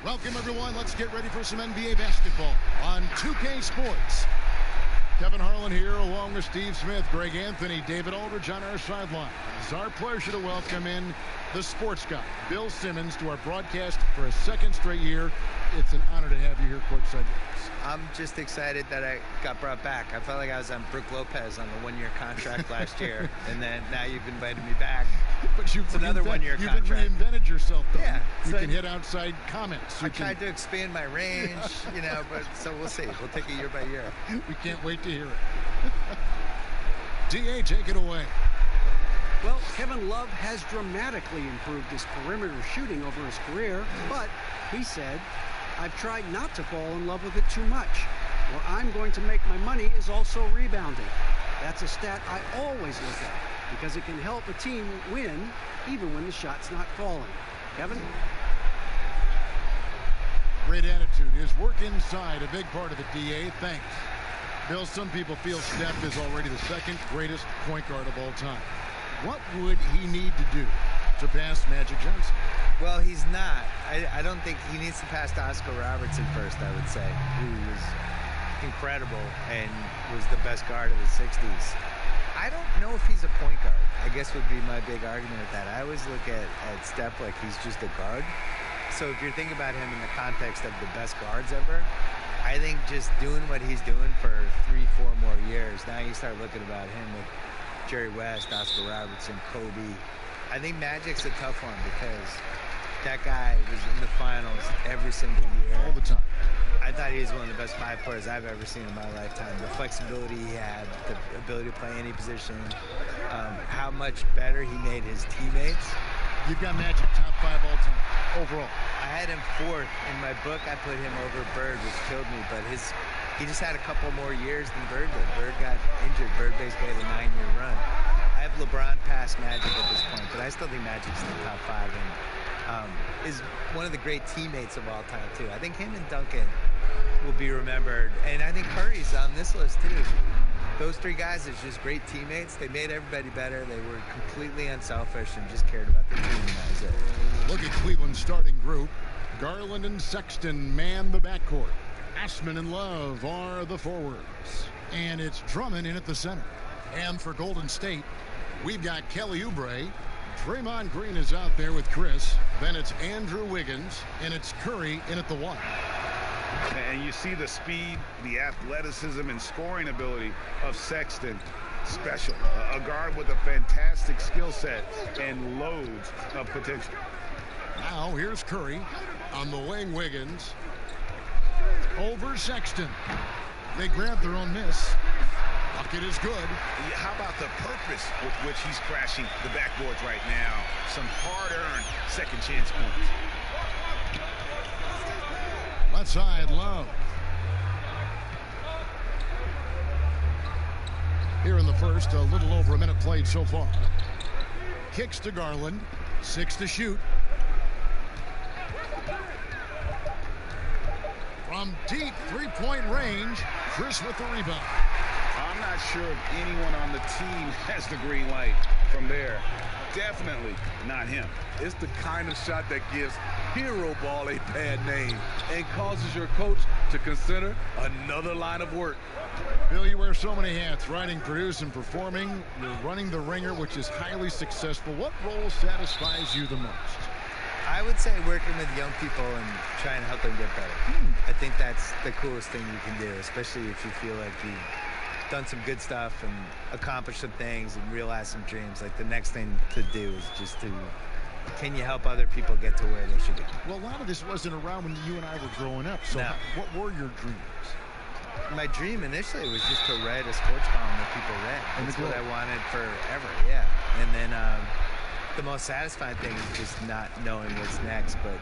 Welcome, everyone. Let's get ready for some NBA basketball on 2K Sports. Kevin Harlan here, along with Steve Smith, Greg Anthony, David Aldridge on our sideline. It's our pleasure to welcome in the sports guy, Bill Simmons, to our broadcast for a second straight year. It's an honor to have you here courtside. I'm just excited that I got brought back. I felt like I was on Brooke Lopez on the one-year contract last year, and then now you've invited me back. But it's another one-year contract. You've reinvented yourself, though. Yeah, you can hit outside comments. I tried to expand my range, but so we'll see. We'll take it year by year. We can't wait to hear it. DA, take it away. Well, Kevin Love has dramatically improved his perimeter shooting over his career, but he said, I've tried not to fall in love with it too much. Where I'm going to make my money is also rebounding. That's a stat I always look at because it can help a team win even when the shot's not falling. Kevin? Great attitude. His work inside, a big part of it, DA. Thanks. Bill, some people feel Steph is already the second greatest point guard of all time. What would he need to do to pass Magic Johnson? Well, he's not. I don't think he needs to pass to Oscar Robertson first, I would say, who was incredible and was the best guard of the 60s. I don't know if he's a point guard, I guess would be my big argument with that. I always look at Steph like he's just a guard. So if you're thinking about him in the context of the best guards ever, I think just doing what he's doing for 3-4 more years, now you start looking about him with Jerry West, Oscar Robertson, Kobe. I think Magic's a tough one because that guy was in the finals every single year. All the time. I thought he was one of the best 5 players I've ever seen in my lifetime. The flexibility he had, the ability to play any position, how much better he made his teammates. You've got Magic top 5 all time, overall. I had him 4th. In my book, I put him over Bird, which killed me, but he just had a couple more years than Bird did. Bird got injured. Bird basically had a 9-year run. I have LeBron past Magic at this point, but I still think Magic's in the top 5 and is one of the great teammates of all time, too. I think him and Duncan will be remembered, and I think Curry's on this list, too. Those 3 guys are just great teammates. They made everybody better. They were completely unselfish and just cared about their team, and that was it. Look at Cleveland's starting group. Garland and Sexton man the backcourt. Ashman and Love are the forwards. And it's Drummond in at the center. And for Golden State, we've got Kelly Oubre. Draymond Green is out there with Chris. Then it's Andrew Wiggins, and it's Curry in at the 1. And you see the speed, the athleticism, and scoring ability of Sexton. Special. A guard with a fantastic skill set and loads of potential. Now here's Curry on the wing. Wiggins over Sexton. They grab their own miss. Bucket is good. How about the purpose with which he's crashing the backboards right now? Some hard-earned second chance points. Left side, Love. Here in the first, a little over a minute played so far. Kicks to Garland. 6 to shoot. From deep three-point range, Chris with the rebound. I'm not sure if anyone on the team has the green light from there. Definitely not him. It's the kind of shot that gives hero ball a bad name and causes your coach to consider another line of work. Bill, you wear so many hats, writing, producing, performing. You're running the Ringer, which is highly successful. What role satisfies you the most? I would say working with young people and trying to help them get better. I think that's the coolest thing you can do, especially if you feel like you've done some good stuff and accomplished some things and realized some dreams. Like, the next thing to do is just to, can you help other people get to where they should be? Well, a lot of this wasn't around when you and I were growing up. So no. What were your dreams? My dream initially was just to write a sports column that people read. That's what I wanted forever, yeah. And then the most satisfying thing is just not knowing what's next, but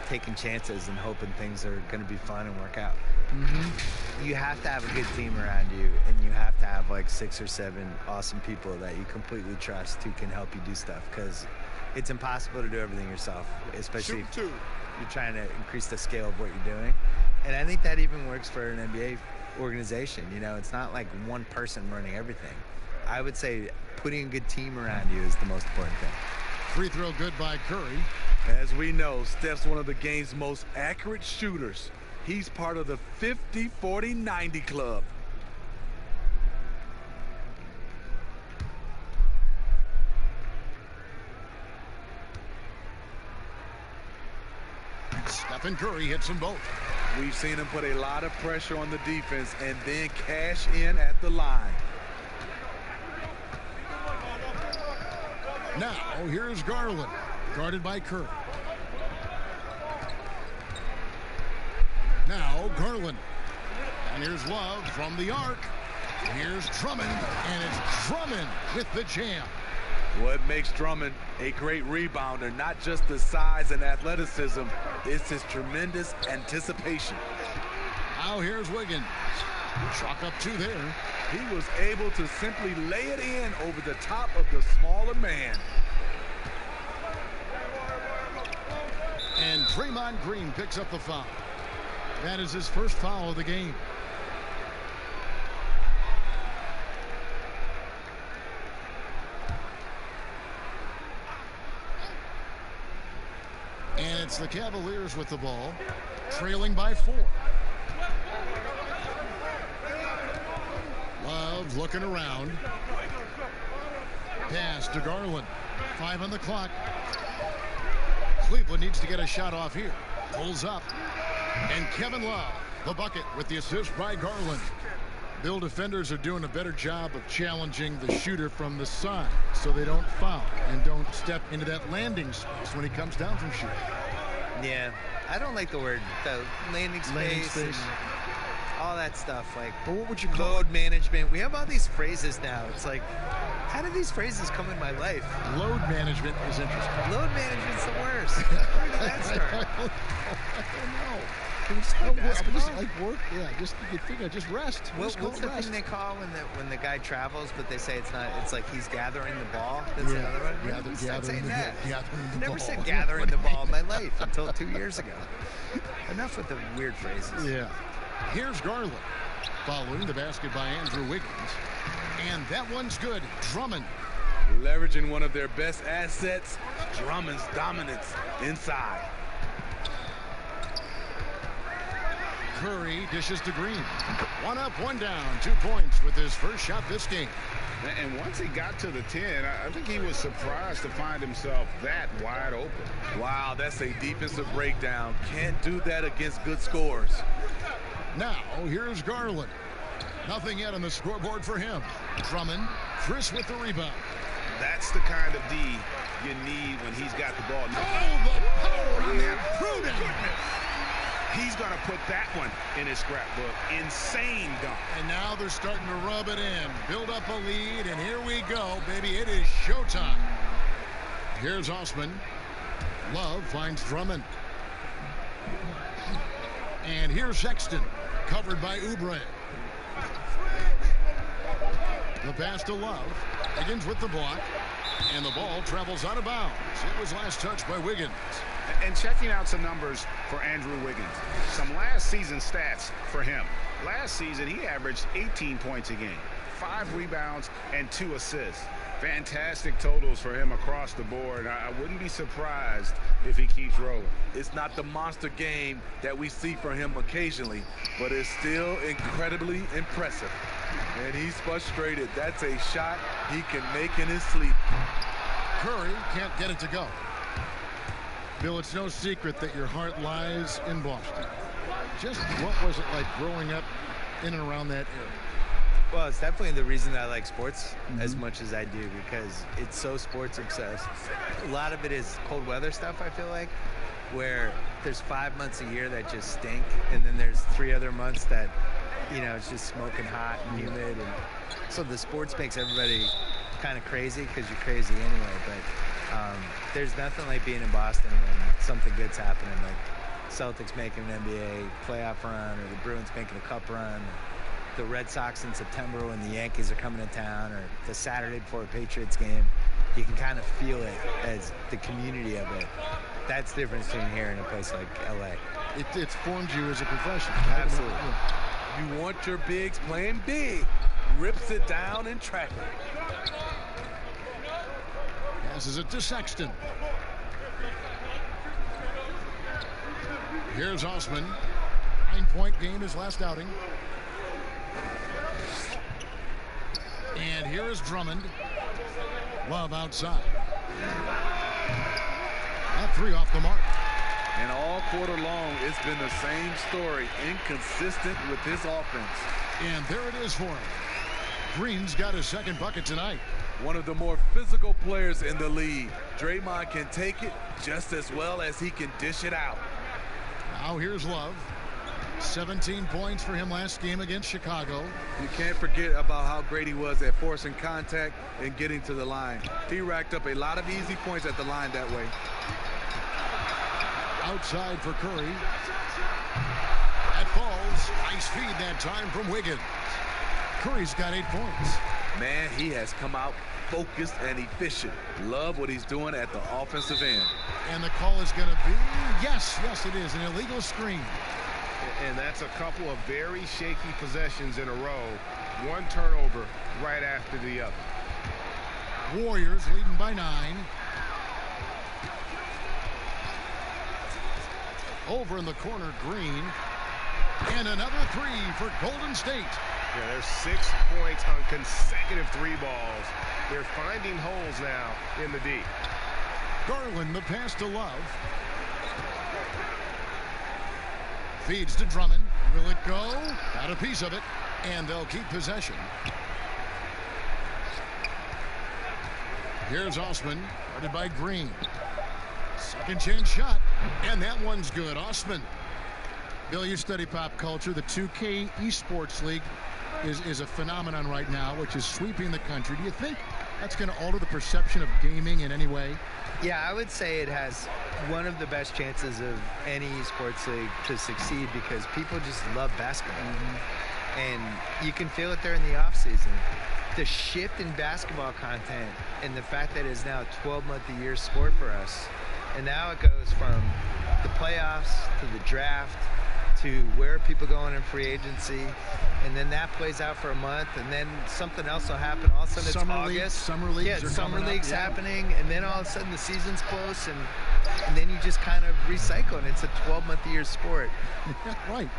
taking chances and hoping things are going to be fun and work out. You have to have a good team around you, and you have to have like 6 or 7 awesome people that you completely trust who can help you do stuff, because it's impossible to do everything yourself, especially if you're trying to increase the scale of what you're doing. And I think that even works for an NBA organization. You know, it's not like one person running everything. I would say putting a good team around you is the most important thing. Free throw good by Curry. As we know, Steph's one of the game's most accurate shooters. He's part of the 50-40-90 club. Stephen Curry hits them both. We've seen him put a lot of pressure on the defense and then cash in at the line. Now, here's Garland, guarded by Curry. Now, Garland. And here's Love from the arc. Here's Drummond, and it's Drummond with the jam. What makes Drummond a great rebounder, not just the size and athleticism, it's his tremendous anticipation. Now here's Wiggins. Chalk up 2 there. He was able to simply lay it in over the top of the smaller man. And Draymond Green picks up the foul. That is his first foul of the game. And it's the Cavaliers with the ball, trailing by 4. Love looking around. Pass to Garland. 5 on the clock. Cleveland needs to get a shot off here. Pulls up. And Kevin Love, the bucket with the assist by Garland. Bill defenders are doing a better job of challenging the shooter from the side so they don't foul and don't step into that landing space when he comes down from shooting. Yeah, I don't like the landing space. And all that stuff. Like, but what would you call load management? We have all these phrases now. It's like, how did these phrases come in my life? Load management is interesting. Load management's the worst. Where did that start? I don't know. Just like work, yeah. Just you figure, just rest. What's the thing they call when the guy travels, but they say it's not? It's like he's gathering the ball. That's another one. Gathering the Never ball. said gathering the ball in my life until 2 years ago. Enough with the weird phrases. Yeah. Here's Garland following the basket by Andrew Wiggins, and that one's good. Drummond. Leveraging one of their best assets, Drummond's dominance inside. Curry dishes to Green. 1 up, 1 down, 2 points with his first shot this game. And once he got to the 10, I think he was surprised to find himself that wide open. Wow, that's a defensive breakdown. Can't do that against good scores. Now, here's Garland. Nothing yet on the scoreboard for him. Drummond, Chris with the rebound. That's the kind of D you need when he's got the ball. Oh, the power on that Pruden. He's going to put that one in his scrapbook. Insane dunk. And now they're starting to rub it in. Build up a lead, and here we go, baby. It is showtime. Here's Osman. Love finds Drummond. And here's Sexton, covered by Oubre. The pass to Love. Begins with the block. And the ball travels out of bounds. It was last touched by Wiggins. And checking out some numbers for Andrew Wiggins. Some last season stats for him. Last season, he averaged 18 points a game, 5 rebounds, and 2 assists. Fantastic totals for him across the board. I wouldn't be surprised if he keeps rolling. It's not the monster game that we see from him occasionally, but it's still incredibly impressive. And he's frustrated. That's a shot he can make in his sleep. Curry can't get it to go. Bill, it's no secret that your heart lies in Boston. Just what was it like growing up in and around that area? Well, it's definitely the reason that I like sports as much as I do, because it's so sports obsessed. A lot of it is cold weather stuff, I feel like, where there's 5 months a year that just stink, and then there's 3 other months that, you know, it's just smoking hot and humid. And so the sports makes everybody kind of crazy because you're crazy anyway. But there's nothing like being in Boston when something good's happening, like Celtics making an NBA playoff run, or the Bruins making a cup run, the Red Sox in September when the Yankees are coming to town, or the Saturday before a Patriots game. You can kind of feel it as the community of it. That's the difference between here and a place like LA. It's formed you as a professional. Absolutely. You want your bigs playing big. Rips it down in traffic. Passes it to Sexton. Here's Osman. 9-point game his last outing. And here is Drummond. Love outside. That three off the mark. And all quarter long, it's been the same story. Inconsistent with his offense. And there it is for him. Green's got his second bucket tonight. One of the more physical players in the league. Draymond can take it just as well as he can dish it out. Now here's Love. 17 points for him last game against Chicago. You can't forget about how great he was at forcing contact and getting to the line. He racked up a lot of easy points at the line that way. Outside for Curry. That falls. Nice feed that time from Wiggins. Curry's got 8 points. Man, he has come out focused and efficient. Love what he's doing at the offensive end. And the call is going to be, yes, it is, an illegal screen. And that's a couple of very shaky possessions in a row. One turnover right after the other. Warriors leading by 9. Over in the corner, Green. And another three for Golden State. Yeah, there's 6 points on consecutive three balls. They're finding holes now in the D. Garland, the pass to Love. Feeds to Drummond. Will it go? Got a piece of it. And they'll keep possession. Here's Osman, guarded by Green. Second chance shot. And that one's good. Osman. Bill, you study pop culture. The 2K Esports League is a phenomenon right now, which is sweeping the country. Do you think that's going to alter the perception of gaming in any way? Yeah, I would say it has one of the best chances of any esports league to succeed because people just love basketball. And you can feel it there in the off season. The shift in basketball content and the fact that it is now a 12-month-a-year sport for us. And now it goes from the playoffs to the draft to where people going in free agency, and then that plays out for a month, and then something else will happen. All of a sudden it's August. Summer leagues yeah, are summer coming leagues up. happening, and then all of a sudden the season's close, and then you just kind of recycle, and it's a 12-month-a-year sport. Right.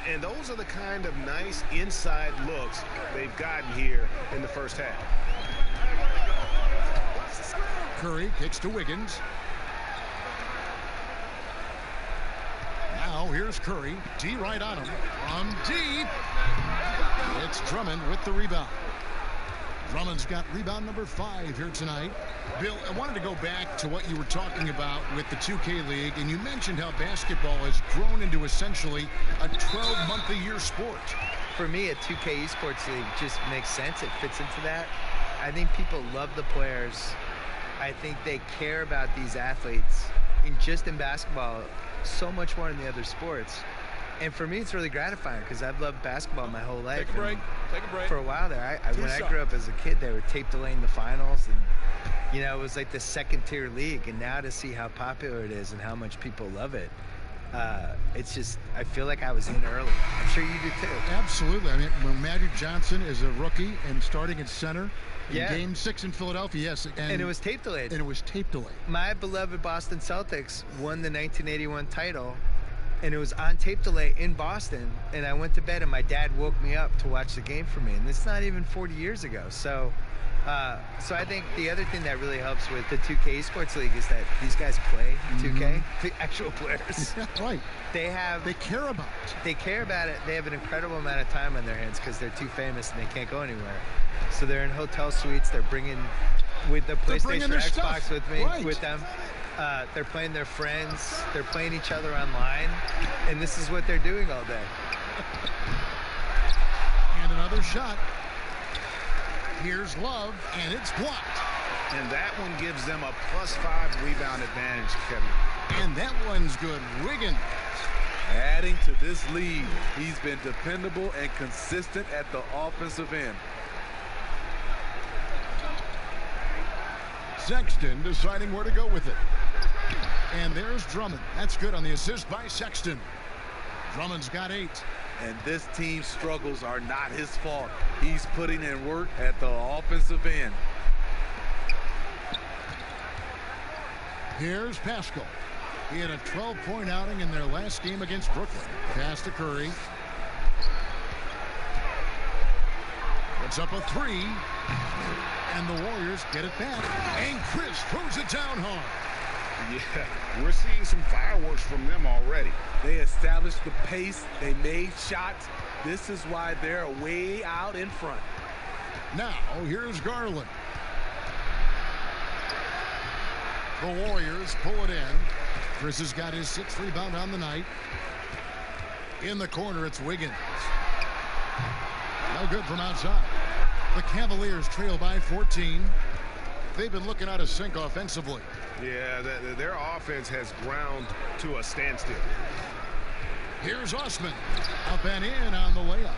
And those are the kind of nice inside looks they've gotten here in the first half. Curry kicks to Wiggins. Now here's Curry. D right on him. From deep. It's Drummond with the rebound. Drummond's got rebound number 5 here tonight. Bill, I wanted to go back to what you were talking about with the 2K League, and you mentioned how basketball has grown into essentially a 12-month-a-year sport. For me, a 2K Esports League just makes sense. It fits into that. I think people love the players. I think they care about these athletes, in basketball, so much more than the other sports. And for me, it's really gratifying because I've loved basketball my whole life. Take a break. Take a break. For a while there, when I grew up as a kid, they were tape delaying the finals, and it was like the second-tier league. And now to see how popular it is and how much people love it, it's just, I feel like I was in early. I'm sure you do too. Absolutely. I mean, when Magic Johnson is a rookie and starting at center in Yeah. Game 6 in Philadelphia, yes. And it was tape delayed. And it was tape delayed. My beloved Boston Celtics won the 1981 title, and it was on tape delay in Boston, and I went to bed, and my dad woke me up to watch the game for me, and it's not even 40 years ago. So I think the other thing that really helps with the 2K Esports League is that these guys play 2K, the actual players. Right. They care about it. They care about it. They have an incredible amount of time on their hands because they're too famous and they can't go anywhere. So they're in hotel suites. They're bringing with the PlayStation or Xbox with them. They're playing their friends. They're playing each other online. And this is what they're doing all day. And another shot. Here's Love, and it's blocked. And that one gives them a +5 rebound advantage, Kevin. And that one's good. Wiggins. Adding to this lead, he's been dependable and consistent at the offensive end. Sexton deciding where to go with it. And there's Drummond. That's good on the assist by Sexton. Drummond's got 8. And this team's struggles are not his fault. He's putting in work at the offensive end. Here's Pascal. He had a 12-point outing in their last game against Brooklyn. Pass to Curry. Puts up a three. And the Warriors get it back. And Chris throws it down hard. Yeah, we're seeing some fireworks from them already. They established the pace. They made shots. This is why they're way out in front. Now, here's Garland. The Warriors pull it in. Chris has got his 6th rebound on the night. In the corner, it's Wiggins. No good from outside. The Cavaliers trail by 14. They've been looking out of sync offensively. Yeah, their offense has ground to a standstill. Here's Osman. Up and in on the layup.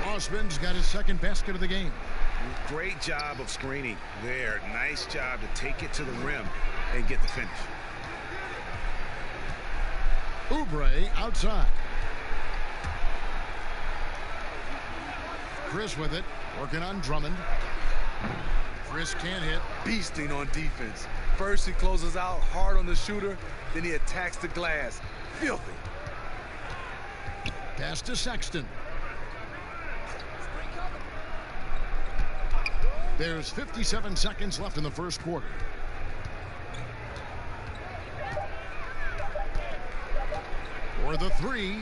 Osman's got his 2nd basket of the game. Great job of screening there. Nice job to take it to the rim and get the finish. Oubre outside. Chris with it, working on Drummond. Chris can't hit. Beasting on defense. First he closes out hard on the shooter, then he attacks the glass. Filthy. Pass to Sexton. There's 57 seconds left in the first quarter. For the three.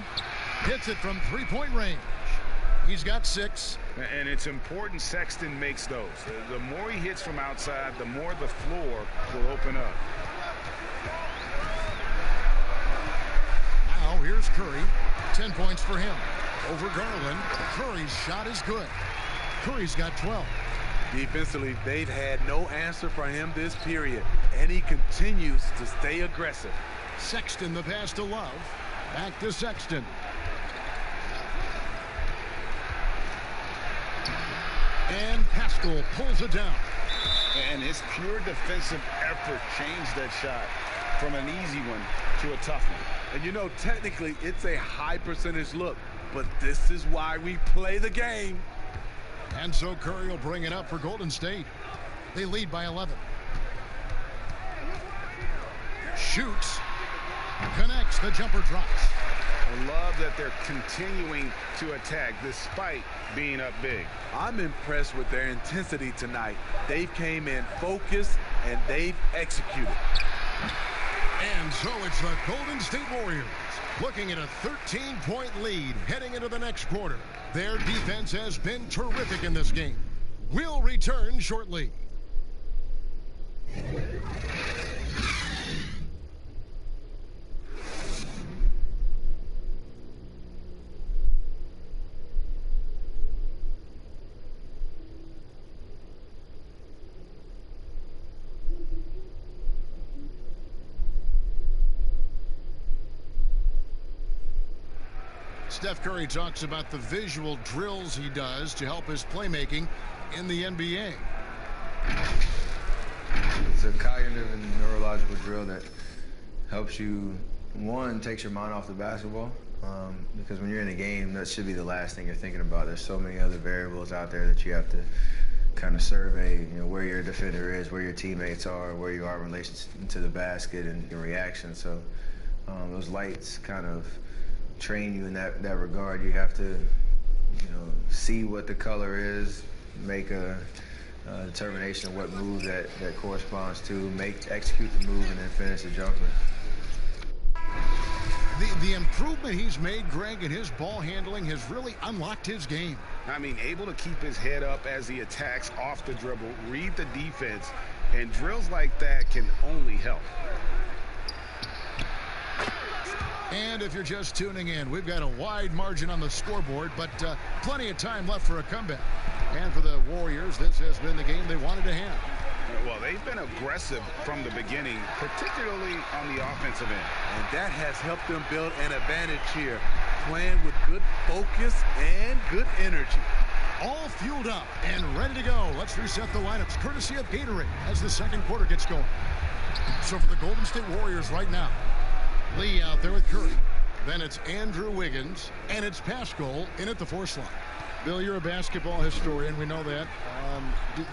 Hits it from 3-point range. He's got 6. And it's important Sexton makes those. The more he hits from outside, the more the floor will open up. Now here's Curry. 10 points for him. Over Garland. Curry's shot is good. Curry's got 12. Defensively, they've had no answer for him this period, and he continues to stay aggressive. Sexton the pass to Love. Back to Sexton. And Pascal pulls it down. And his pure defensive effort changed that shot from an easy one to a tough one. And you know, technically, it's a high percentage look, but this is why we play the game. And so Curry will bring it up for Golden State. They lead by 11. Shoots. Connects. The jumper drops. I love that they're continuing to attack despite being up big. I'm impressed with their intensity tonight. They came in focused and they've executed. And so it's the Golden State Warriors looking at a 13-point lead heading into the next quarter. Their defense has been terrific in this game. We'll return shortly. Steph Curry talks about the visual drills he does to help his playmaking in the NBA. It's a cognitive and neurological drill that helps you, one, takes your mind off the basketball, because when you're in a game, that should be the last thing you're thinking about. There's so many other variables out there that you have to kind of survey, you know, where your defender is, where your teammates are, where you are in relation to the basket and your reaction. So those lights kind of train you in that regard. You have to, you know, see what the color is, make a determination of what move that corresponds to, execute the move, and then finish the jumper. The improvement he's made, Greg, in his ball handling has really unlocked his game. I mean, able to keep his head up as he attacks off the dribble, read the defense, and drills like that can only help. And if you're just tuning in, we've got a wide margin on the scoreboard, but plenty of time left for a comeback. And for the Warriors, this has been the game they wanted to have. Well, they've been aggressive from the beginning, particularly on the offensive end. And that has helped them build an advantage here, playing with good focus and good energy. All fueled up and ready to go. Let's reset the lineups, courtesy of Gatorade, as the second quarter gets going. So for the Golden State Warriors right now, Lee out there with Curry. Then it's Andrew Wiggins, and it's Pascal in at the 4 slot. Bill, you're a basketball historian. We know that.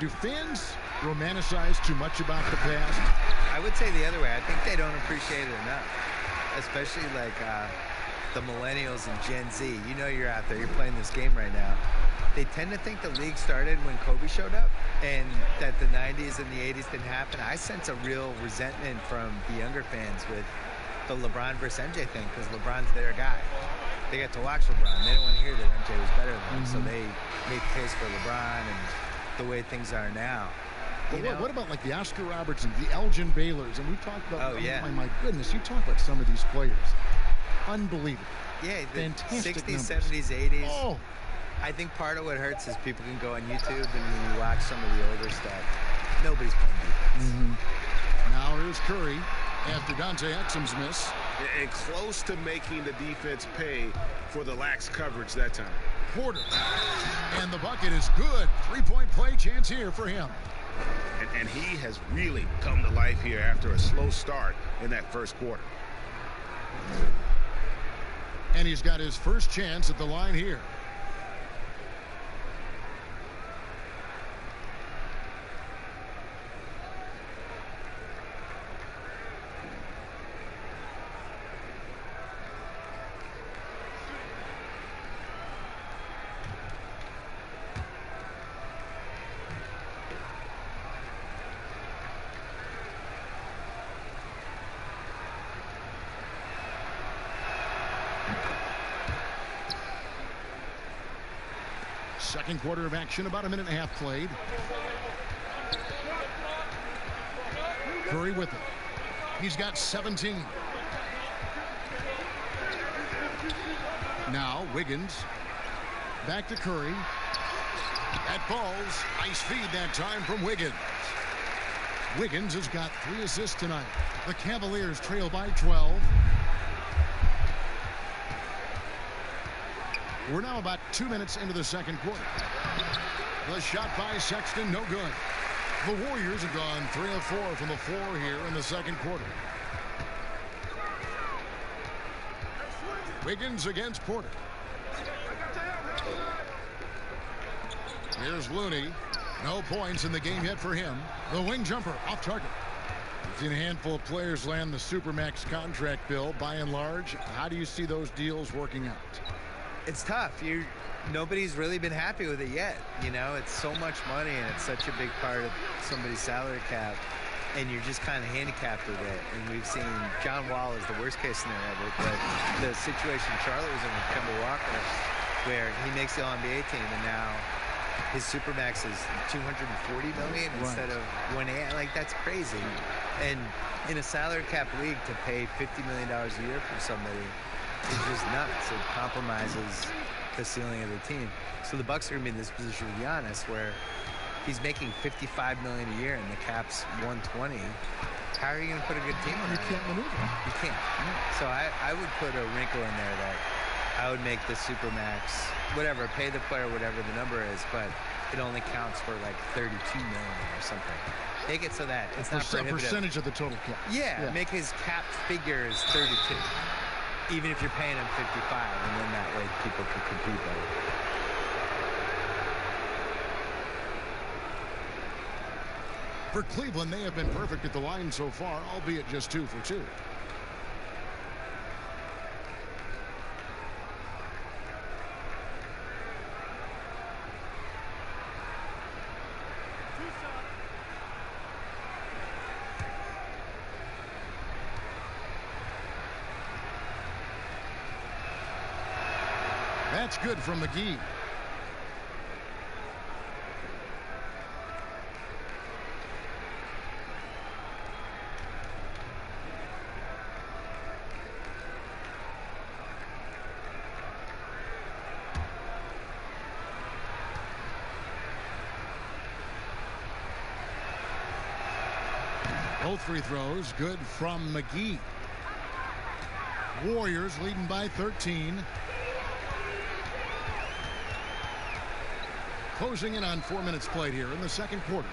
Do fans romanticize too much about the past? I I would say the other way. I think they don't appreciate it enough, especially like the millennials and Gen Z. You know you're out there, you're playing this game right now. They tend to think the league started when Kobe showed up and that the 90s and the 80s didn't happen. I sense a real resentment from the younger fans with the LeBron versus MJ thing because LeBron's their guy. They got to watch LeBron. They didn't want to hear that MJ was better than him, so they made the case for LeBron and the way things are now. But what about like the Oscar Robertson, the Elgin Baylors? And we've talked about, my goodness, you talk about some of these players. Unbelievable. Yeah, the fantastic 60s, numbers. 70s, 80s. Oh. I think part of what hurts is people can go on YouTube and when you watch some of the older stuff, nobody's playing defense. Now here's Curry after Dante Exum's miss. And close to making the defense pay for the lax coverage that time. Porter. And the bucket is good. Three-point play chance here for him. And he has really come to life here after a slow start in that first quarter. And he's got his first chance at the line here. Second quarter of action, about a minute and a half played. Curry with it. He's got 17. Now Wiggins. Back to Curry. That falls. Nice feed that time from Wiggins. Wiggins has got 3 assists tonight. The Cavaliers trail by 12. We're now about 2 minutes into the second quarter. The shot by Sexton, no good. The Warriors have gone 3 of 4 from the floor here in the second quarter. Wiggins against Porter. Here's Looney. No points in the game yet for him. The wing jumper off target. We've seen a handful of players land the Supermax contract bill. By and large, how do you see those deals working out? It's tough. Nobody's really been happy with it yet. You know, it's so much money and it's such a big part of somebody's salary cap, and you're just kind of handicapped with it. And we've seen John Wall is the worst case scenario of it, but the situation Charlotte was in with Kemba Walker, where he makes the All-NBA team and now his Supermax is $240 million instead of $180. Like, that's crazy. And in a salary cap league, to pay $50 million a year for somebody is just nuts. It compromises the ceiling of the team. So the Bucks are going to be in this position with Giannis, where he's making $55 million a year and the cap's $120. How are you going to put a good team on that? You can't maneuver. You can't. So I would put a wrinkle in there that I would make the Supermax, whatever, pay the player whatever the number is, but it only counts for like $32 million or something. Make it so that it's not prohibitive. A percentage of the total cap. Yeah, make his cap figures 32. Even if you're paying him 55, and then that way people can compete better. For Cleveland, they have been perfect at the line so far, albeit just 2 for 2. That's good from McGee. Both free throws good from McGee. Warriors leading by 13. Closing in on 4 minutes played here in the second quarter.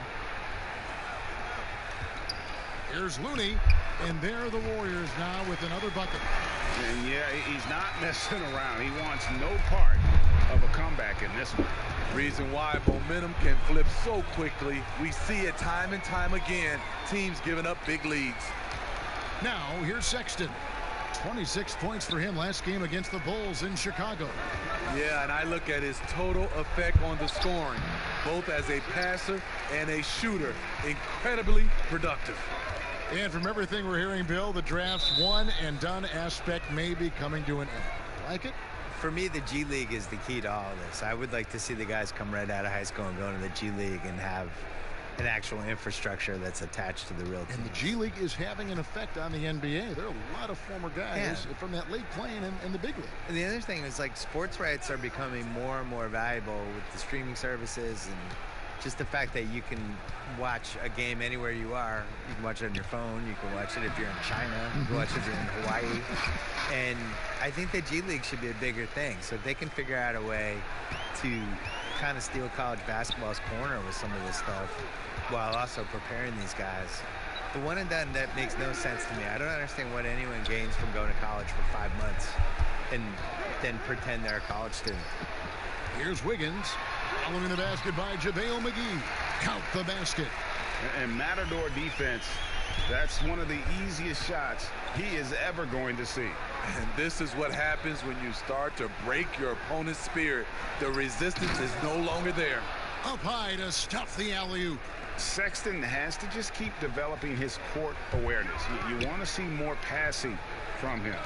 Here's Looney, and there are the Warriors now with another bucket. And yeah, he's not messing around. He wants no part of a comeback in this one. Reason why momentum can flip so quickly. We see it time and time again. Teams giving up big leads. Now, here's Sexton. 26 points for him last game against the Bulls in Chicago. Yeah, and I look at his total effect on the scoring, both as a passer and a shooter. Incredibly productive. And from everything we're hearing, Bill, the draft's one and done aspect may be coming to an end. Like it? For me, the G League is the key to all of this. I would like to see the guys come right out of high school and go into the G League and have an actual infrastructure that's attached to the real team. And the G League is having an effect on the NBA. There are a lot of former guys from that league playing in the big league. And the other thing is, like, sports rights are becoming more and more valuable with the streaming services and just the fact that you can watch a game anywhere you are. You can watch it on your phone. You can watch it if you're in China. You can watch it if you're in Hawaii. And I think the G League should be a bigger thing. So if they can figure out a way to kind of steal college basketball's corner with some of this stuff while also preparing these guys. The one and done, that makes no sense to me. I don't understand what anyone gains from going to college for 5 months and then pretend they're a college student. Here's Wiggins. Following the basket by JaVale McGee. Count the basket. And Matador defense, that's one of the easiest shots he is ever going to see. And this is what happens when you start to break your opponent's spirit. The resistance is no longer there. Up high to stuff the alley-oop. Sexton has to just keep developing his court awareness. You want to see more passing from him.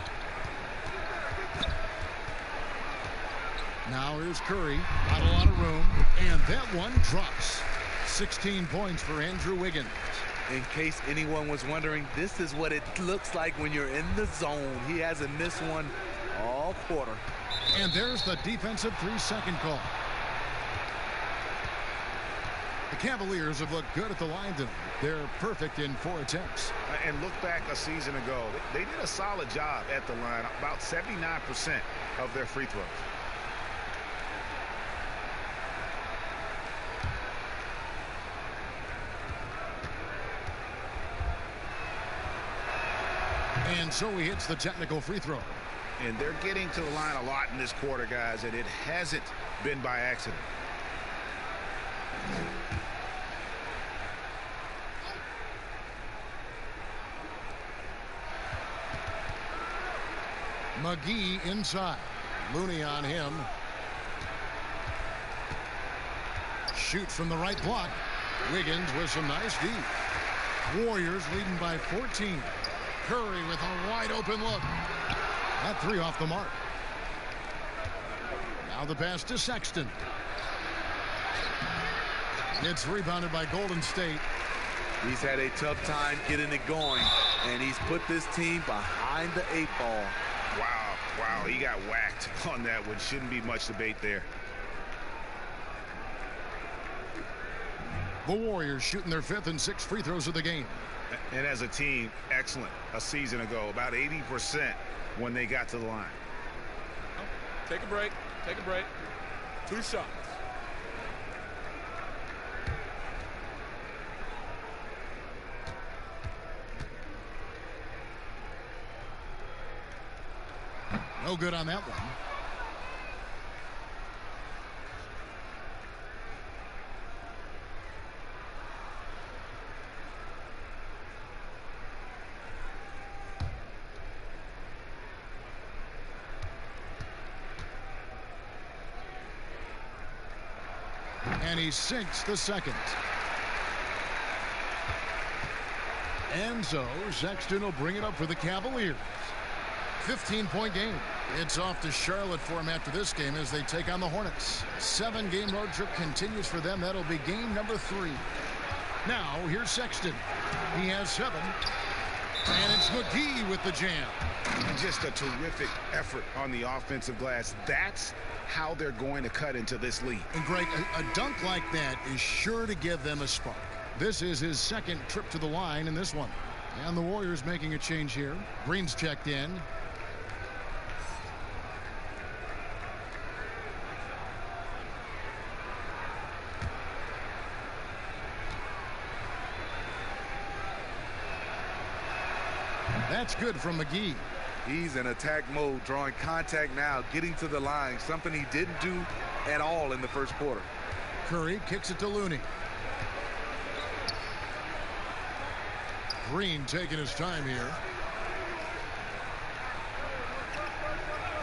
Now here's Curry. Not a lot of room. And that one drops. 16 points for Andrew Wiggins. In case anyone was wondering, this is what it looks like when you're in the zone. He hasn't missed one all quarter. And there's the defensive 3-second call. The Cavaliers have looked good at the line tonight. They're perfect in 4 attempts. And look back a season ago. They did a solid job at the line. About 79% of their free throws. And so he hits the technical free throw. And they're getting to the line a lot in this quarter, guys, and it hasn't been by accident. McGee inside. Looney on him. Shoots from the right block. Wiggins with some nice D. Warriors leading by 14. Curry with a wide open look. That 3 off the mark. Now the pass to Sexton. It's rebounded by Golden State. He's had a tough time getting it going, and he's put this team behind the 8 ball. Wow, he got whacked on that one. Shouldn't be much debate there. The Warriors shooting their 5th and 6th free throws of the game. And as a team, excellent a season ago. About 80% when they got to the line. Take a break. 2 shots. No good on that one. And he sinks the second. And so Sexton will bring it up for the Cavaliers. 15-point game. It's off to Charlotte for him after this game as they take on the Hornets. 7-game road trip continues for them. That'll be game number 3. Now here's Sexton. He has 7. And it's McGee with the jam. Just a terrific effort on the offensive glass. That's how they're going to cut into this lead. And Greg, a dunk like that is sure to give them a spark. This is his 2nd trip to the line in this one. And the Warriors making a change here. Green's checked in. That's good from McGee. He's in attack mode, drawing contact now, getting to the line, something he didn't do at all in the first quarter. Curry kicks it to Looney. Green taking his time here.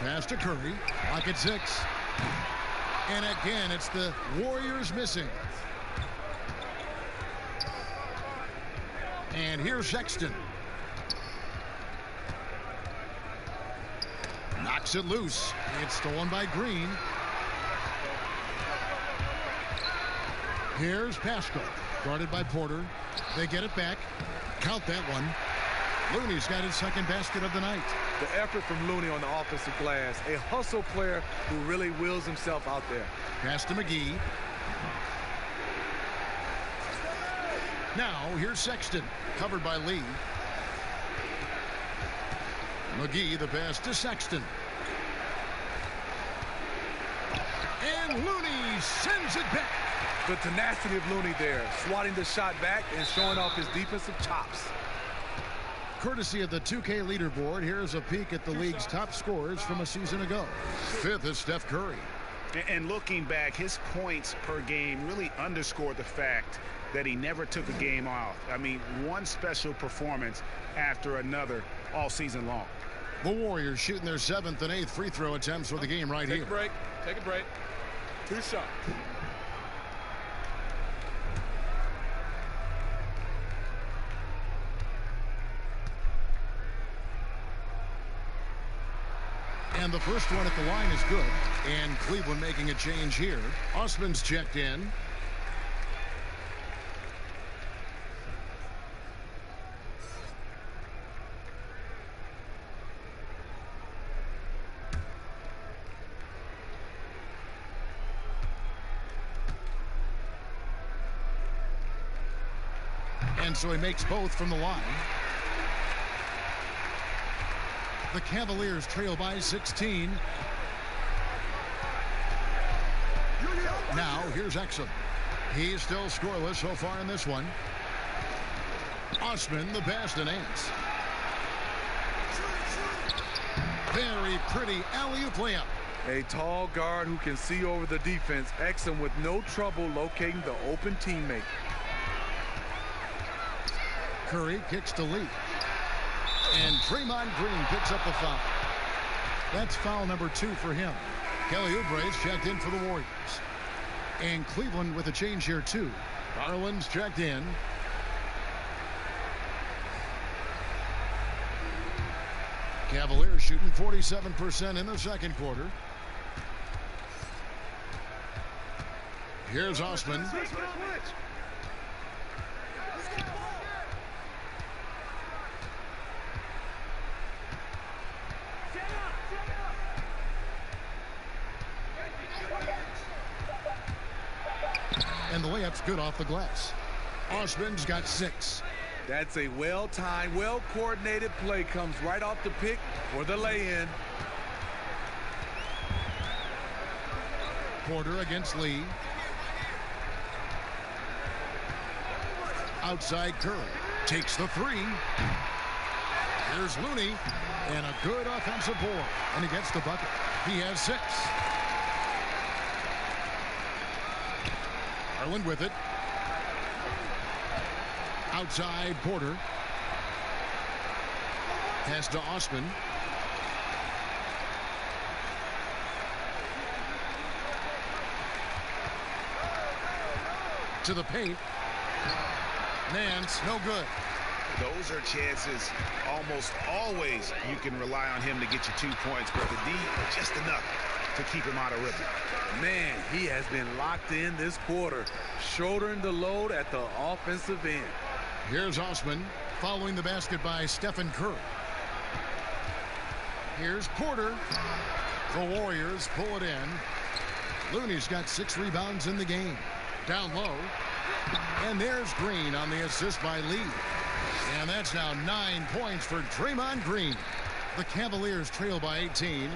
Pass to Curry. Lock at 6. And again, it's the Warriors missing. And here's Sexton. Knocks it loose. It's stolen by Green. Here's Pascal. Guarded by Porter. They get it back. Count that one. Looney's got his second basket of the night. The effort from Looney on the offensive glass. A hustle player who really wills himself out there. Pass to McGee. Now, here's Sexton. Covered by Lee. McGee, the pass to Sexton. And Looney sends it back. The tenacity of Looney there, swatting the shot back and showing off his defensive chops. Courtesy of the 2K leaderboard, here's a peek at the league's top scorers from a season ago. 5th is Steph Curry. And looking back, his points per game really underscored the fact that he never took a game off. I mean, one special performance after another all season long. The Warriors shooting their 7th and 8th free throw attempts for the game right here. Take a break. Take a break. 2 shots. And the first one at the line is good. And Cleveland making a change here. Osman's checked in. And so he makes both from the line. The Cavaliers trail by 16. Now here's Exum. He's still scoreless so far in this one. Osman the pass to Nance. Very pretty alley-oop layup. A tall guard who can see over the defense. Exum with no trouble locating the open teammate. Curry kicks to Lee. And Draymond Green picks up the foul. That's foul number 2 for him. Kelly Oubre's checked in for the Warriors. And Cleveland with a change here too. Garland's checked in. Cavaliers shooting 47% in the second quarter. Here's Osman. And the layup's good off the glass. Osman's got 6. That's a well-timed, well-coordinated play. Comes right off the pick for the lay-in. Porter against Lee. Outside Curry. Takes the 3. Here's Looney. And a good offensive board. And he gets the bucket. He has 6. Garland with it. Outside Porter. Pass to Osman. To the paint. Nance, no good. Those are chances almost always you can rely on him to get you 2 points, but the D, just enough to keep him out of rhythm. Man, he has been locked in this quarter, shouldering the load at the offensive end. Here's Osman following the basket by Stephen Curry. Here's Porter. The Warriors pull it in. Looney's got 6 rebounds in the game. Down low. And there's Green on the assist by Lee. And that's now 9 points for Draymond Green. The Cavaliers trail by 18.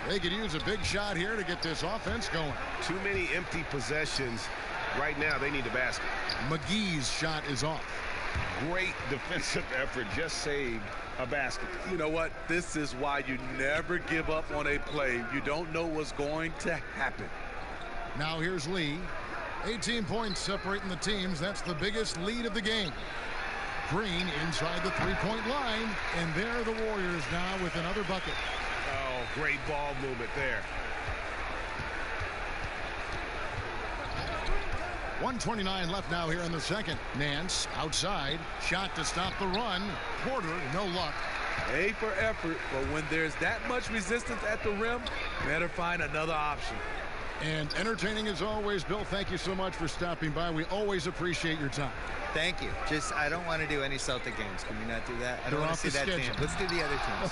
They could use a big shot here to get this offense going. Too many empty possessions. Right now, they need a basket. McGee's shot is off. Great defensive effort. Just saved a basket. You know what? This is why you never give up on a play. You don't know what's going to happen. Now here's Lee. 18 points separating the teams. That's the biggest lead of the game. Green inside the three-point line. And there are the Warriors now with another bucket. Oh, great ball movement there. 1:29 left now here in the second. Nance outside. Shot to stop the run. Porter, no luck. A for effort, but when there's that much resistance at the rim, better find another option. And entertaining as always, Bill, thank you so much for stopping by. We always appreciate your time. Thank you. Just, I don't want to do any Celtic games. Can we not do that? I don't They're want off to see the that schedule. team. Let's do the other teams.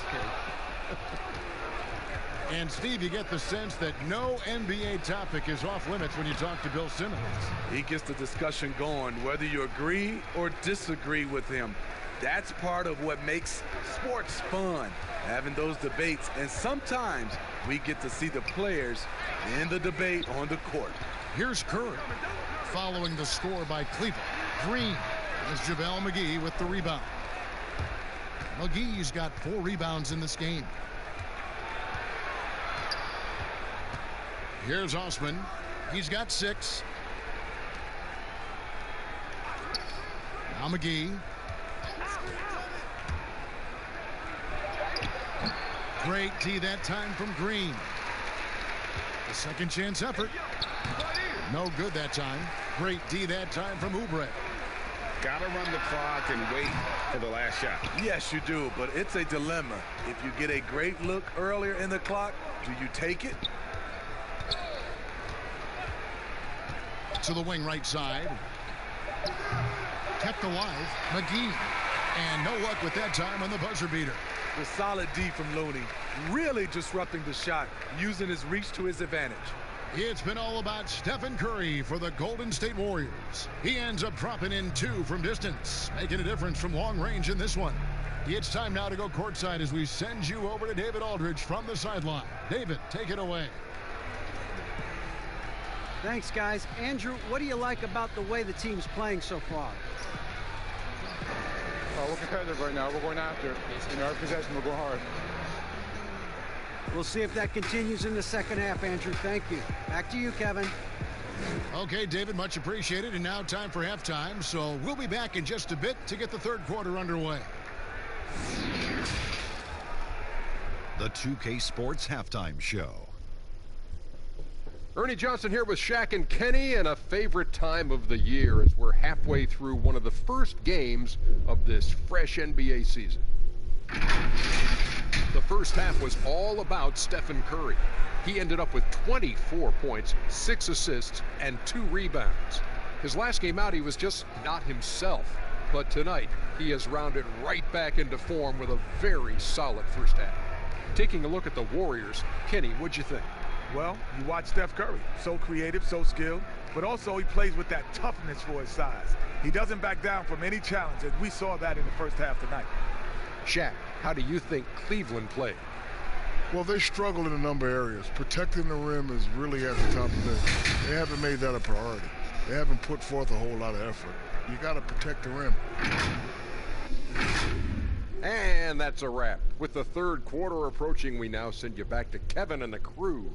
And, Steve, you get the sense that no NBA topic is off limits when you talk to Bill Simmons. He gets the discussion going, whether you agree or disagree with him. That's part of what makes sports fun, having those debates. And sometimes we get to see the players in the debate on the court. Here's Curry following the score by Cleveland. Green has JaVale McGee with the rebound. McGee's got 4 rebounds in this game. Here's Osman. He's got 6. Now McGee. Great D that time from Green. A second chance effort. No good that time. Great D that time from Oubre. Got to run the clock and wait for the last shot. Yes, you do, but it's a dilemma. If you get a great look earlier in the clock, do you take it? To the wing right side. Kept alive. McGee. And no luck with that time on the buzzer beater. The solid D from Looney, really disrupting the shot, using his reach to his advantage. It's been all about Stephen Curry for the Golden State Warriors. He ends up dropping in 2 from distance, making a difference from long range in this one. It's time now to go courtside as we send you over to David Aldridge from the sideline. David, take it away. Thanks, guys. Andrew, what do you like about the way the team's playing so far? We're competitive right now. We're going after it. In our possession, we'll go hard. We'll see if that continues in the second half, Andrew. Thank you. Back to you, Kevin. Okay, David, much appreciated. And now time for halftime. So we'll be back in just a bit to get the third quarter underway. The 2K Sports Halftime Show. Ernie Johnson here with Shaq and Kenny, and a favorite time of the year as we're halfway through one of the first games of this fresh NBA season. The first half was all about Stephen Curry. He ended up with 24 points, 6 assists, and 2 rebounds. His last game out, he was just not himself. But tonight, he has rounded right back into form with a very solid first half. Taking a look at the Warriors, Kenny, what'd you think? Well, you watch Steph Curry. So creative, so skilled, but also he plays with that toughness for his size. He doesn't back down from any challenge, and we saw that in the first half tonight. Shaq, how do you think Cleveland played? Well, they struggled in a number of areas. Protecting the rim is really at the top of the list. They haven't made that a priority. They haven't put forth a whole lot of effort. You got to protect the rim. And that's a wrap. With the third quarter approaching, we now send you back to Kevin and the crew.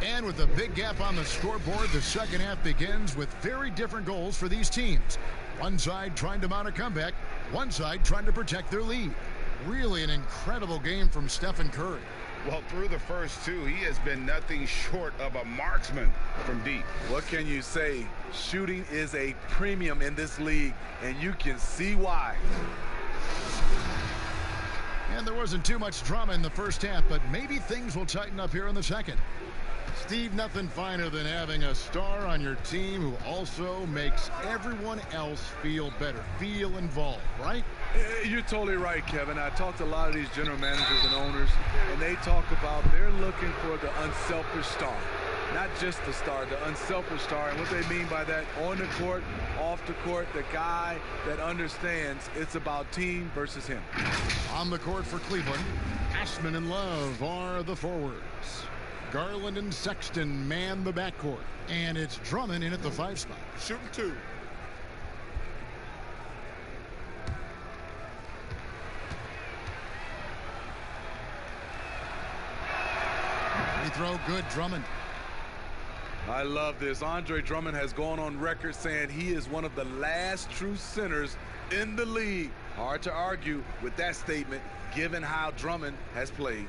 And with a big gap on the scoreboard, the second half begins with very different goals for these teams. One side trying to mount a comeback, one side trying to protect their lead. Really an incredible game from Stephen Curry. Well, through the first 2, he has been nothing short of a marksman from deep. What can you say? Shooting is a premium in this league, and you can see why. And there wasn't too much drama in the first half, but maybe things will tighten up here in the second. Steve, nothing finer than having a star on your team who also makes everyone else feel better, feel involved, right? You're totally right, Kevin. I talked to a lot of these general managers and owners, and they talk about they're looking for the unselfish star. not just the star, the unselfish star. And what they mean by that, on the court, off the court, the guy that understands it's about team versus him. On the court for Cleveland, Ashman and Love are the forwards. Garland and Sexton man the backcourt. And it's Drummond in at the 5 spot. Shooting 2. Free throw good, Drummond. I love this. Andre Drummond has gone on record saying he is one of the last true centers in the league. Hard to argue with that statement given how Drummond has played.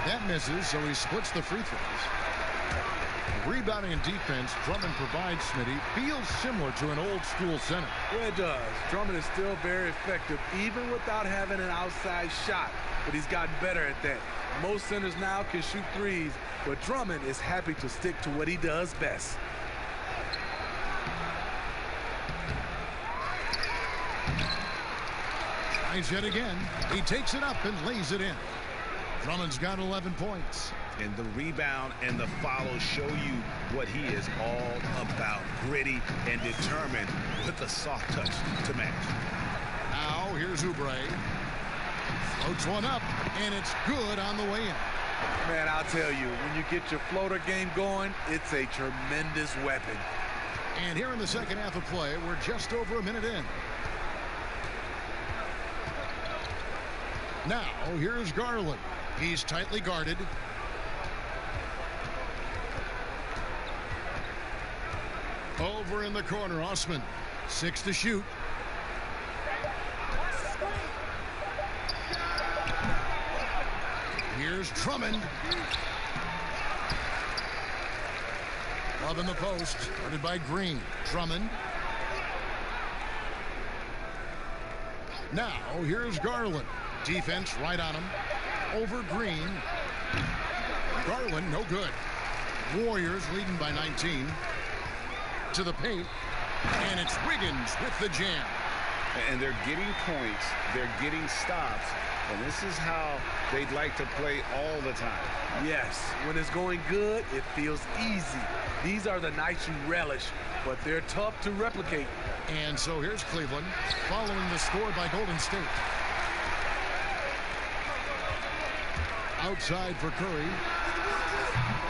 That misses, so he splits the free throws. Rebounding and defense, Drummond provides Smitty. Feels similar to an old school center. Yeah, it does. Drummond is still very effective, even without having an outside shot. But he's gotten better at that. Most centers now can shoot threes, but Drummond is happy to stick to what he does best. Tries yet again. He takes it up and lays it in. Drummond's got 11 points. And the rebound and the follow show you what he is all about. Gritty and determined with a soft touch to match. Now here's Oubre. Floats one up, and it's good on the way in. Man, I'll tell you, when you get your floater game going, it's a tremendous weapon. And here in the second half of play, we're just over a minute in. Now here's Garland. He's tightly guarded. Over in the corner, Osman. 6 to shoot. Here's Drummond. Love in the post. Guarded by Green. Drummond. Now here's Garland. Defense right on him. Over Green. Garland no good. Warriors leading by 19. To the paint, and it's Wiggins with the jam. And they're getting points, they're getting stops, and this is how they'd like to play all the time. Yes, when it's going good, it feels easy. These are the nights you relish, but they're tough to replicate. And so here's Cleveland following the score by Golden State. Outside for Curry.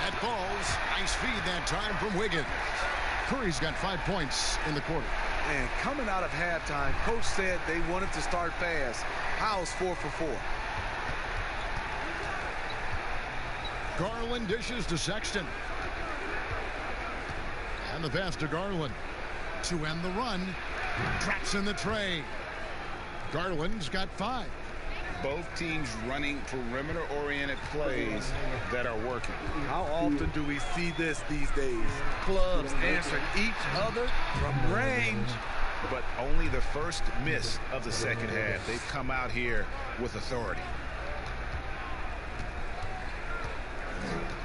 That falls. Nice feed that time from Wiggins. Curry's got 5 points in the quarter. And coming out of halftime, coach said they wanted to start fast. How's 4 for 4? Garland dishes to Sexton. And the pass to Garland to end the run. Traps in the tray. Garland's got 5. Both teams running perimeter-oriented plays that are working. How often do we see this these days? Clubs answering each other from range. But only the first miss of the second half. They've come out here with authority.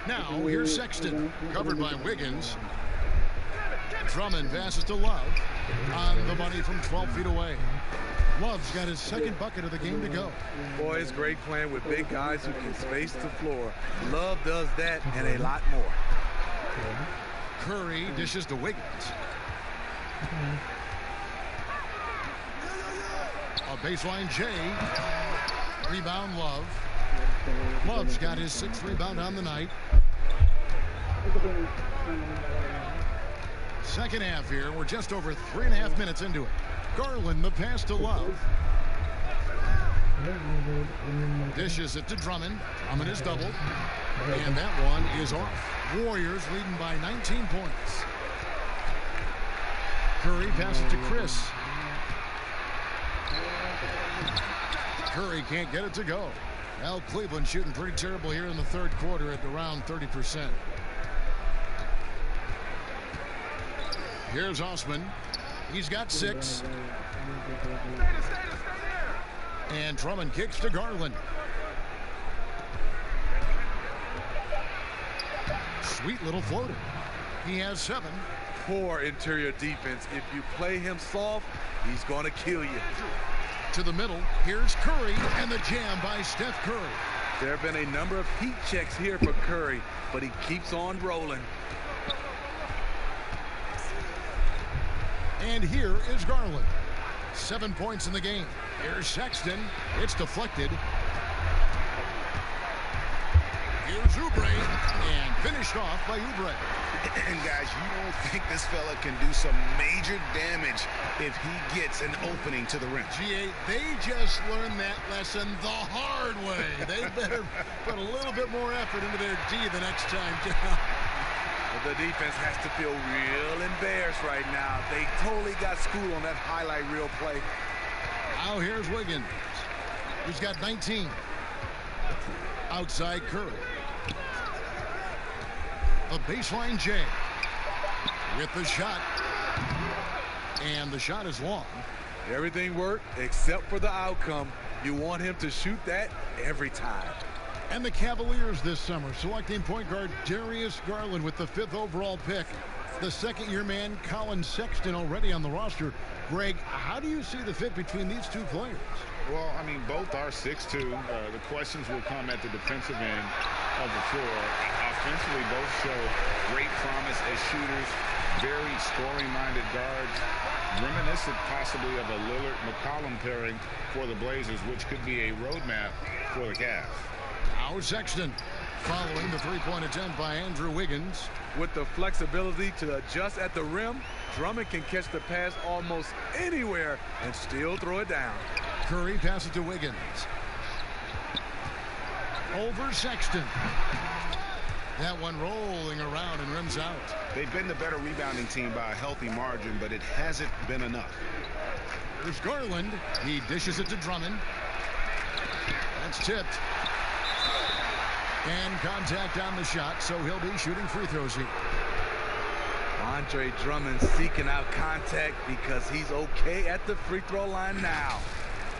Now here's Sexton, covered by Wiggins. Drummond passes to Love on the money from 12 feet away. Love's got his second bucket of the game to go. Boy, it's great playing with big guys who can space the floor. Love does that and a lot more. Curry dishes to Wiggins. A baseline J. Rebound Love. Love's got his 6th rebound on the night. Second half here. We're just over 3.5 minutes into it. Garland the pass to Love. Dishes it to Drummond. Drummond is doubled. And that one is off. Warriors leading by 19 points. Curry passes to Chris. Curry can't get it to go. Well, Cleveland shooting pretty terrible here in the third quarter at around 30%. Here's Osman. He's got 6. And Drummond kicks to Garland. Sweet little floater. He has 7. poor interior defense. If you play him soft, he's going to kill you. To the middle, here's Curry, and the jam by Steph Curry. There have been a number of heat checks here for Curry, but he keeps on rolling. And here is Garland. 7 points in the game. Here's Sexton. It's deflected. Here's Oubre, and finished off by Oubre. And guys, you don't think this fella can do some major damage if he gets an opening to the rim. G8, they just learned that lesson the hard way. They better put a little bit more effort into their D the next time down. The defense has to feel real embarrassed right now. They totally got schooled on that highlight reel play. Now here's Wiggins. He's got 19. Outside Curry. A baseline J. With the shot. And the shot is long. Everything worked except for the outcome. You want him to shoot that every time. And the Cavaliers this summer selecting point guard Darius Garland with the 5th overall pick. The second-year man Colin Sexton already on the roster. Greg, how do you see the fit between these two players? Well, I mean, both are 6'2". The questions will come at the defensive end of the floor. Offensively, both show great promise as shooters, very scoring-minded guards, reminiscent possibly of a Lillard-McCollum pairing for the Blazers, which could be a roadmap for the Cavs. Now Sexton following the three-point attempt by Andrew Wiggins. With the flexibility to adjust at the rim, Drummond can catch the pass almost anywhere and still throw it down. Curry passes to Wiggins. Over Sexton. That one rolling around and rims out. They've been the better rebounding team by a healthy margin, but it hasn't been enough. There's Garland. He dishes it to Drummond. That's tipped. And contact on the shot, so he'll be shooting free throws here. Andre Drummond seeking out contact because he's okay at the free throw line now.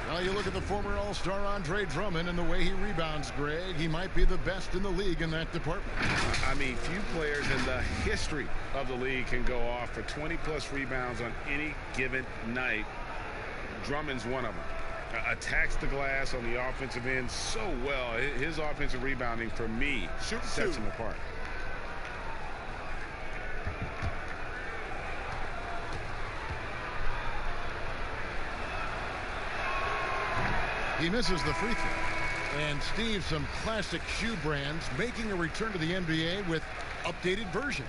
Well, you look at the former All-Star Andre Drummond and the way he rebounds, Greg. He might be the best in the league in that department. I mean, few players in the history of the league can go off for 20-plus rebounds on any given night. Drummond's one of them. Attacks the glass on the offensive end so well. His offensive rebounding, for me, sets him apart. He misses the free throw. And Steve, some classic shoe brands making a return to the NBA with updated versions.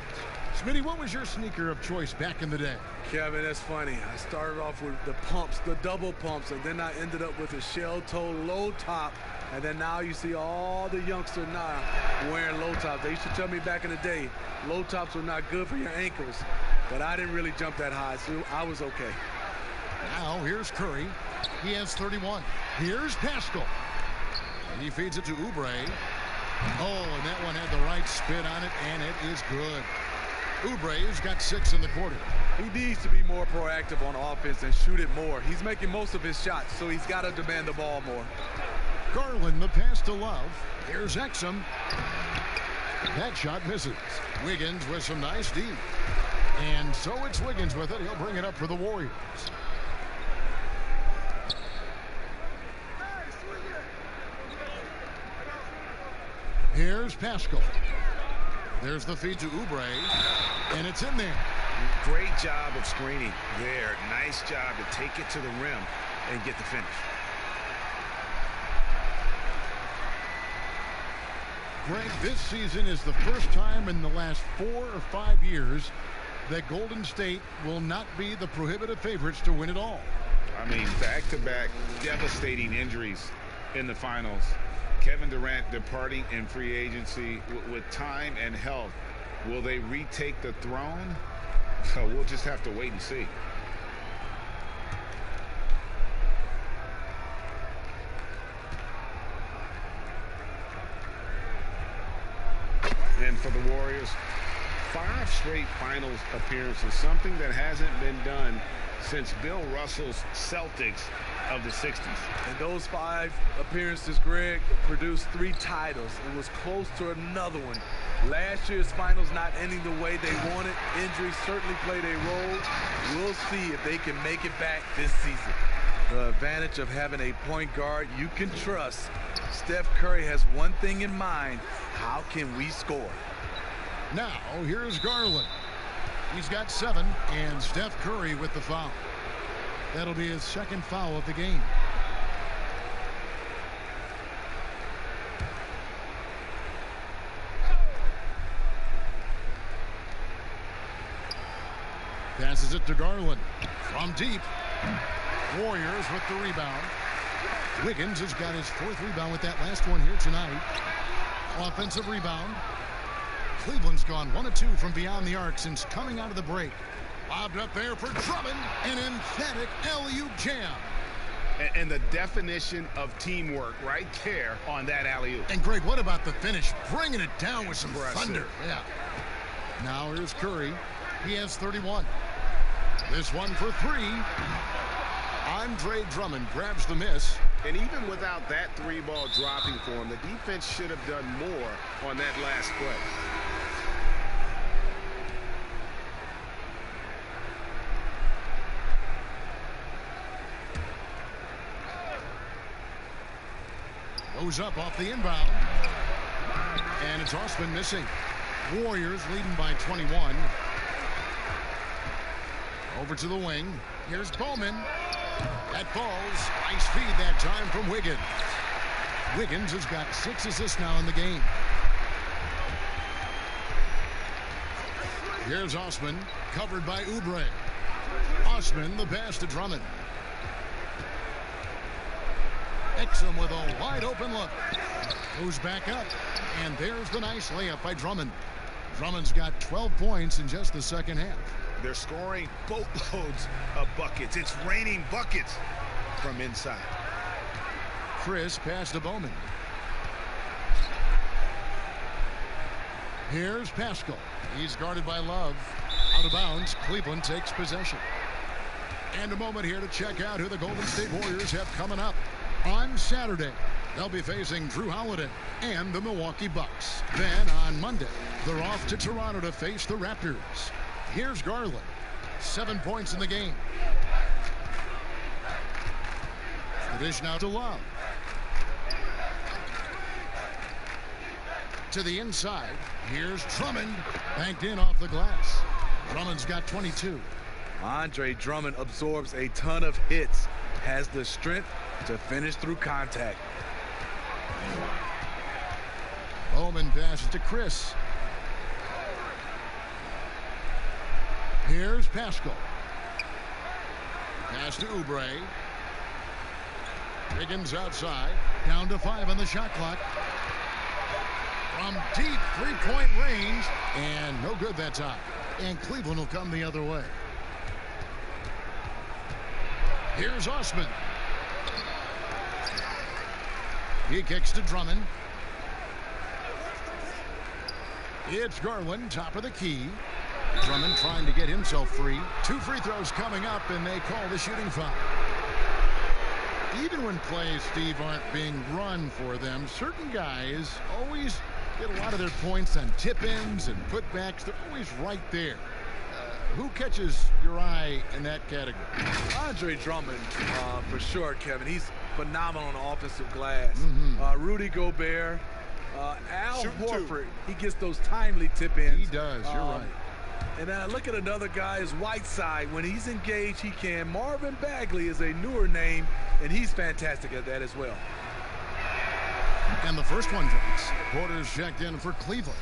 Smitty, what was your sneaker of choice back in the day? Kevin, that's funny. I started off with the pumps, the double pumps, and then I ended up with a shell-toe low top. And then now you see all the youngsters now wearing low tops. They used to tell me back in the day, low tops were not good for your ankles. But I didn't really jump that high, so I was okay. Now here's Curry. He has 31. Here's Pascal. And he feeds it to Oubre. Oh, and that one had the right spin on it, and it is good. Oubre's got 6 in the quarter. He needs to be more proactive on offense and shoot it more. He's making most of his shots, so he's got to demand the ball more. Garland, the pass to Love. Here's Exum. That shot misses. Wiggins with some nice D. And so it's Wiggins with it. He'll bring it up for the Warriors. Here's Pascal. There's the feed to Oubre, and it's in there. Great job of screening there. Nice job to take it to the rim and get the finish. Greg, this season is the first time in the last 4 or 5 years that Golden State will not be the prohibitive favorites to win it all. I mean, back-to-back devastating injuries in the finals. Kevin Durant departing in free agency with time and health. Will they retake the throne? So we'll just have to wait and see. And for the Warriors, 5 straight finals appearances, something that hasn't been done since Bill Russell's Celtics of the 60s. And those 5 appearances, Greg, produced 3 titles and was close to another one. Last year's finals not ending the way they wanted. Injuries certainly played a role. We'll see if they can make it back this season. The advantage of having a point guard you can trust. Steph Curry has one thing in mind: how can we score? Now, here's Garland. He's got 7, and Steph Curry with the foul. That'll be his 2nd foul of the game. Passes it to Garland. From deep. Warriors with the rebound. Wiggins has got his 4th rebound with that last one here tonight. Offensive rebound. Cleveland's gone 1 of 2 from beyond the arc since coming out of the break. Lobbed up there for Drummond. An emphatic alley-oop jam. And the definition of teamwork right there on that alley-oop. And Greg, what about the finish? Bringing it down with some Impressive. thunder. Yeah. Now here's Curry. He has 31. This one for 3. Andre Drummond grabs the miss. And even without that 3-ball dropping for him, the defense should have done more on that last play. Goes up off the inbound. And it's Osman missing. Warriors leading by 21. Over to the wing. Here's Bowman. That falls. Nice feed that time from Wiggins. Wiggins has got 6 assists now in the game. Here's Osman, covered by Oubre. Osman, the pass to Drummond. Exum with a wide open look. Goes back up. And there's the nice layup by Drummond. Drummond's got 12 points in just the 2nd half. They're scoring boatloads of buckets. It's raining buckets from inside. Chris pass to Bowman. Here's Pascal. He's guarded by Love. Out of bounds. Cleveland takes possession. And a moment here to check out who the Golden State Warriors have coming up. On Saturday, they'll be facing Drew Holiday and the Milwaukee Bucks. Then on Monday, they're off to Toronto to face the Raptors. Here's Garland. 7 points in the game. The dish now to Love. To the inside. Here's Drummond. Banked in off the glass. Drummond's got 22. Andre Drummond absorbs a ton of hits. Has the strength to finish through contact. Bowman passes to Chris. Here's Pascal. Pass to Oubre. Wiggins outside. Down to 5 on the shot clock. From deep 3-point range. And no good that time. And Cleveland will come the other way. Here's Osman. He kicks to Drummond. It's Garland, top of the key. Drummond trying to get himself free. 2 free throws coming up, and they call the shooting foul. Even when plays, Steve, aren't being run for them, certain guys always get a lot of their points on tip-ins and putbacks. They're always right there. Who catches your eye in that category? Andre Drummond, for sure, Kevin. He's phenomenal on the offensive glass. Rudy Gobert, Al Horford, he gets those timely tip-ins. He does, you're right. And then I look at another guy is Whiteside. When he's engaged, he can. Marvin Bagley is a newer name, and he's fantastic at that as well. And the first one drops. Porter's checked in for Cleveland.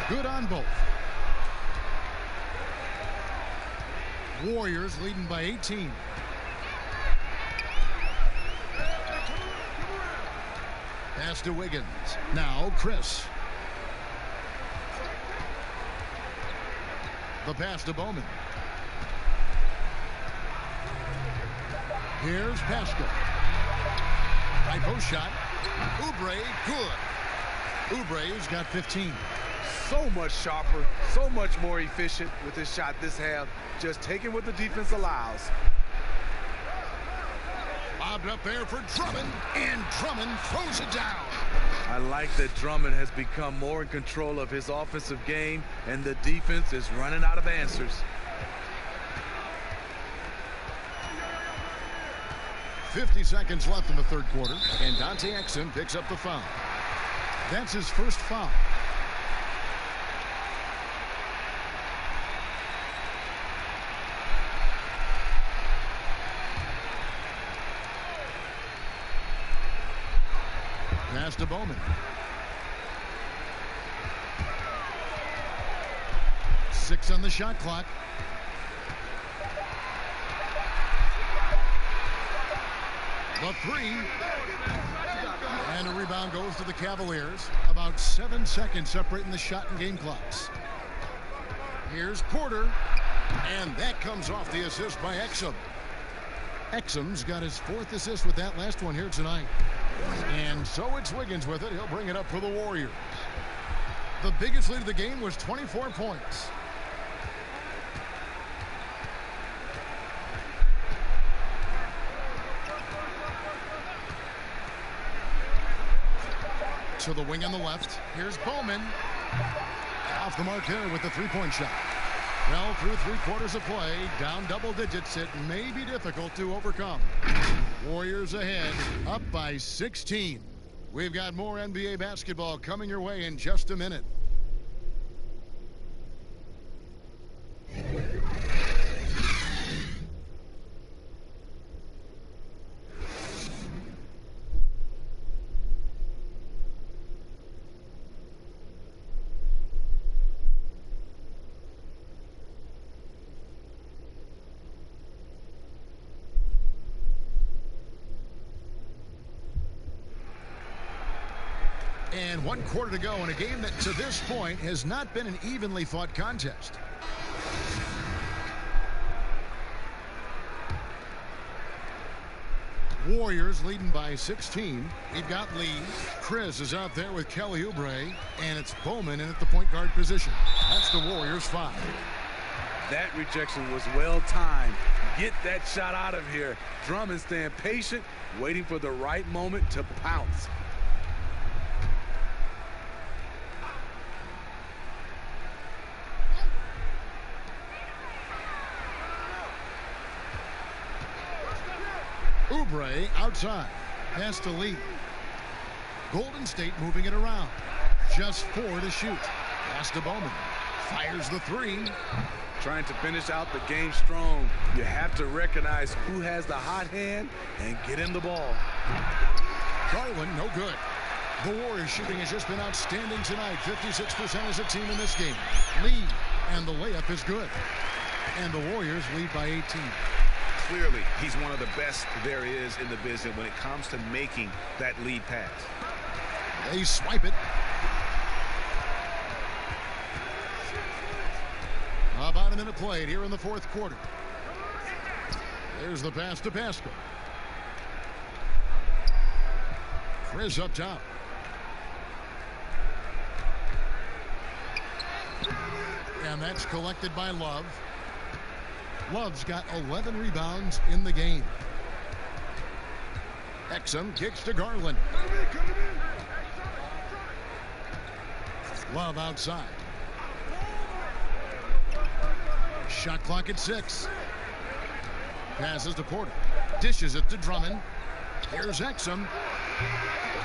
Good on both. Warriors leading by 18. Pass to Wiggins. Now Chris. The pass to Bowman. Here's Pascal. Right post shot. Oubre, good. Oubre's got 15. So much sharper, so much more efficient with his shot this half. Just taking what the defense allows. Lobbed up there for Drummond, and Drummond throws it down. I like that Drummond has become more in control of his offensive game, and the defense is running out of answers. 50 seconds left in the third quarter, and Dante Exum picks up the foul. That's his first foul. Pass to Bowman. Six on the shot clock. The three. And a rebound goes to the Cavaliers. About 7 seconds separating the shot and game clocks. Here's Porter. And that comes off the assist by Exum. Exum's got his 4th assist with that last one here tonight. And so it's Wiggins with it. He'll bring it up for the Warriors. The biggest lead of the game was 24 points. To the wing on the left. Here's Bowman. Off the mark there with the three-point shot. Well, through 3 quarters of play, down double digits, it may be difficult to overcome. Warriors ahead, up by 16. We've got more NBA basketball coming your way in just a minute. And 1 quarter to go in a game that to this point has not been an evenly fought contest. Warriors leading by 16. We've got Lee. Chris is out there with Kelly Oubre. And it's Bowman in at the point guard position. That's the Warriors 5. That rejection was well timed. Get that shot out of here. Drummond staying patient, waiting for the right moment to pounce. Oubre outside. Pass to Lee. Golden State moving it around. Just 4 to shoot. Pass to Bowman. Fires the 3. Trying to finish out the game strong. You have to recognize who has the hot hand and get him the ball. Garland, no good. The Warriors shooting has just been outstanding tonight. 56% as a team in this game. Lee, and the layup is good. And the Warriors lead by 18. Clearly, he's one of the best there is in the business when it comes to making that lead pass. They swipe it. About a minute played here in the fourth quarter. There's the pass to Pascal. Chris up top. And that's collected by Love. Love's got 11 rebounds in the game. Exum kicks to Garland. Love outside. Shot clock at 6. Passes to Porter. Dishes it to Drummond. Here's Exum.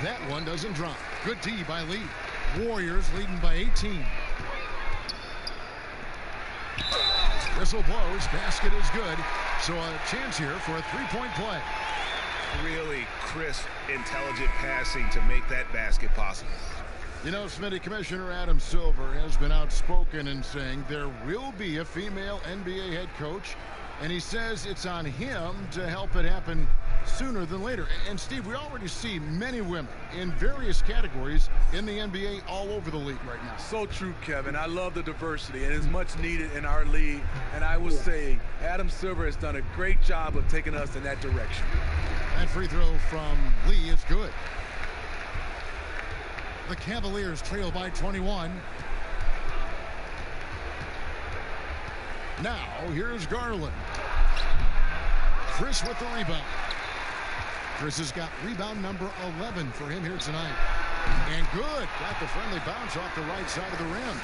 That one doesn't drop. Good D by Lee. Warriors leading by 18. Whistle blows. Basket is good. So a chance here for a three-point play. Really crisp, intelligent passing to make that basket possible. You know, Smitty, Commissioner Adam Silver has been outspoken in saying there will be a female NBA head coach, and he says it's on him to help it happen sooner than later. And, Steve, we already see many women in various categories in the NBA all over the league right now. So true, Kevin. I love the diversity, and it's much needed in our league. And I would say Adam Silver has done a great job of taking us in that direction. That free throw from Lee is good. The Cavaliers trail by 21. Now, here's Garland. Chris with the rebound. Chris has got rebound number 11 for him here tonight. And good. Got the friendly bounce off the right side of the rim.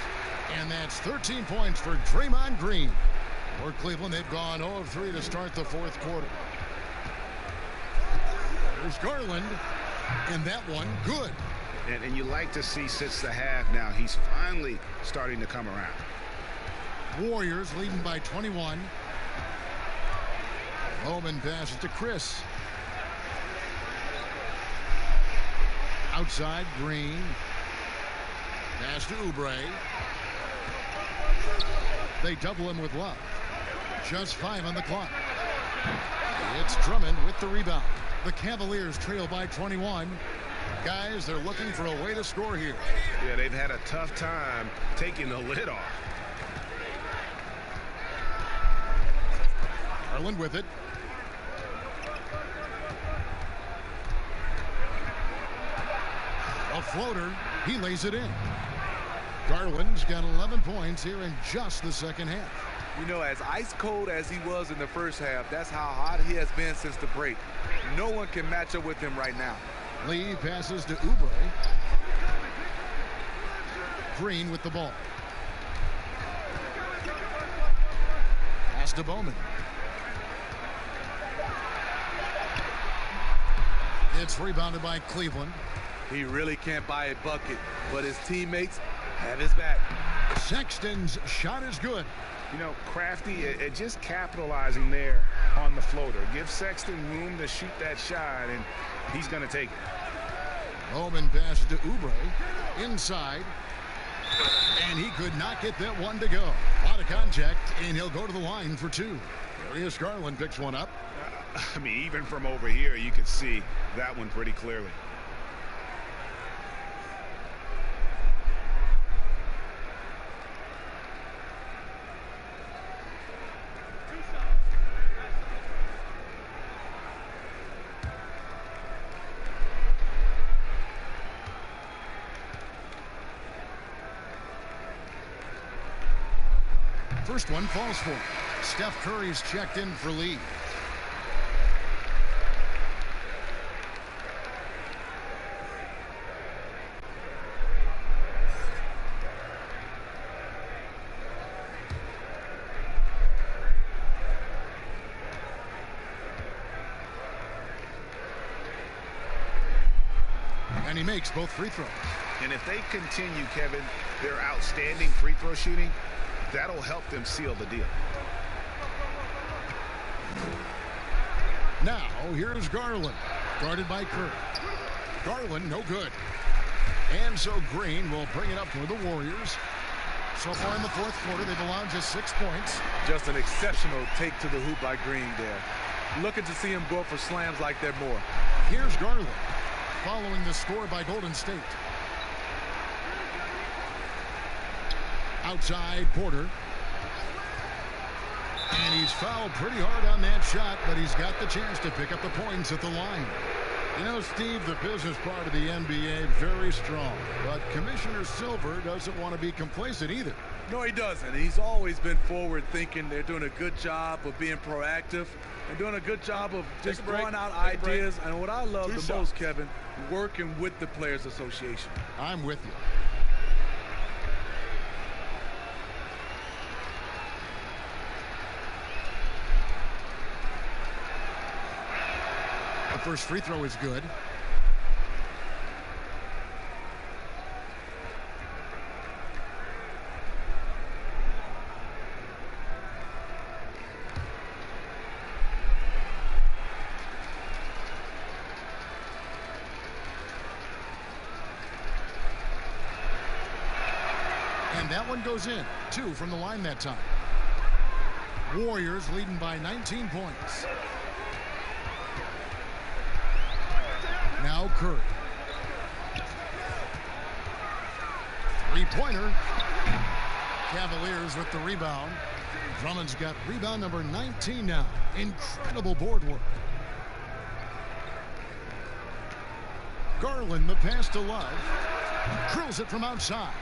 And that's 13 points for Draymond Green. For Cleveland, they've gone 0 of 3 to start the fourth quarter. There's Garland. And that one, good. And you like to see since the half now, he's finally starting to come around. Warriors leading by 21. Bowman passes to Chris. Outside, Green. Pass to Oubre. They double him with Love. Just 5 on the clock. It's Drummond with the rebound. The Cavaliers trail by 21. Guys, they're looking for a way to score here. Yeah, they've had a tough time taking the lid off. Garland with it. A floater. He lays it in. Garland's got 11 points here in just the second half. You know, as ice cold as he was in the first half, that's how hot he has been since the break. No one can match up with him right now. Lee passes to Oubre. Green with the ball. Pass to Bowman. It's rebounded by Cleveland. He really can't buy a bucket, but his teammates have his back. Sexton's shot is good. You know, Crafty just capitalizing there on the floater. Give Sexton room to shoot that shot, and he's going to take it. Bowman passes to Oubre. Inside. And he could not get that one to go. A lot of contact, and he'll go to the line for 2. Darius Garland picks one up. I mean, even from over here, you could see that one pretty clearly. First one falls for him. Steph Curry's checked in for Lee. And he makes both free throws. And if they continue, Kevin, their outstanding free throw shooting, that'll help them seal the deal. Now, here's Garland, guarded by Curry. Garland, no good. And so Green will bring it up for the Warriors. So far in the fourth quarter, they've allowed just 6 points. Just an exceptional take to the hoop by Green there. Looking to see him go for slams like that more. Here's Garland, following the score by Golden State. Outside, Porter. And he's fouled pretty hard on that shot, but he's got the chance to pick up the points at the line. You know, Steve, the business part of the NBA, very strong. But Commissioner Silver doesn't want to be complacent either. No, he doesn't. He's always been forward thinking. They're doing a good job of being proactive and doing a good job of just throwing out ideas. And what I love the most, Kevin, working with the Players Association. I'm with you. The first free throw is good. And that one goes in. 2 from the line that time. Warriors leading by 19 points. Now Curry. Three-pointer. Cavaliers with the rebound. Drummond's got rebound number 19 now. Incredible board work. Garland, the pass to Love. Drills it from outside.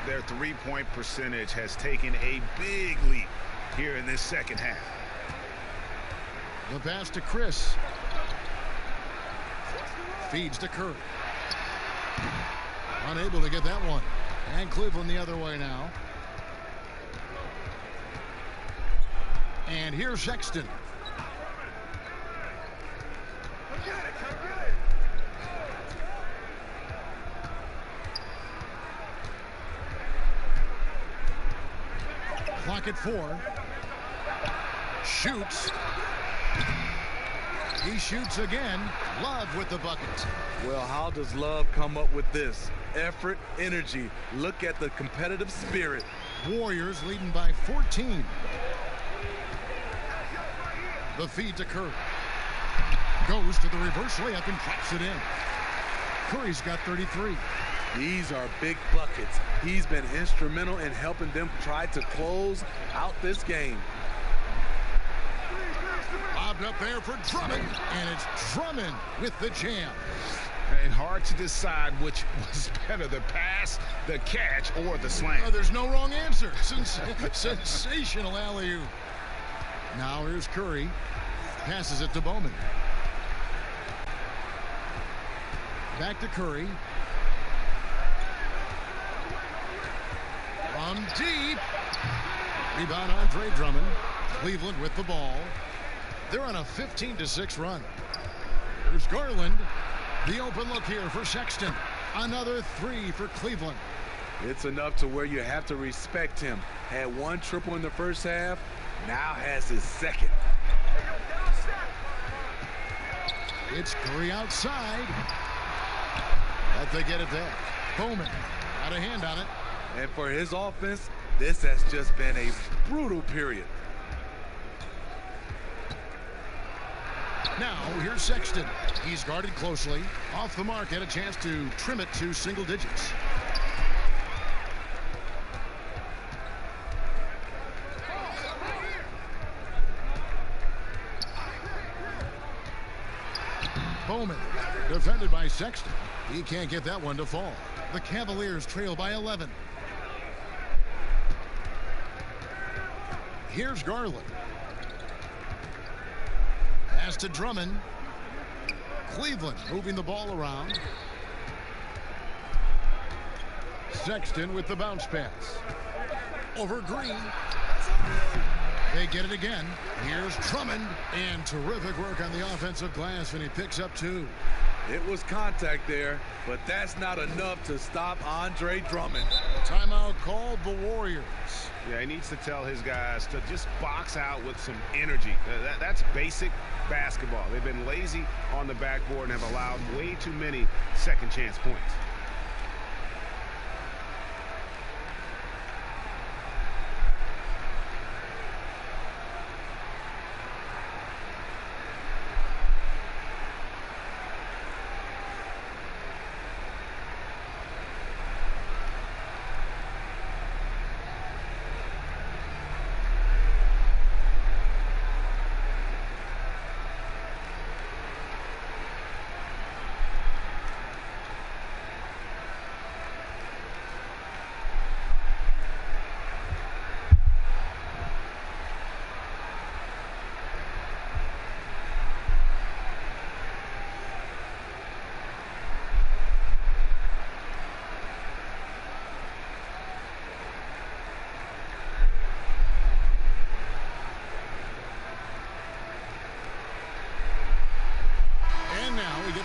Their three-point percentage has taken a big leap here in this second half. The pass to Chris. Feeds to Curry. Unable to get that one. And Cleveland the other way now. And here's Sexton. Clock at 4. Shoots. He shoots again. Love with the bucket. Well, how does Love come up with this? Effort, energy. Look at the competitive spirit. Warriors leading by 14. The feed to Curry. Goes to the reverse layup and drops it in. Curry's got 33. These are big buckets. He's been instrumental in helping them try to close out this game. Lobbed up there for Drummond, and it's Drummond with the jam. And hard to decide which was better, the pass, the catch, or the slam. There's no wrong answer. Sensational alley-oop. Now here's Curry. Passes it to Bowman. Back to Curry. From deep. Rebound Andre Drummond. Cleveland with the ball. They're on a 15-6 run. There's Garland. The open look here for Sexton. Another three for Cleveland. It's enough to where you have to respect him. Had one triple in the first half. Now has his second. It's Curry outside. But they get it back. Bowman got a hand on it. And for his offense, this has just been a brutal period. Now, here's Sexton. He's guarded closely. Off the mark, had a chance to trim it to single digits. Bowman, defended by Sexton. He can't get that one to fall. The Cavaliers trail by 11. Here's Garland. Pass to Drummond. Cleveland moving the ball around. Sexton with the bounce pass. Over Green. They get it again. Here's Drummond. And terrific work on the offensive glass, and he picks up 2. It was contact there, but that's not enough to stop Andre Drummond. Timeout called the Warriors. Yeah, he needs to tell his guys to just box out with some energy. That's basic basketball. They've been lazy on the backboard and have allowed way too many second chance points.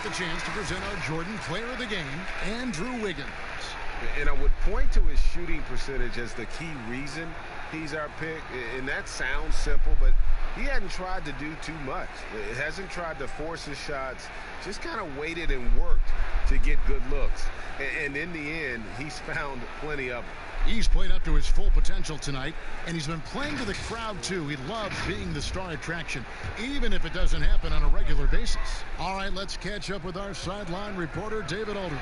The chance to present our Jordan Player of the Game, Andrew Wiggins. And I would point to his shooting percentage as the key reason he's our pick. And that sounds simple, but he hadn't tried to do too much. It hasn't tried to force his shots, just kind of waited and worked to get good looks. And in the end, he's found plenty of them. He's played up to his full potential tonight, and he's been playing to the crowd, too. He loves being the star attraction, even if it doesn't happen on a regular basis. All right, let's catch up with our sideline reporter, David Aldridge.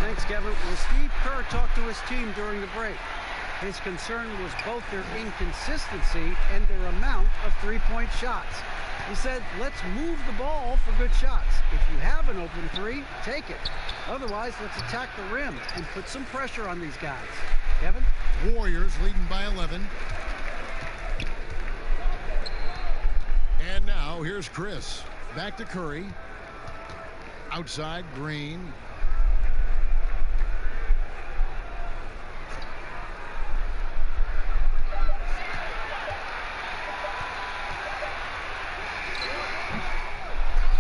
Thanks, Kevin. Well, Steve Kerr talked to his team during the break. His concern was both their inconsistency and their amount of three-point shots. He said, let's move the ball for good shots. If you have an open three, take it. Otherwise, let's attack the rim and put some pressure on these guys. Kevin? Warriors leading by 11. And now here's Chris. Back to Curry. Outside, Green.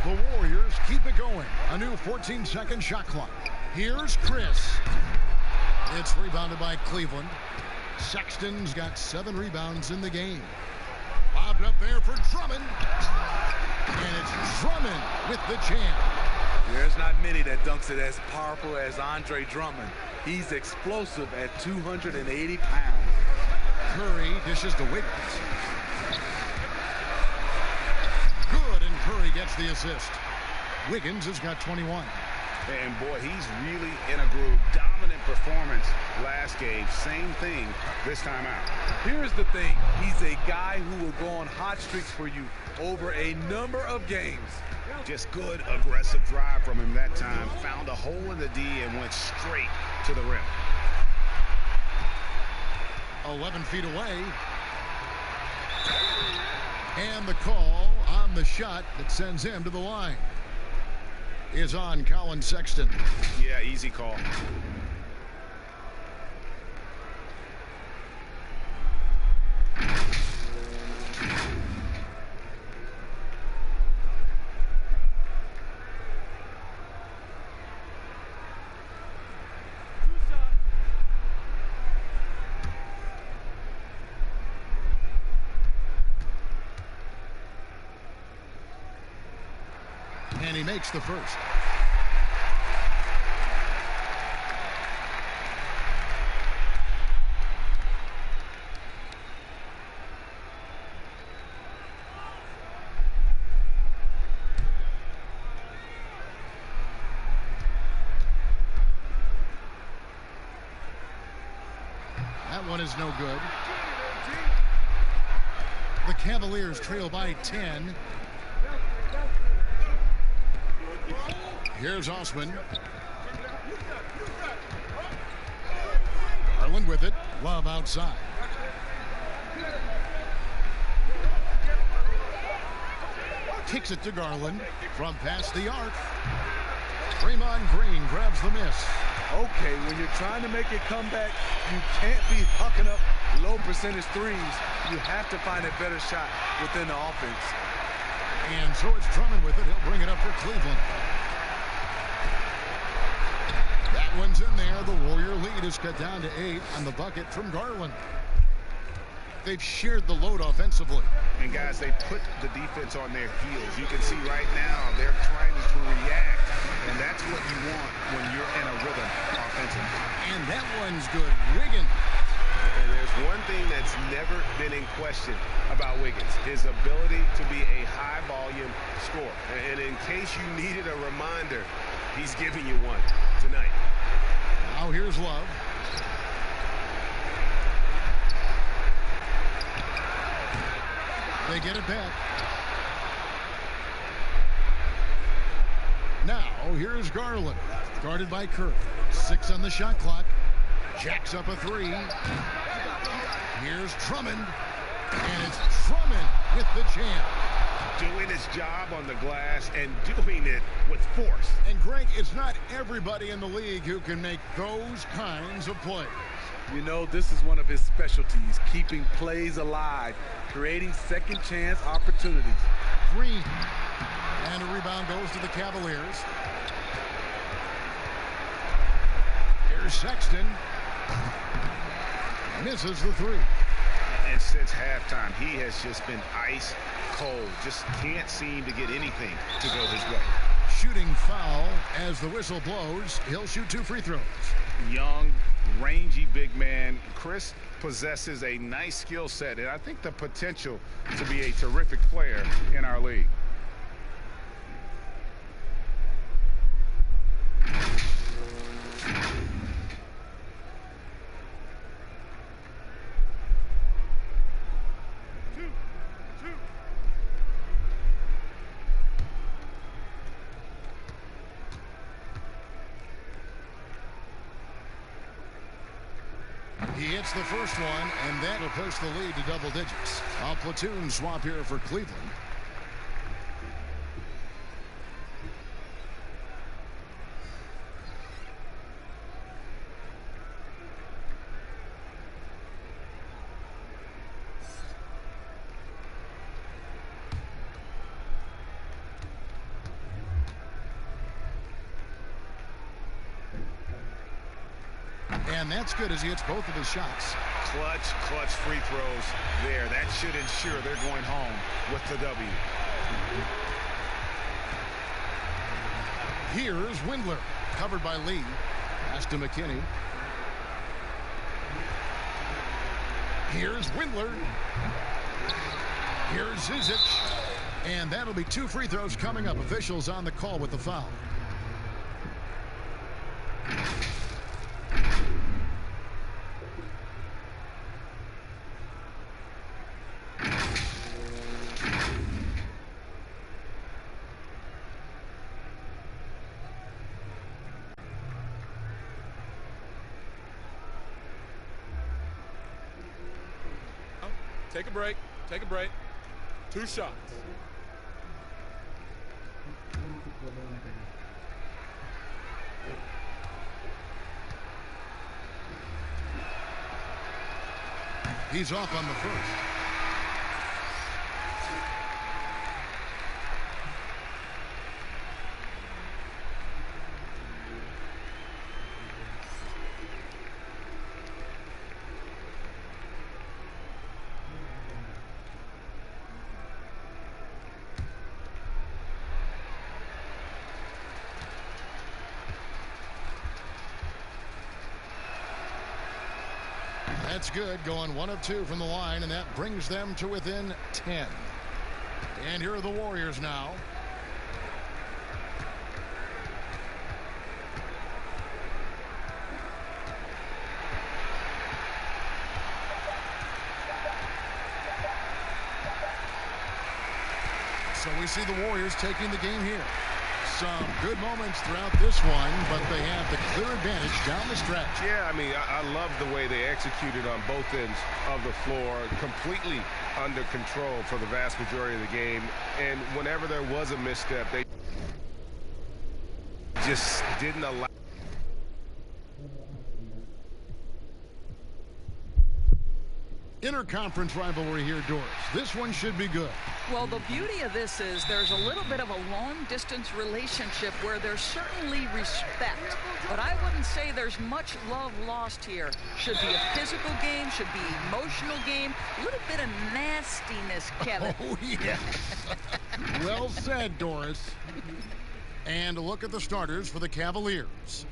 The Warriors keep it going. A new 14-second shot clock. Here's Chris. It's rebounded by Cleveland. Sexton's got 7 rebounds in the game. Bobbed up there for Drummond. And it's Drummond with the jam. There's not many that dunks it as powerful as Andre Drummond. He's explosive at 280 pounds. Curry dishes to Wiggins. Good, and Curry gets the assist. Wiggins has got 21. And boy, he's really in a groove. Dominant performance last game. Same thing this time out. Here's the thing. He's a guy who will go on hot streaks for you over a number of games. Just good, aggressive drive from him that time. Found a hole in the D and went straight to the rim. 11 feet away. And the call on the shot that sends him to the line is on Colin Sexton. Yeah, easy call. And he makes the first. That one is no good. The Cavaliers trail by 10. Here's Osman. Garland with it. Love outside. Kicks it to Garland from past the arc. Draymond Green grabs the miss. Okay, when you're trying to make a comeback, you can't be hucking up low percentage threes. You have to find a better shot within the offense. And so it's Drummond with it. He'll bring it up for Cleveland. That one's in there. The Warrior lead is cut down to 8 on the bucket from Garland. They've shared the load offensively. And guys, they put the defense on their heels. You can see right now they're trying to react, and that's what you want when you're in a rhythm offensively. And that one's good. Wiggins. And there's one thing that's never been in question about Wiggins, his ability to be a high-volume scorer. And in case you needed a reminder, he's giving you one tonight. Now here's Love. They get it back. Now here's Garland, guarded by Kirk. 6 on the shot clock. Jacks up a 3. Here's Drummond, and it's Drummond with the jam. Doing his job on the glass and doing it with force. And Greg, it's not everybody in the league who can make those kinds of plays. You know, this is one of his specialties, keeping plays alive, creating second chance opportunities. Green. And a rebound goes to the Cavaliers. Here's Sexton. Misses the 3. And since halftime, he has just been ice cold. Just can't seem to get anything to go his way. shooting foul. As the whistle blows, he'll shoot 2 free throws. Young, rangy big man. Chris possesses a nice skill set, and I think the potential to be a terrific player in our league. He hits the first one, and that'll push the lead to double digits. A platoon swap here for Cleveland. And that's good as he hits both of his shots. Clutch free throws there. That should ensure they're going home with the W. Here's Windler, covered by Lee. Pass to McKinney. Here's Windler. Here's Zizic. And that'll be 2 free throws coming up. Officials on the call with the foul. Take a break. Take a break. 2 shots. He's off on the first. That's good, going 1 of 2 from the line, and that brings them to within 10. And here are the Warriors now. So we see the Warriors taking the game here. Some good moments throughout this one, but they have the clear advantage down the stretch. Yeah, I mean, I love the way they executed on both ends of the floor, completely under control for the vast majority of the game. And whenever there was a misstep, they just didn't allow. Interconference rivalry here, Doris. This one should be good. Well, the beauty of this is there's a little bit of a long-distance relationship where there's certainly respect. But I wouldn't say there's much love lost here. Should be a physical game, should be emotional game. A little bit of nastiness, Kevin. Oh, yes. Well said, Doris. And a look at the starters for the Cavaliers.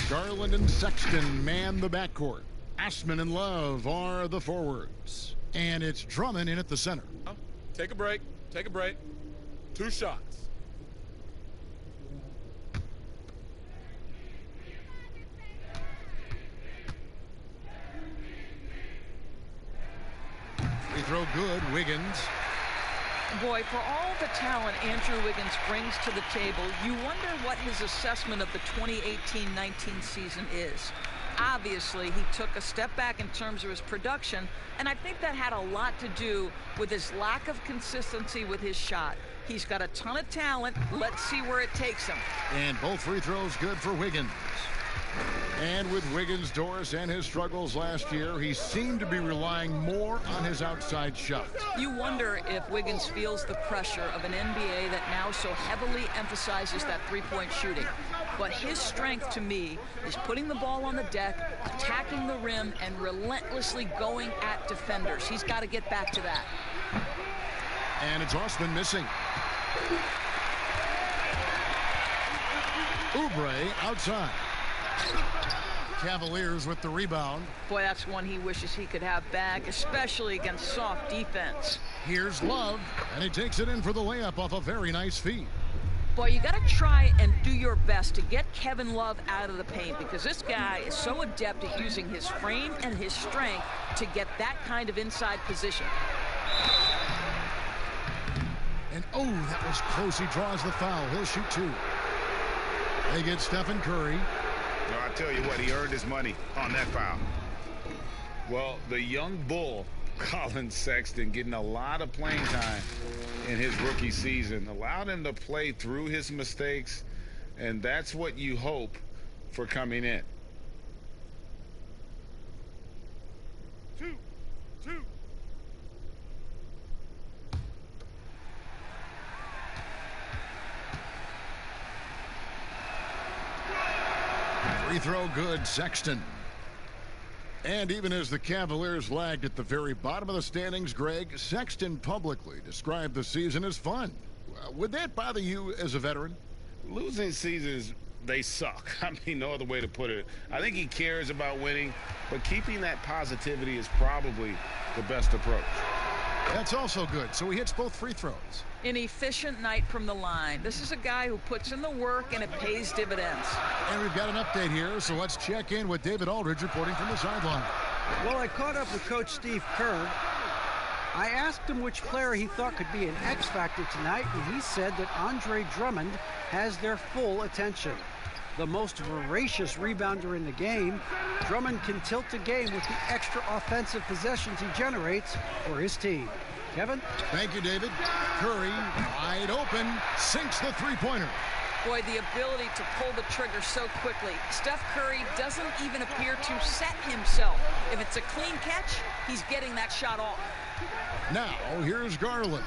Garland and Sexton man the backcourt. Assman and Love are the forwards. And it's Drummond in at the center. Take a break. Take a break. 2 shots. Free throw good, Wiggins. Boy, for all the talent Andrew Wiggins brings to the table, you wonder what his assessment of the 2018-19 season is. Obviously, he took a step back in terms of his production, and I think that had a lot to do with his lack of consistency with his shot. He's got a ton of talent. Let's see where it takes him. And both free throws good for Wiggins. And with Wiggins, Doris, and his struggles last year, he seemed to be relying more on his outside shot. You wonder if Wiggins feels the pressure of an NBA that now so heavily emphasizes that three-point shooting. But his strength, to me, is putting the ball on the deck, attacking the rim, and relentlessly going at defenders. He's got to get back to that. And it's Osman missing. Oubre outside. Cavaliers with the rebound. Boy, that's one he wishes he could have back, especially against soft defense. Here's Love, and he takes it in for the layup off a very nice feed. Boy, you got to try and do your best to get Kevin Love out of the paint, because this guy is so adept at using his frame and his strength to get that kind of inside position. And oh, that was close. He draws the foul. He'll shoot 2. They get Stephen Curry. No, I tell you what, he earned his money on that foul. Well, the young bull, Colin Sexton, getting a lot of playing time in his rookie season, allowed him to play through his mistakes, and that's what you hope for coming in. 2. Free throw good, Sexton. And even as the Cavaliers lagged at the very bottom of the standings, Greg, Sexton publicly described the season as fun. Would that bother you as a veteran? Losing seasons, they suck. I mean, no other way to put it. I think he cares about winning, but keeping that positivity is probably the best approach. That's also good. So he hits both free throws. An efficient night from the line. This is a guy who puts in the work, and it pays dividends. And we've got an update here, so let's check in with David Aldridge reporting from the sideline. Well, I caught up with Coach Steve Kerr. I asked him which player he thought could be an X factor tonight, and he said that Andre Drummond has their full attention. The most voracious rebounder in the game, Drummond can tilt the game with the extra offensive possessions he generates for his team. Kevin? Thank you, David. Curry, wide open, sinks the three-pointer. Boy, the ability to pull the trigger so quickly. Steph Curry doesn't even appear to set himself. If it's a clean catch, he's getting that shot off. Now, here's Garland.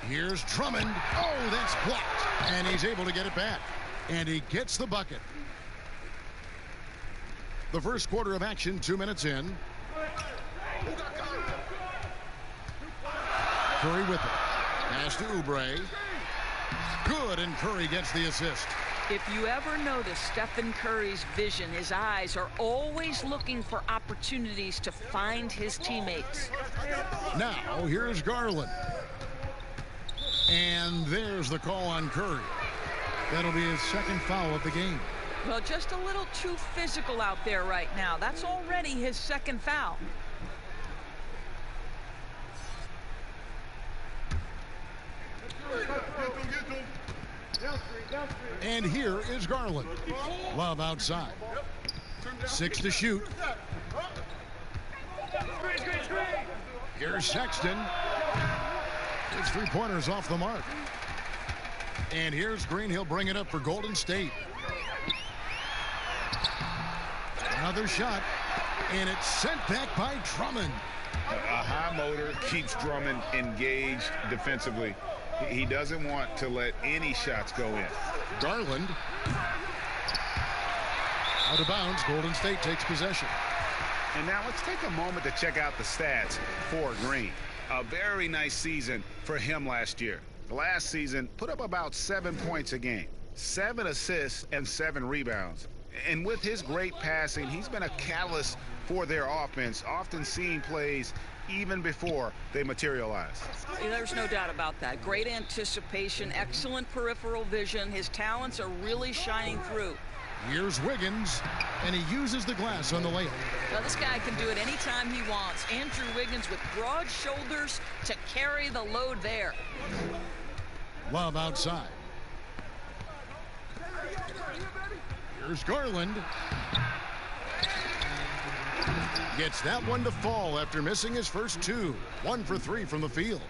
Here's Drummond. Oh, that's blocked. And he's able to get it back. And he gets the bucket. The first quarter of action, 2 minutes in. Curry with it. Pass to Oubre. Good, and Curry gets the assist. If you ever notice Stephen Curry's vision, his eyes are always looking for opportunities to find his teammates. Now, here's Garland. And there's the call on Curry. That'll be his second foul of the game. Well, just a little too physical out there right now. That's already his second foul. And here is Garland. Love outside. 6 to shoot. Here's Sexton. His three-pointers off the mark. And here's Green. He'll bring it up for Golden State. Another shot. And it's sent back by Drummond. A high motor keeps Drummond engaged defensively. He doesn't want to let any shots go in. Garland. Out of bounds. Golden State takes possession. And now let's take a moment to check out the stats for Green. A very nice season for him last year. Last season, put up about 7 points a game, 7 assists, and 7 rebounds. And with his great passing, he's been a catalyst for their offense, often seeing plays even before they materialize. There's no doubt about that. Great anticipation, excellent peripheral vision. His talents are really shining through. Here's Wiggins, and he uses the glass on the layup. Now, this guy can do it anytime he wants. Andrew Wiggins with broad shoulders to carry the load there. Love outside. Here's Garland. Gets that one to fall after missing his first 2. 1 for 3 from the field.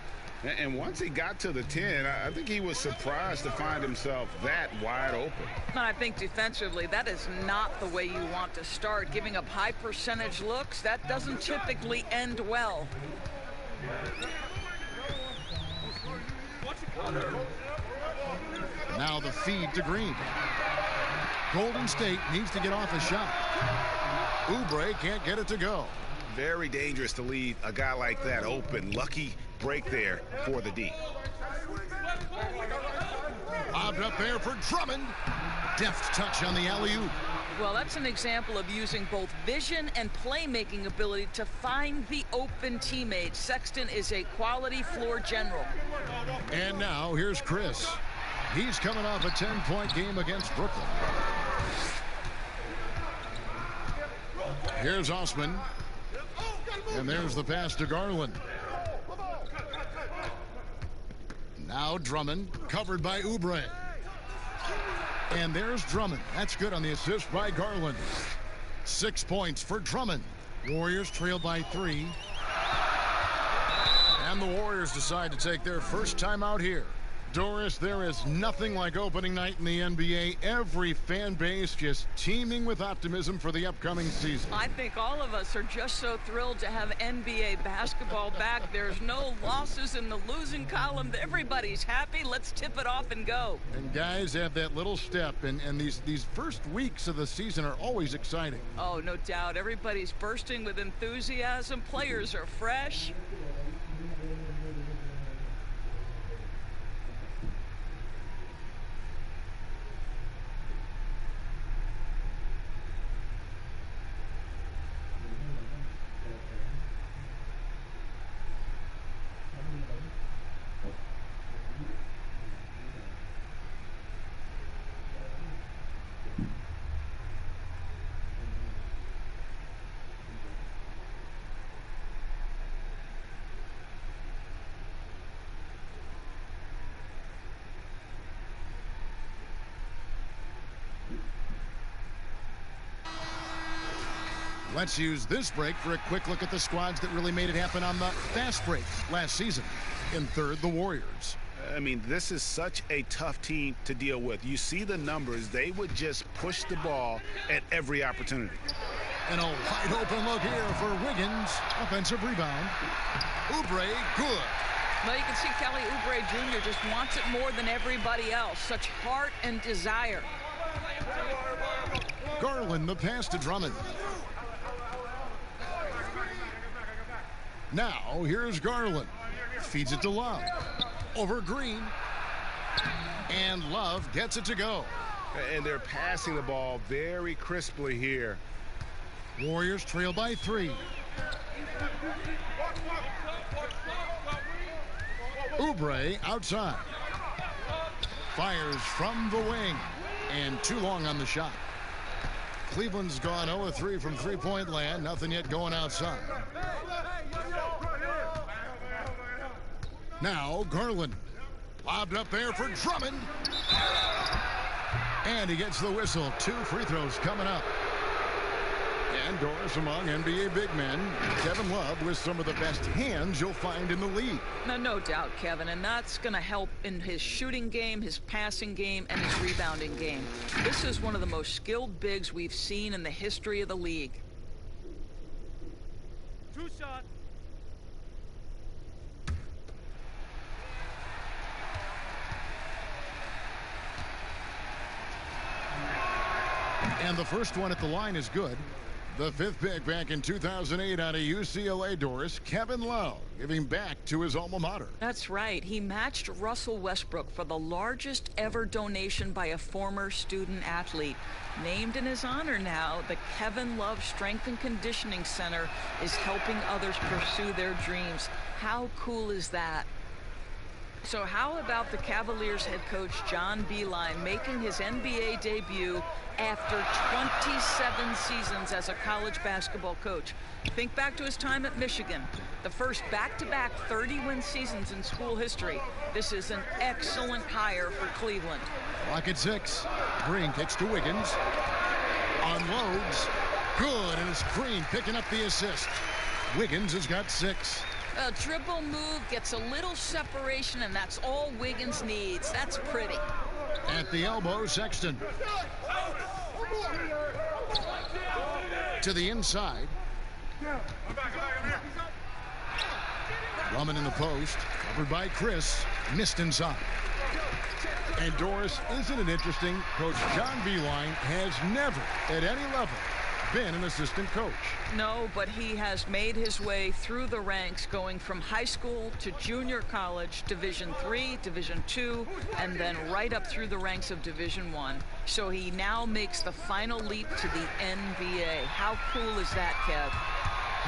And once he got to the 10, I think he was surprised to find himself that wide open. And I think defensively, that is not the way you want to start. Giving up high percentage looks, that doesn't typically end well. Now the feed to Green. Golden State needs to get off a shot. Oubre can't get it to go. Very dangerous to leave a guy like that open. Lucky break there for the D. Lobbed up there for Drummond. Deft touch on the alley-oop. Well, that's an example of using both vision and playmaking ability to find the open teammate. Sexton is a quality floor general. And now here's Chris. He's coming off a 10-point game against Brooklyn. Here's Osman. And there's the pass to Garland. Now Drummond, covered by Oubre. And there's Drummond. That's good on the assist by Garland. 6 points for Drummond. Warriors trail by 3. And the Warriors decide to take their first time out here. Doris, there is nothing like opening night in the NBA. Every fan base just teeming with optimism for the upcoming season. I think all of us are just so thrilled to have NBA basketball back. There's no losses in the losing column. Everybody's happy. Let's tip it off and go. And guys have that little step, and these first weeks of the season are always exciting. Oh, no doubt. Everybody's bursting with enthusiasm. Players are fresh. Let's use this break for a quick look at the squads that really made it happen on the fast break last season. In third, the Warriors. I mean, this is such a tough team to deal with. You see the numbers. They would just push the ball at every opportunity. And a wide open look here for Wiggins. Offensive rebound. Oubre, good. Well, you can see Kelly Oubre Jr. just wants it more than everybody else. Such heart and desire. Garland, the pass to Drummond. Now, here's Garland. Feeds it to Love. Over Green. And Love gets it to go. And they're passing the ball very crisply here. Warriors trail by 3. Oubre outside. Fires from the wing. And too long on the shot. Cleveland's gone 0-3 from three-point land. Nothing yet going outside. Now Garland. Lobbed up there for Drummond. And he gets the whistle. 2 free throws coming up. And Doris, among NBA big men, Kevin Love with some of the best hands you'll find in the league. No doubt, Kevin, and that's going to help in his shooting game, his passing game, and his rebounding game. This is one of the most skilled bigs we've seen in the history of the league. 2 shots. And the first one at the line is good. The 5th pick back in 2008 out of UCLA, Doris, Kevin Love, giving back to his alma mater. That's right. He matched Russell Westbrook for the largest ever donation by a former student athlete. Named in his honor now, the Kevin Love Strength and Conditioning Center is helping others pursue their dreams. How cool is that? So how about the Cavaliers head coach John Beilein making his NBA debut after 27 seasons as a college basketball coach? Think back to his time at Michigan, the first back-to-back 30-win seasons in school history. This is an excellent hire for Cleveland. Clock at 6. Green kicks to Wiggins. Unloads. Good, and it's Green picking up the assist. Wiggins has got 6. A dribble move, gets a little separation, and that's all Wiggins needs. That's pretty. At the elbow, Sexton. To the inside. Drummond in the post, covered by Chris, missed inside. And Doris, isn't it interesting? Coach John Beilein has never, at any level, been an assistant coach. No, but he has made his way through the ranks, going from high school to junior college, Division III, Division II, and then right up through the ranks of Division I. So he now makes the final leap to the NBA. How cool is that, Kev?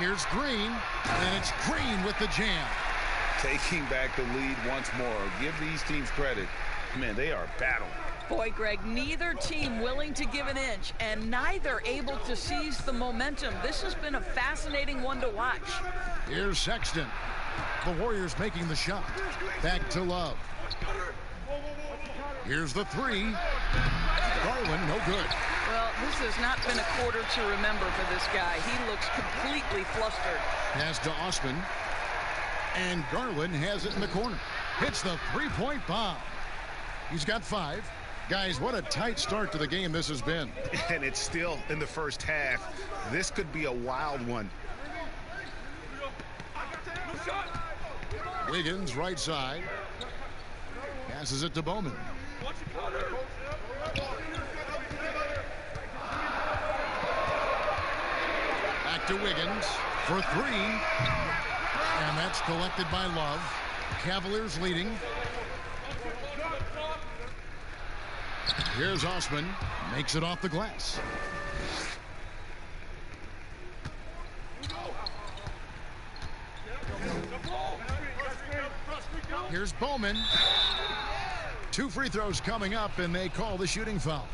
Here's Green, and it's Green with the jam. Taking back the lead once more. Give these teams credit. Man, they are battling. Boy, Greg, neither team willing to give an inch and neither able to seize the momentum. This has been a fascinating one to watch. Here's Sexton. The Warriors making the shot. Back to Love. Here's the three. Garland, no good. Well, this has not been a quarter to remember for this guy. He looks completely flustered. Pass to Osman. And Garland has it in the corner. Hits the three-point bomb. He's got 5. Guys, what a tight start to the game this has been. And it's still in the first half. This could be a wild one. Wiggins, right side. Passes it to Bowman. Back to Wiggins for 3. And that's collected by Love. Cavaliers leading. Here's Osman. Makes it off the glass. Here's Bowman. 2 free throws coming up, and they call the shooting foul.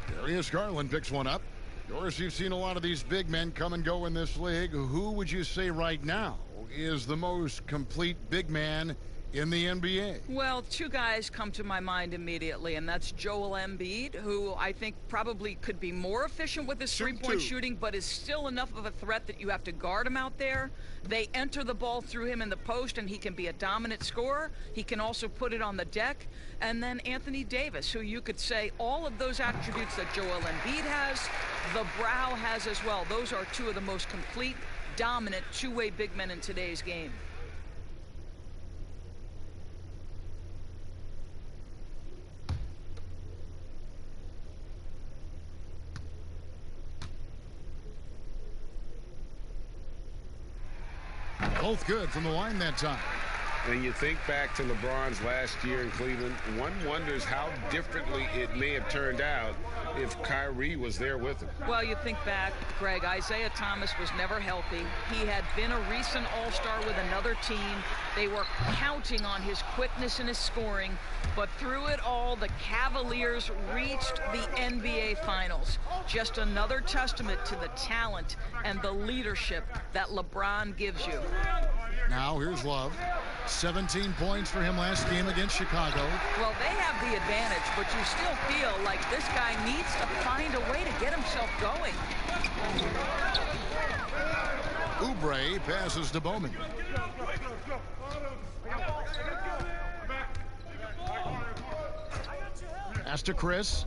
Darius Garland picks one up. Doris, you've seen a lot of these big men come and go in this league. Who would you say right now is the most complete big man in the NBA? Well, 2 guys come to my mind immediately, and that's Joel Embiid, who I think probably could be more efficient with his three-point shooting, but is still enough of a threat that you have to guard him out there. They enter the ball through him in the post, and he can be a dominant scorer. He can also put it on the deck. And then Anthony Davis, who you could say all of those attributes that Joel Embiid has, the Brow has as well. Those are 2 of the most complete, dominant, two-way big men in today's game. Both good from the line that time. And you think back to LeBron's last year in Cleveland, one wonders how differently it may have turned out if Kyrie was there with him. Well, you think back, Greg, Isaiah Thomas was never healthy. He had been a recent All-Star with another team. They were counting on his quickness and his scoring. But through it all, the Cavaliers reached the NBA Finals. Just another testament to the talent and the leadership that LeBron gives you. Now here's Love. 17 points for him last game against Chicago. Well, they have the advantage, but you still feel like this guy needs to find a way to get himself going. Oubre passes to Bowman. Pass to Chris.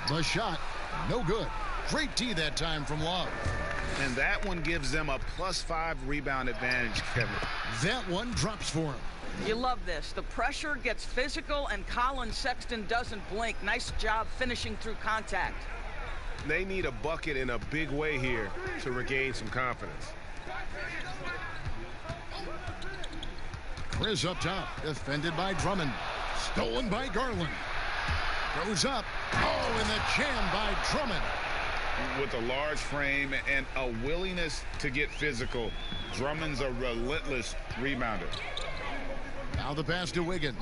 The shot, no good. Great tee that time from Love. And that one gives them a +5 rebound advantage, Kevin. That one drops for him. You love this. The pressure gets physical, and Colin Sexton doesn't blink. Nice job finishing through contact. They need a bucket in a big way here to regain some confidence. Chris up top, defended by Drummond. Stolen by Garland. Goes up. Oh, and the jam by Drummond. With a large frame and a willingness to get physical, Drummond's a relentless rebounder. Now the pass to Wiggins.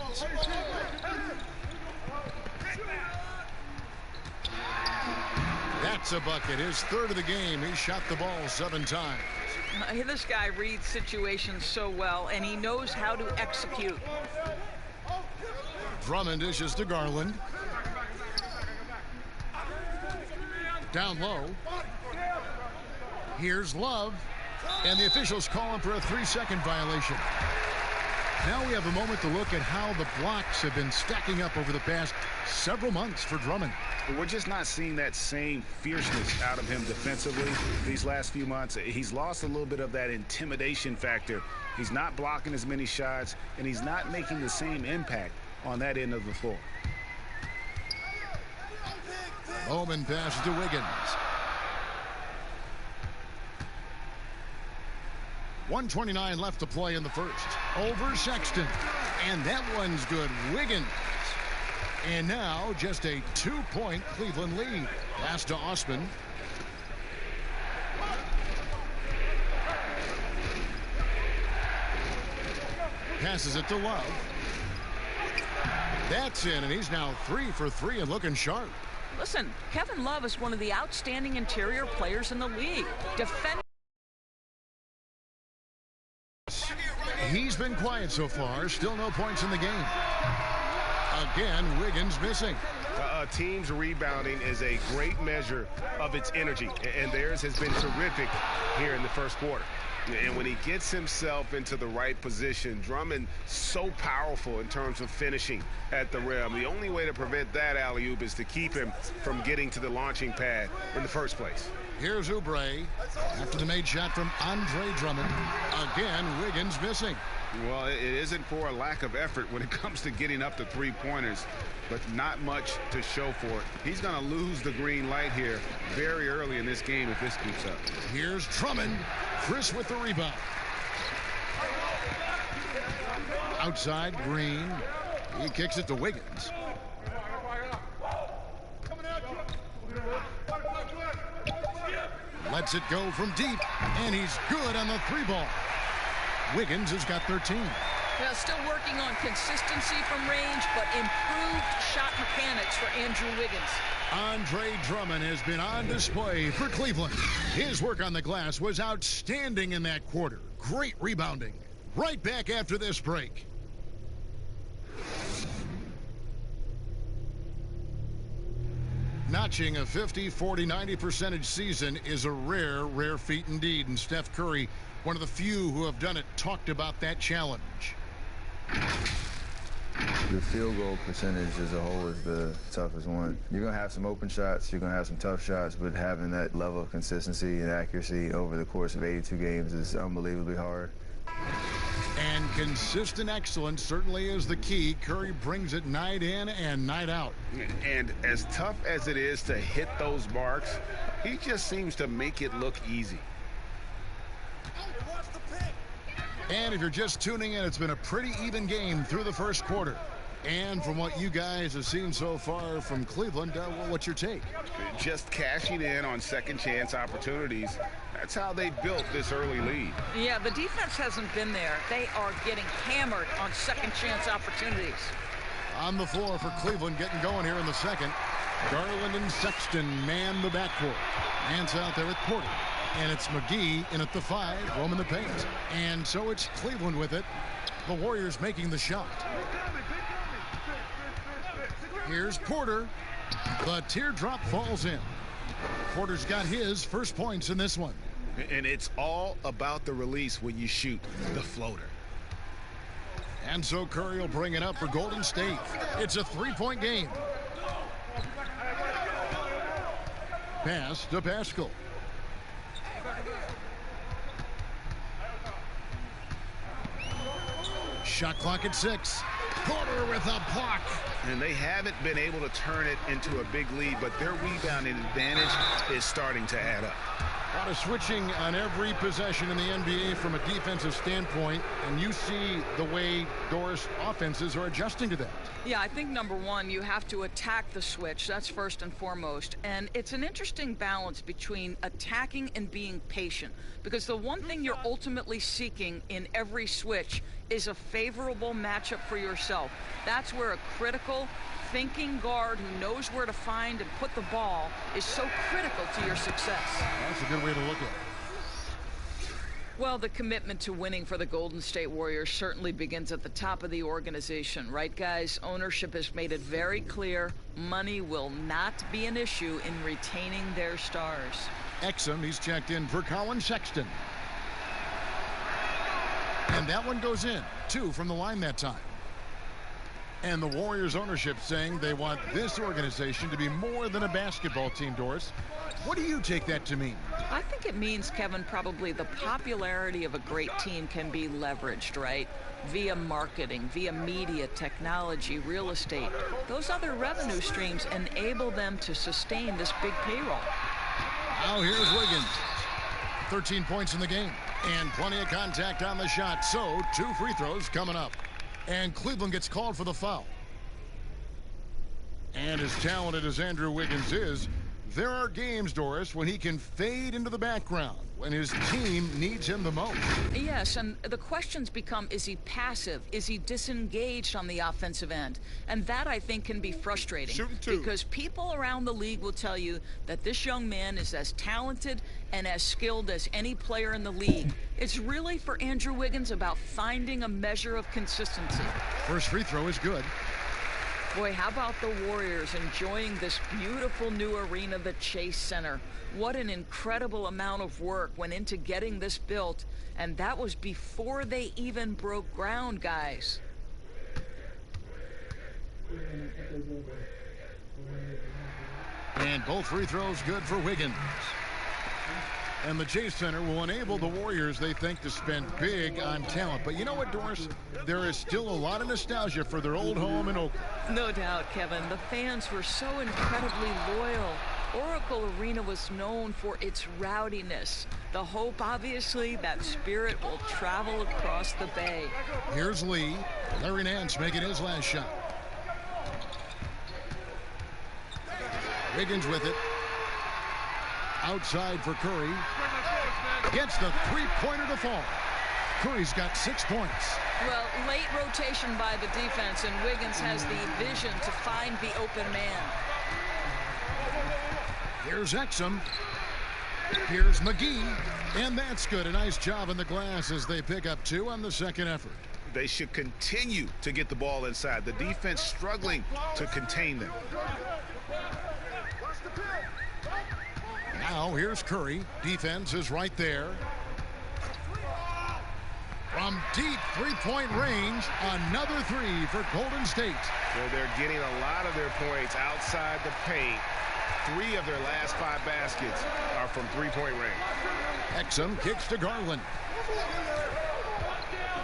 That's a bucket. His 3rd of the game. He shot the ball 7 times. This guy reads situations so well, and he knows how to execute. Drummond dishes to Garland. Down low. Here's Love. And the officials call him for a 3-second violation. Now we have a moment to look at how the blocks have been stacking up over the past several months for Drummond. We're just not seeing that same fierceness out of him defensively these last few months. He's lost a little bit of that intimidation factor. He's not blocking as many shots, and he's not making the same impact on that end of the floor. Bowman passes to Wiggins. 1:29 left to play in the first. Over Sexton. And that one's good. Wiggins. And now just a 2-point Cleveland lead. Pass to Osman. Passes it to Love. That's in, and he's now 3 for 3 and looking sharp. Listen, Kevin Love is one of the outstanding interior players in the league. He's been quiet so far. Still no points in the game. Again, Wiggins missing. A team's rebounding is a great measure of its energy, and theirs has been terrific here in the first quarter. And when he gets himself into the right position, Drummond so powerful in terms of finishing at the rim. The only way to prevent that alley-oop is to keep him from getting to the launching pad in the first place. Here's Oubre after the made shot from Andre Drummond. Again, Wiggins missing. Well, it isn't for a lack of effort when it comes to getting up to three-pointers, but not much to show for it. He's going to lose the green light here very early in this game if this keeps up. Here's Drummond. Chris with the rebound. Outside, Green. He kicks it to Wiggins. Lets it go from deep, and he's good on the three ball. Wiggins has got 13. Yeah, still working on consistency from range, but improved shot mechanics for Andrew Wiggins. Andre Drummond has been on display for Cleveland. His work on the glass was outstanding in that quarter. Great rebounding. Right back after this break. Notching a 50, 40, 90% season is a rare, rare feat indeed. And Steph Curry, one of the few who have done it, talked about that challenge. The field goal percentage as a whole is the toughest one. You're going to have some open shots, you're going to have some tough shots, but having that level of consistency and accuracy over the course of 82 games is unbelievably hard. And consistent excellence certainly is the key. Curry brings it night in and night out. And as tough as it is to hit those marks, he just seems to make it look easy. And if you're just tuning in, it's been a pretty even game through the first quarter. And from what you guys have seen so far from Cleveland, well, what's your take? Just cashing in on second chance opportunities. That's how they built this early lead. Yeah, the defense hasn't been there. They are getting hammered on second chance opportunities. On the floor for Cleveland, getting going here in the second. Garland and Sexton man the backcourt. Man's out there at Porter. And it's McGee in at the 5, roaming the paint. And so it's Cleveland with it. The Warriors making the shot. Here's Porter. The teardrop falls in. Porter's got his first points in this one. And it's all about the release when you shoot the floater. And so Curry will bring it up for Golden State. It's a three-point game. Pass to Pascal. Shot clock at 6. Porter with a block. And they haven't been able to turn it into a big lead, but their rebounding advantage is starting to add up. A lot of switching on every possession in the NBA from a defensive standpoint, and you see the way Doris offenses are adjusting to that. Yeah, I think number one, you have to attack the switch. That's first and foremost. And it's an interesting balance between attacking and being patient, because the one thing you're ultimately seeking in every switch is a favorable matchup for yourself. That's where a critical thinking guard who knows where to find and put the ball is so critical to your success. That's a good way to look at it. Well, the commitment to winning for the Golden State Warriors certainly begins at the top of the organization, right, guys? Ownership has made it very clear money will not be an issue in retaining their stars. Exum, he's checked in for Colin Sexton. And that one goes in. 2 from the line that time. And the Warriors ownership saying they want this organization to be more than a basketball team, Doris. What do you take that to mean? I think it means, Kevin, probably the popularity of a great team can be leveraged, right? Via marketing, via media, technology, real estate. Those other revenue streams enable them to sustain this big payroll. Now here's Wiggins. 13 points in the game. And plenty of contact on the shot. So 2 free throws coming up. And Cleveland gets called for the foul. And as talented as Andrew Wiggins is, there are games, Doris, when he can fade into the background when his team needs him the most. Yes, and the questions become, is he passive? Is he disengaged on the offensive end? And that, I think, can be frustrating. Shooting 2. Because people around the league will tell you that this young man is as talented and as skilled as any player in the league. It's really, for Andrew Wiggins, about finding a measure of consistency. First free throw is good. Boy, how about the Warriors enjoying this beautiful new arena, the Chase Center. What an incredible amount of work went into getting this built, and that was before they even broke ground, guys. And both free throws good for Wiggins. And the Chase Center will enable the Warriors, they think, to spend big on talent. But you know what, Doris? There is still a lot of nostalgia for their old home in Oakland. No doubt, Kevin. The fans were so incredibly loyal. Oracle Arena was known for its rowdiness. The hope, obviously, that spirit will travel across the bay. Here's Lee. Larry Nance making his last shot. Wiggins with it. Outside for Curry. Gets the three-pointer to fall. Curry's got 6 points. Well, late rotation by the defense, and Wiggins has the vision to find the open man. Here's Exum. Here's McGee. And that's good. A nice job in the glass as they pick up 2 on the second effort. They should continue to get the ball inside. The defense struggling to contain them. Now here's Curry. Defense is right there. From deep three-point range, another 3 for Golden State. Well, they're getting a lot of their points outside the paint. 3 of their last 5 baskets are from three-point range. Exum kicks to Garland.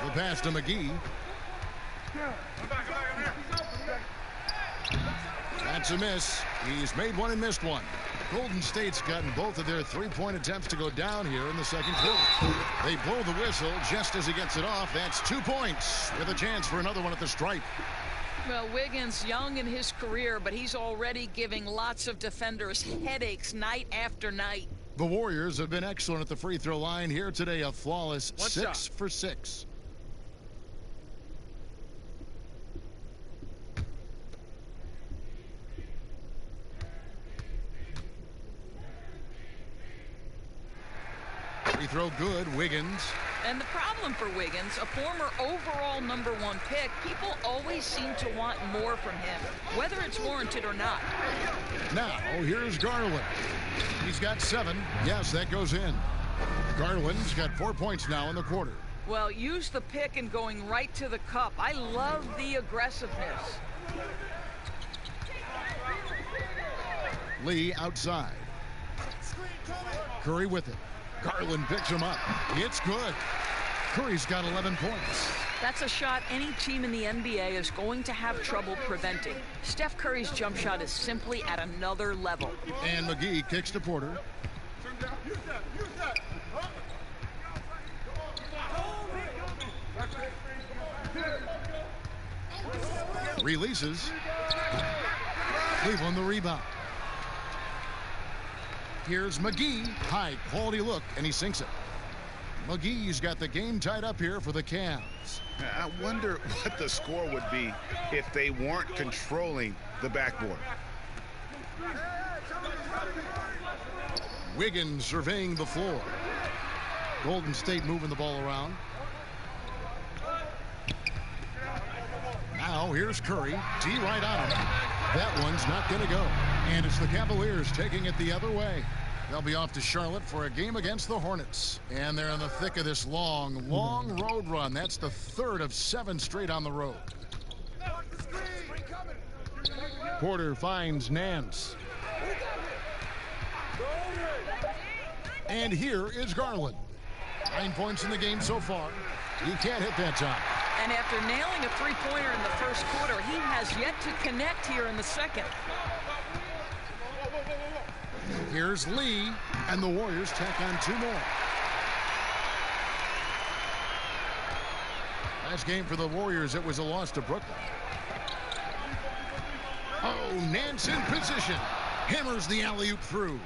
The pass to McGee. That's a miss. He's made 1 and missed 1. Golden State's gotten both of their three-point attempts to go down here in the second quarter. They blow the whistle just as he gets it off. That's 2 points with a chance for another one at the stripe. Well, Wiggins, young in his career, but he's already giving lots of defenders headaches night after night. The Warriors have been excellent at the free throw line here today. A flawless 6 for 6. Free throw good. Wiggins. And the problem for Wiggins, a former overall #1 pick, people always seem to want more from him, whether it's warranted or not. Now, here's Garland. He's got 7. Yes, that goes in. Garland's got 4 points now in the quarter. Well, use the pick and going right to the cup. I love the aggressiveness. Lee outside. Curry with it. Garland picks him up. It's good. Curry's got 11 points. That's a shot any team in the NBA is going to have trouble preventing. Steph Curry's jump shot is simply at another level. And McGee kicks to Porter. Releases. Cleveland the rebound. Here's McGee. High quality look, and he sinks it. McGee's got the game tied up here for the Cavs. I wonder what the score would be if they weren't controlling the backboard. Wiggins surveying the floor. Golden State moving the ball around. Now here's Curry. D right on him. That one's not going to go. And it's the Cavaliers taking it the other way. They'll be off to Charlotte for a game against the Hornets. And they're in the thick of this long road run. That's the 3rd of 7 straight on the road. Porter finds Nance. And here is Garland. 9 points in the game so far. He can't hit that time. And after nailing a three-pointer in the first quarter, he has yet to connect here in the second. Here's Lee, and the Warriors tack on 2 more. Last game for the Warriors, it was a loss to Brooklyn. Oh, Nance in position. Hammers the alley-oop through.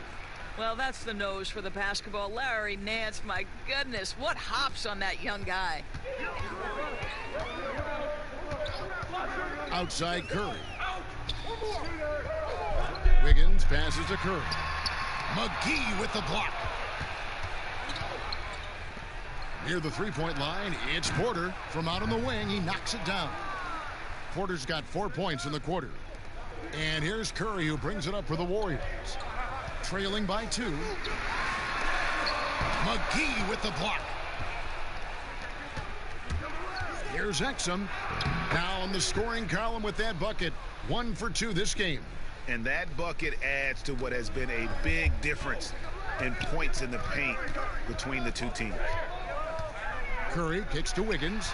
Well, that's the nose for the basketball. Larry Nance, my goodness, what hops on that young guy. Outside Curry. Wiggins passes to Curry. McGee with the block. Near the three-point line, it's Porter. From out on the wing, he knocks it down. Porter's got 4 points in the quarter. And here's Curry, who brings it up for the Warriors. Trailing by 2. McGee with the block. Here's Exum. Now in the scoring column with that bucket. 1 for 2 this game. And that bucket adds to what has been a big difference in points in the paint between the two teams. Curry kicks to Wiggins.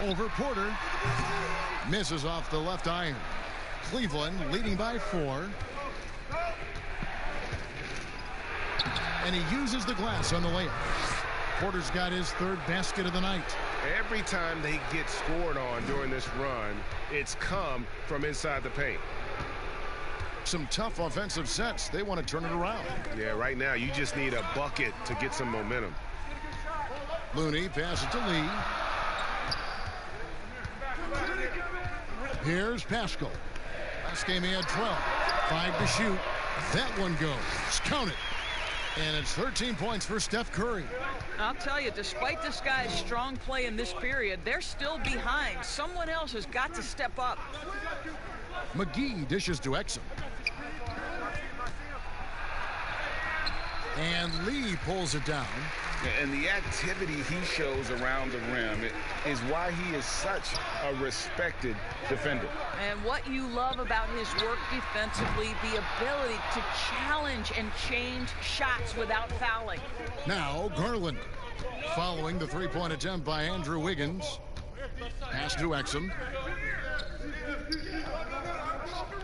Over Porter. Misses off the left iron. Cleveland leading by 4. And he uses the glass on the layup. Porter's got his 3rd basket of the night. Every time they get scored on during this run, it's come from inside the paint. Some tough offensive sets. They want to turn it around. Yeah, right now you just need a bucket to get some momentum. Looney passes to Lee. Here's Pascal. Last game he had 12. 5 to shoot. That one goes. Count it. And it's 13 points for Steph Curry. I'll tell you, despite this guy's strong play in this period, they're still behind. Someone else has got to step up. McGee dishes to Exum. And Lee pulls it down. And the activity he shows around the rim is why he is such a respected defender. And what you love about his work defensively, the ability to challenge and change shots without fouling. Now Garland, following the three-point attempt by Andrew Wiggins. Pass to Exum.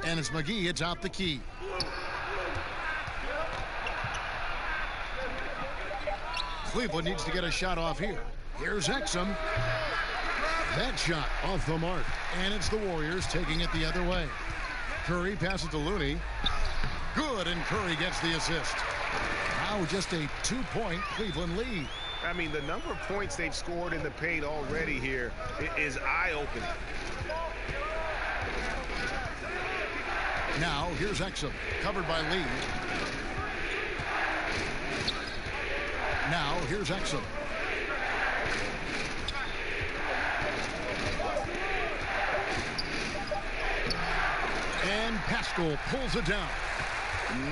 And it's McGee atop the key. Cleveland needs to get a shot off here. Here's Exum. That shot off the mark. And it's the Warriors taking it the other way. Curry passes to Looney. Good, and Curry gets the assist. Now just a 2-point Cleveland lead. I mean, the number of points they've scored in the paint already here is eye-opening. Now here's Exum, covered by Lee. Now here's Exum. And Pascal pulls it down.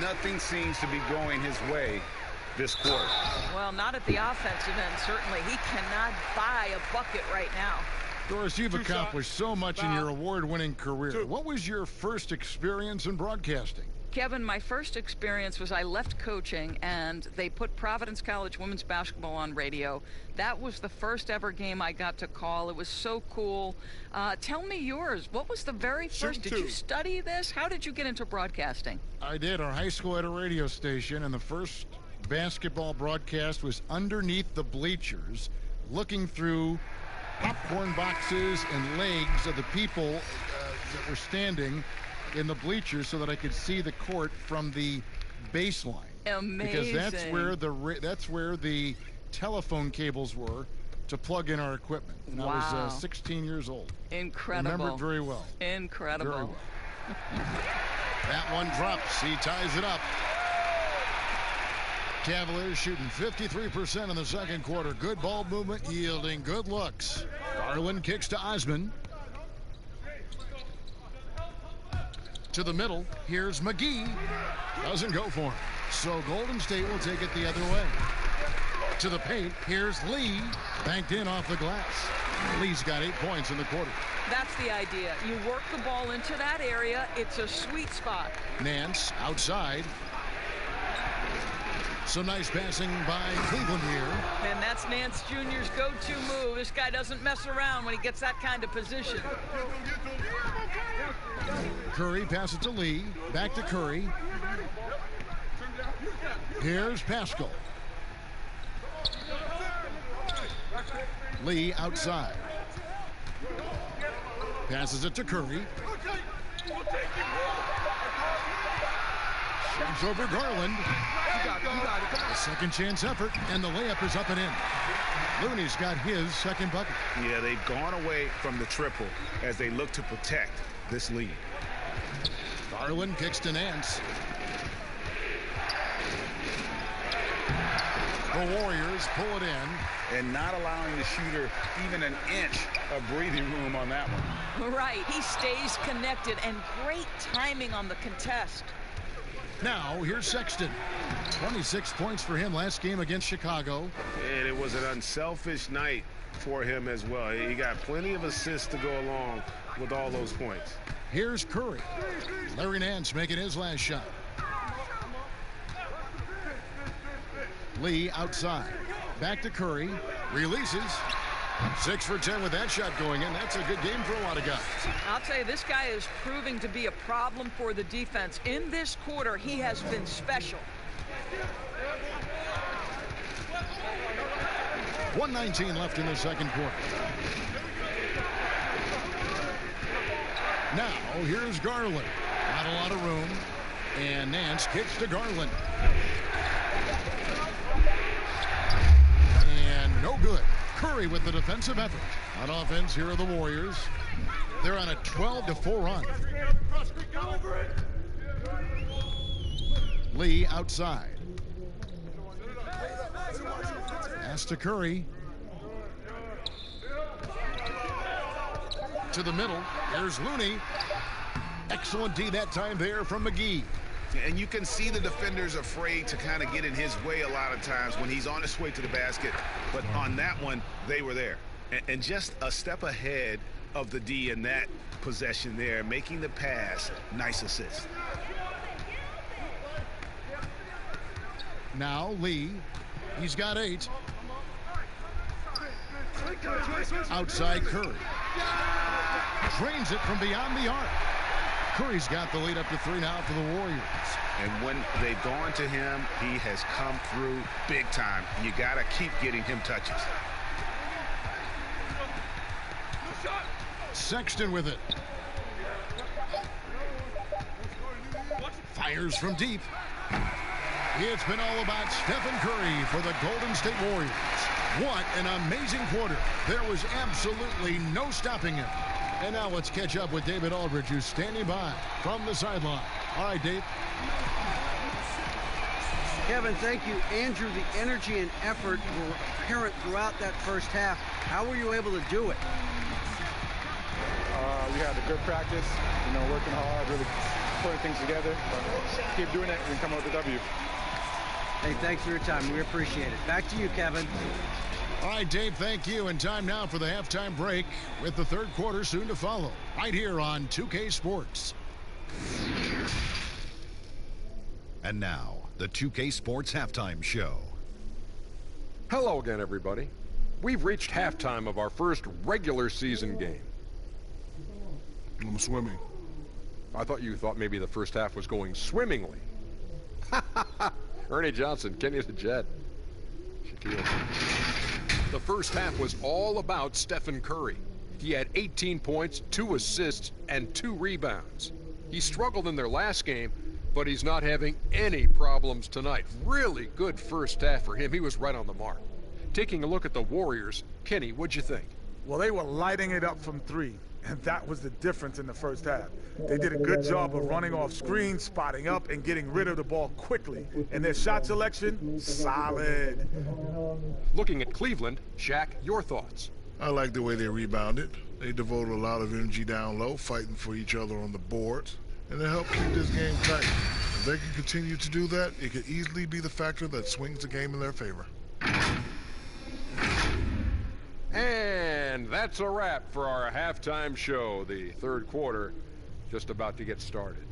Nothing seems to be going his way this quarter. Well, not at the offensive end, certainly. He cannot buy a bucket right now. Doris, you've accomplished so much in your award-winning career. What was your first experience in broadcasting? Kevin, my first experience was I left coaching and they put Providence College women's basketball on radio. That was the first ever game I got to call. It was so cool. Tell me yours. What was the very first? Did you study this? How did you get into broadcasting? I did. Our high school had a radio station, and the first basketball broadcast was underneath the bleachers, looking through popcorn boxes and legs of the people that were standing in the bleachers so that I could see the court from the baseline. Amazing. Because that's where the telephone cables were to plug in our equipment. And wow. I was 16 years old. Incredible. Remember it very well. Incredible. Very well. That one drops. He ties it up. Cavaliers shooting 53% in the second quarter. Good ball movement, yielding good looks. Garland kicks to Osman. To the middle. Here's McGee. Doesn't go for him. So Golden State will take it the other way. To the paint. Here's Lee. Banked in off the glass. Lee's got 8 points in the quarter. That's the idea. You work the ball into that area. It's a sweet spot. Nance outside. Some nice passing by Cleveland here. And that's Nance Jr.'s go-to move. This guy doesn't mess around when he gets that kind of position. Curry passes to Lee. Back to Curry. Here's Pascal. Lee outside. Passes it to Curry. Shoots over Garland. A second chance effort, and the layup is up and in. Looney's got his second bucket. Yeah, they've gone away from the triple as they look to protect this lead. Garland kicks to Nance. The Warriors pull it in. And not allowing the shooter even an inch of breathing room on that one. Right. He stays connected, and great timing on the contest. Now, here's Sexton. 26 points for him last game against Chicago. And it was an unselfish night for him as well. He got plenty of assists to go along with all those points. Here's Curry. Larry Nance making his last shot. Lee outside. Back to Curry. Releases. 6 for 10 with that shot going in. That's a good game for a lot of guys. I'll tell you, this guy is proving to be a problem for the defense. In this quarter, he has been special. 1:19 left in the second quarter. Now, here's Garland. Not a lot of room. And Nance kicks to Garland. And no good. Curry with the defensive effort. On offense, here are the Warriors. They're on a 12-4 run. Lee outside. Pass to Curry. To the middle. Here's Looney. Excellent D that time there from McGee. And you can see the defenders afraid to kind of get in his way a lot of times when he's on his way to the basket. But on that one, they were there. And just a step ahead of the D in that possession there, making the pass. Nice assist. Now Lee. He's got 8. Outside Curry. Drains it from beyond the arc. Curry's got the lead up to 3 now for the Warriors. And when they've gone to him, he has come through big time. You got to keep getting him touches. Sexton with it. Fires from deep. It's been all about Stephen Curry for the Golden State Warriors. What an amazing quarter. There was absolutely no stopping him. And now let's catch up with David Aldridge, who's standing by from the sideline. All right, Dave. Kevin, thank you. Andrew, the energy and effort were apparent throughout that first half. How were you able to do it? We had a good practice, working hard, really putting things together. Keep doing it and come out with a W. Hey, thanks for your time. We appreciate it. Back to you, Kevin. All right, Dave, thank you. And time now for the halftime break with the third quarter soon to follow right here on 2K Sports. And now, the 2K Sports Halftime Show. Hello again, everybody. We've reached halftime of our first regular season game. I'm swimming. I thought you thought maybe the first half was going swimmingly. Ernie Johnson, Kenny the Jet. Shaquille. The first half was all about Stephen Curry. He had 18 points, 2 assists, and 2 rebounds. He struggled in their last game, but he's not having any problems tonight. Really good first half for him. He was right on the mark. Taking a look at the Warriors, Kenny, what'd you think? Well, they were lighting it up from 3, and that was the difference in the first half. They did a good job of running off screens, spotting up, and getting rid of the ball quickly. And their shot selection, solid. Looking at Cleveland, Shaq, your thoughts? I like the way they rebounded. They devoted a lot of energy down low, fighting for each other on the boards, and they helped keep this game tight. If they can continue to do that, it could easily be the factor that swings the game in their favor. And And that's a wrap for our halftime show. The third quarter just about to get started.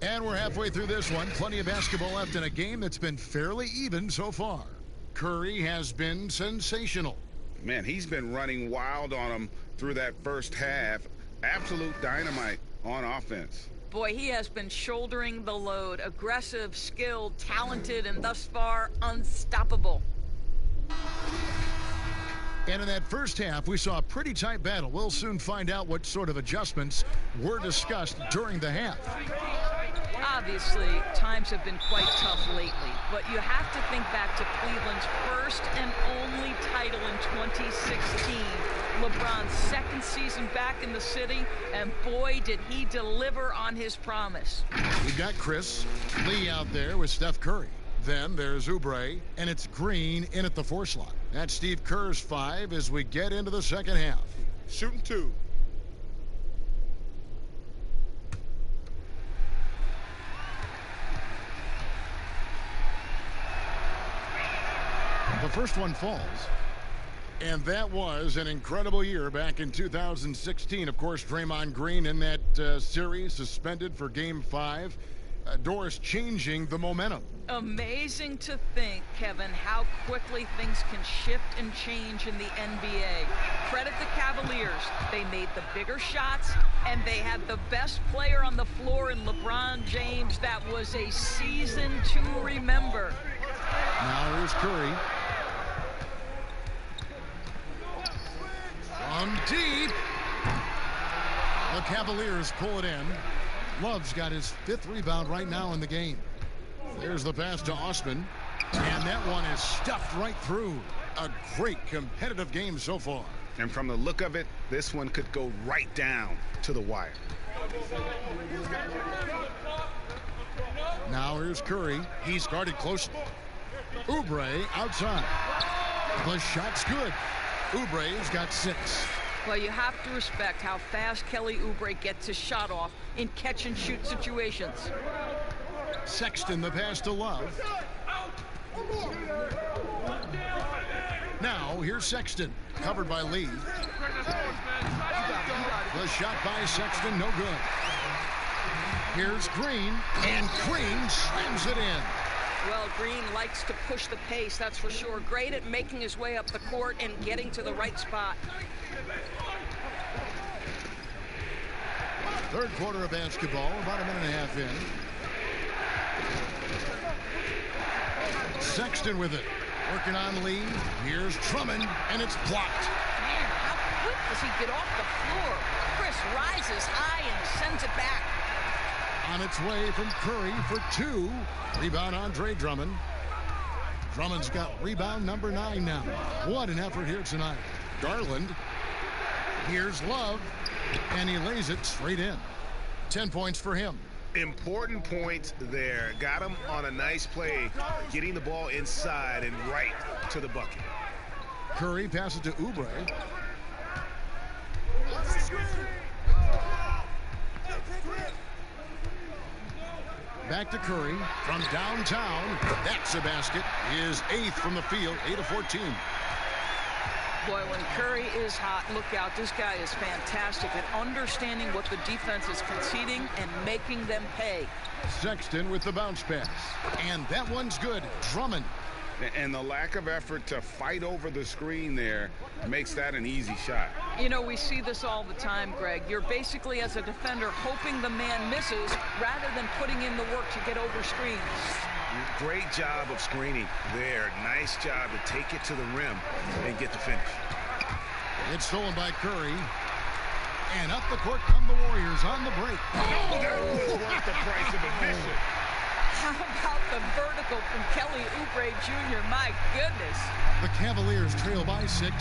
And we're halfway through this one. Plenty of basketball left in a game that's been fairly even so far. Curry has been sensational. Man, he's been running wild on him through that first half. Absolute dynamite on offense. Boy, he has been shouldering the load. Aggressive, skilled, talented, and thus far unstoppable. And in that first half, we saw a pretty tight battle. We'll soon find out what sort of adjustments were discussed during the half. Obviously, times have been quite tough lately, but you have to think back to Cleveland's first and only title in 2016. LeBron's second season back in the city, and boy, did he deliver on his promise. We've got Chris Lee out there with Steph Curry. Then there's Oubre, and it's Green in at the 4 slot. That's Steve Kerr's 5 as we get into the second half. Shooting 2. The first one falls. And that was an incredible year back in 2016. Of course, Draymond Green in that series suspended for Game 5. Doris changing the momentum. Amazing to think, Kevin, how quickly things can shift and change in the NBA. Credit the Cavaliers. They made the bigger shots, and they had the best player on the floor in LeBron James. That was a season to remember. Now here's Curry. From deep. The Cavaliers pull it in. Love's got his 5th rebound right now in the game. There's the pass to Osman. And that one is stuffed right through. A great competitive game so far. And from the look of it, this one could go right down to the wire. Now here's Curry. He's guarded closely. Oubre outside. The shot's good. Oubre's got 6. Well, you have to respect how fast Kelly Oubre gets his shot off in catch-and-shoot situations. Sexton, the pass to Love. Now, here's Sexton, covered by Lee. The shot by Sexton, no good. Here's Green, and Green slams it in. Well, Green likes to push the pace, that's for sure. Great at making his way up the court and getting to the right spot. Third quarter of basketball, about a minute and a half in. Sexton with it. Working on Lee. Here's Drummond, and it's blocked. Man, how quick does he get off the floor? Chris rises high and sends it back. On its way from Curry for 2. Rebound Andre Drummond. Drummond's got rebound number 9 now. What an effort here tonight. Garland. Here's Love. And he lays it straight in. 10 points for him. Important points there. Got him on a nice play, getting the ball inside and right to the bucket. Curry passes to Oubre. Back to Curry from downtown. That's a basket. His 8th from the field, 8 of 14. Boy, when Curry is hot, look out. This guy is fantastic at understanding what the defense is conceding and making them pay. Sexton with the bounce pass. And that one's good. Drummond. And the lack of effort to fight over the screen there makes that an easy shot. You know, we see this all the time, Greg. You're basically, as a defender, hoping the man misses rather than putting in the work to get over screens. Great job of screening there. Nice job to take it to the rim and get the finish. It's stolen by Curry. And up the court come the Warriors on the break. Oh, that was worth the price of admission. How about the vertical from Kelly Oubre Jr.? My goodness. The Cavaliers trail by 6.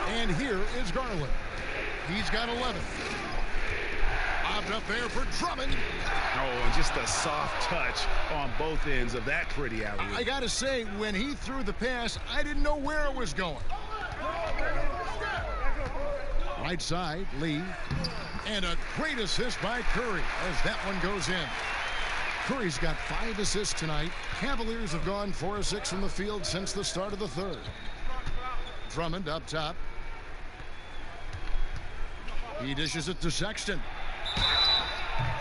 And here is Garland. He's got 11. Bobbed up there for Drummond. Oh, and just a soft touch on both ends of that pretty alley. I got to say, when he threw the pass, I didn't know where it was going. Right side, Lee. And a great assist by Curry as that one goes in. Curry's got 5 assists tonight. Cavaliers have gone 4 of 6 from the field since the start of the third. Drummond up top. He dishes it to Sexton.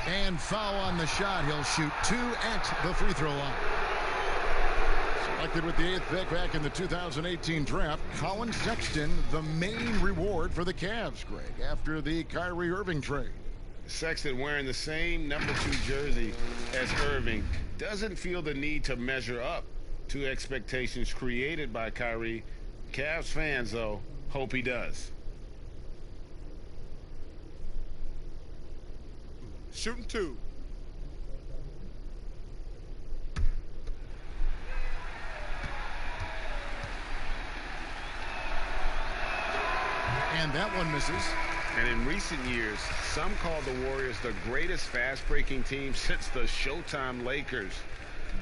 And foul on the shot. He'll shoot 2 at the free throw line. Selected with the 8th pick back in the 2018 draft, Colin Sexton, the main reward for the Cavs, Greg, after the Kyrie Irving trade. Sexton, wearing the same number 2 jersey as Irving, doesn't feel the need to measure up to expectations created by Kyrie. Cavs fans, though, hope he does. Shooting 2. And that one misses. And in recent years, some call the Warriors the greatest fast-breaking team since the Showtime Lakers.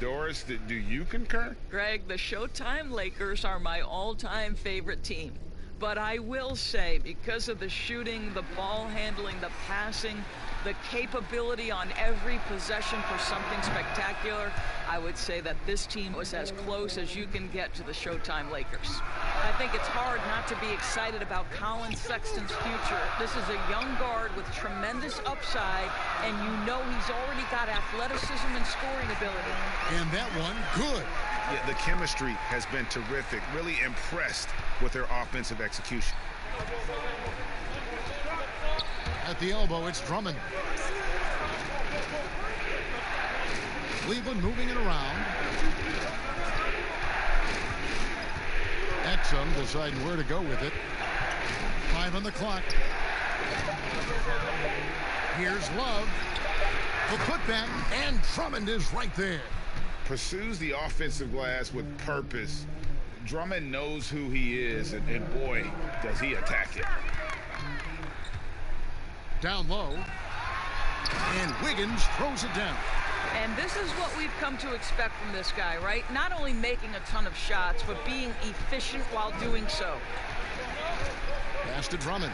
Doris, do you concur? Greg, the Showtime Lakers are my all-time favorite team. But I will say, because of the shooting, the ball handling, the passing, the capability on every possession for something spectacular, I would say that this team was as close as you can get to the Showtime Lakers. I think it's hard not to be excited about Colin Sexton's future. This is a young guard with tremendous upside, and you know he's already got athleticism and scoring ability. And that one, good. Yeah, the chemistry has been terrific. Really impressed with their offensive execution. At the elbow, it's Drummond. Cleveland moving it around. Exum deciding where to go with it. 5 on the clock. Here's Love. The putback, and Drummond is right there. Pursues the offensive glass with purpose. Drummond knows who he is, and boy, does he attack it. Down low. And Wiggins throws it down. And this is what we've come to expect from this guy, right? Not only making a ton of shots, but being efficient while doing so. Pass to Drummond.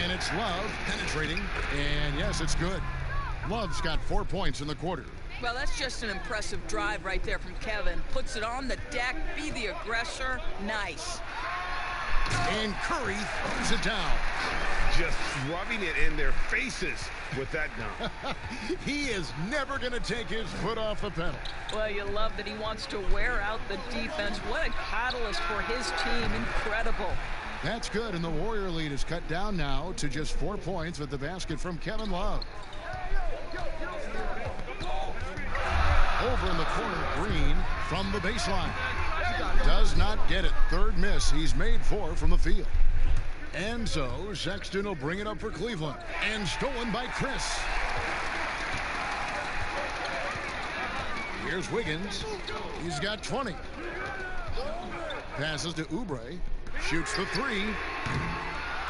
And it's Love penetrating. And yes, it's good. Love's got 4 points in the quarter. Well, that's just an impressive drive right there from Kevin. Puts it on the deck, be the aggressor. Nice. And Curry throws it down. Just rubbing it in their faces with that dunk. He is never going to take his foot off the pedal. Well, you love that he wants to wear out the defense. What a catalyst for his team. Incredible. That's good, and the Warrior lead is cut down now to just 4 points with the basket from Kevin Love. Over in the corner, Green from the baseline. Does not get it. Third miss. He's made 4 from the field. And so Sexton will bring it up for Cleveland. And stolen by Chris. Here's Wiggins. He's got 20. Passes to Oubre. Shoots the 3.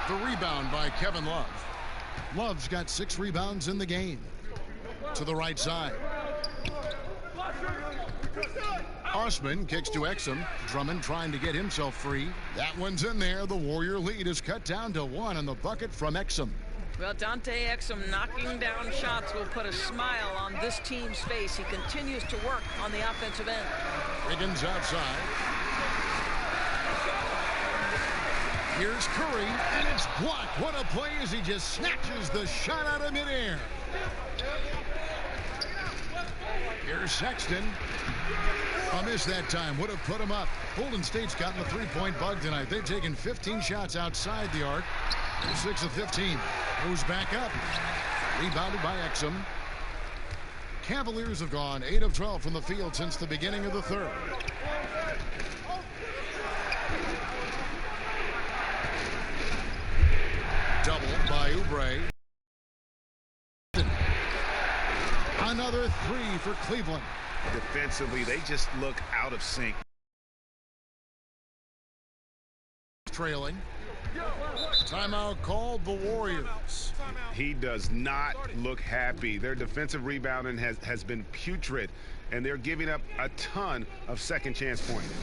The rebound by Kevin Love. Love's got 6 rebounds in the game. To the right side. Osman kicks to Exum. Drummond trying to get himself free. That one's in there. The Warrior lead is cut down to 1 on the bucket from Exum. Well, Dante Exum knocking down shots will put a smile on this team's face. He continues to work on the offensive end. Wiggins outside. Here's Curry, and it's blocked. What a play as he just snatches the shot out of midair. Here's Sexton. A miss that time. Would have put him up. Golden State's gotten the three-point bug tonight. They've taken 15 shots outside the arc. 6 of 15. Goes back up. Rebounded by Exum. Cavaliers have gone 8 of 12 from the field since the beginning of the third. Double by Oubre. Another 3 for Cleveland. Defensively, they just look out of sync. Trailing. Timeout called the Warriors. He does not look happy. Their defensive rebounding has been putrid, and they're giving up a ton of second chance points.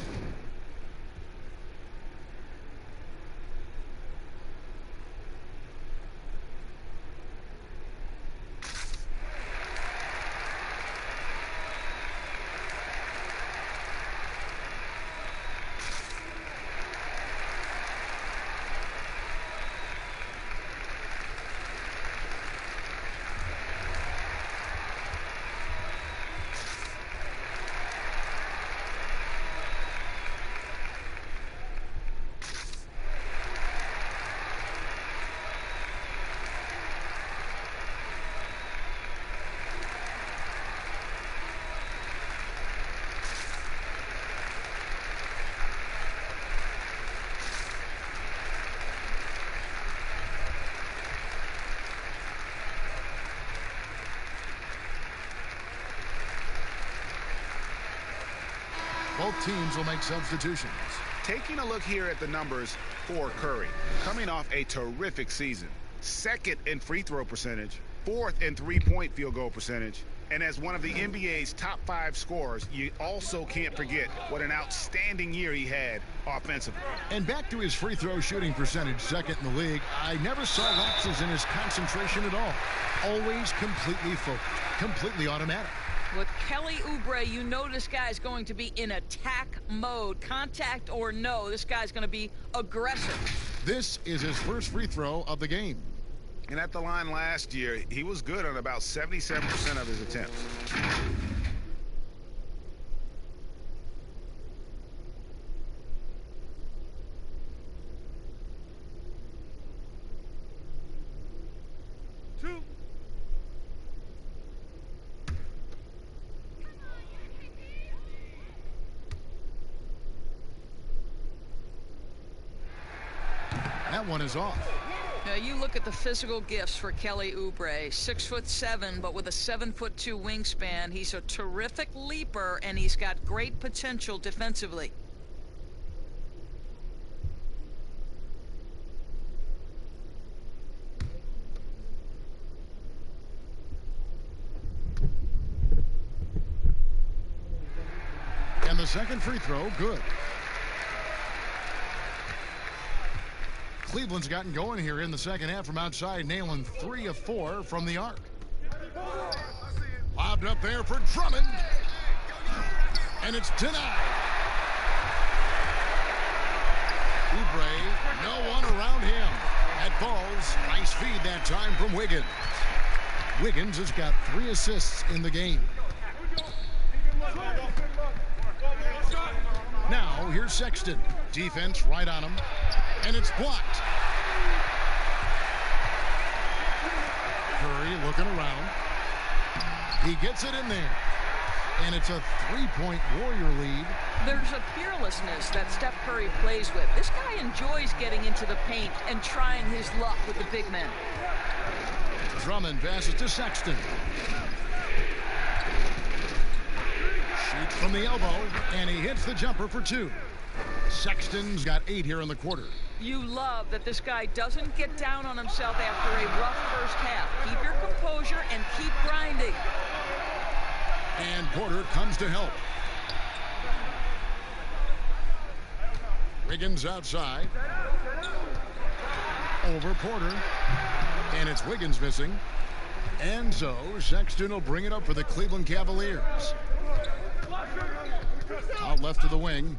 Both teams will make substitutions. Taking a look here at the numbers for Curry, coming off a terrific season. Second in free throw percentage, fourth in three-point field goal percentage, and as one of the NBA's top 5 scorers, you also can't forget what an outstanding year he had offensively. And back to his free throw shooting percentage, second in the league, I never saw lapses in his concentration at all. Always completely focused, completely automatic. With Kelly Oubre, you know this guy's going to be in attack mode. Contact or no, this guy's going to be aggressive. This is his first free throw of the game. And at the line last year, he was good on about 77% of his attempts. That one is off. Now you look at the physical gifts for Kelly Oubre. 6'7", but with a 7'2" wingspan. He's a terrific leaper, and he's got great potential defensively. And the second free throw, good. Cleveland's gotten going here in the second half from outside, nailing 3 of 4 from the arc. Lobbed up there for Drummond. And it's denied. Oubre, no one around him. That falls. Nice feed that time from Wiggins. Wiggins has got 3 assists in the game. Now, here's Sexton. Defense right on him. And it's blocked. Curry looking around. He gets it in there. And it's a 3-point Warrior lead. There's a fearlessness that Steph Curry plays with. This guy enjoys getting into the paint and trying his luck with the big men. Drummond passes to Sexton. Shoots from the elbow, and he hits the jumper for 2. Sexton's got 8 here in the quarter. You love that this guy doesn't get down on himself after a rough first half. Keep your composure and keep grinding. And Porter comes to help. Wiggins outside. Over Porter. And it's Wiggins missing. And so Sexton will bring it up for the Cleveland Cavaliers. Out left to the wing.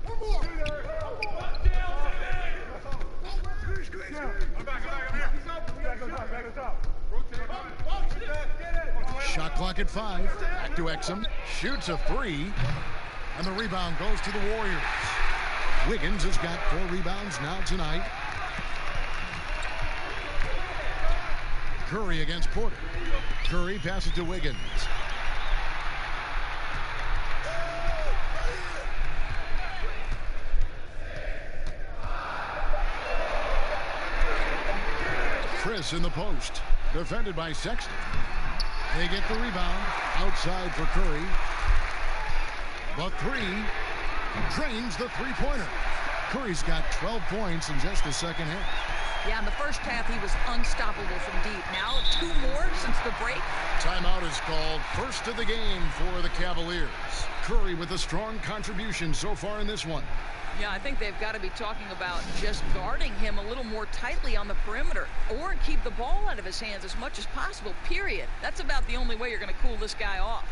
Shot clock at 5. Back to Exum. Shoots a 3. And the rebound goes to the Warriors. Wiggins has got 4 rebounds now tonight. Curry against Porter. Curry passes to Wiggins. Chris in the post. Defended by Sexton. They get the rebound. Outside for Curry. The 3 drains the three-pointer. Curry's got 12 points in just the second half. Yeah, in the first half, he was unstoppable from deep. Now, 2 more since the break. Timeout is called. First of the game for the Cavaliers. Curry with a strong contribution so far in this one. Yeah, I think they've got to be talking about just guarding him a little more tightly on the perimeter or keep the ball out of his hands as much as possible, period. That's about the only way you're going to cool this guy off.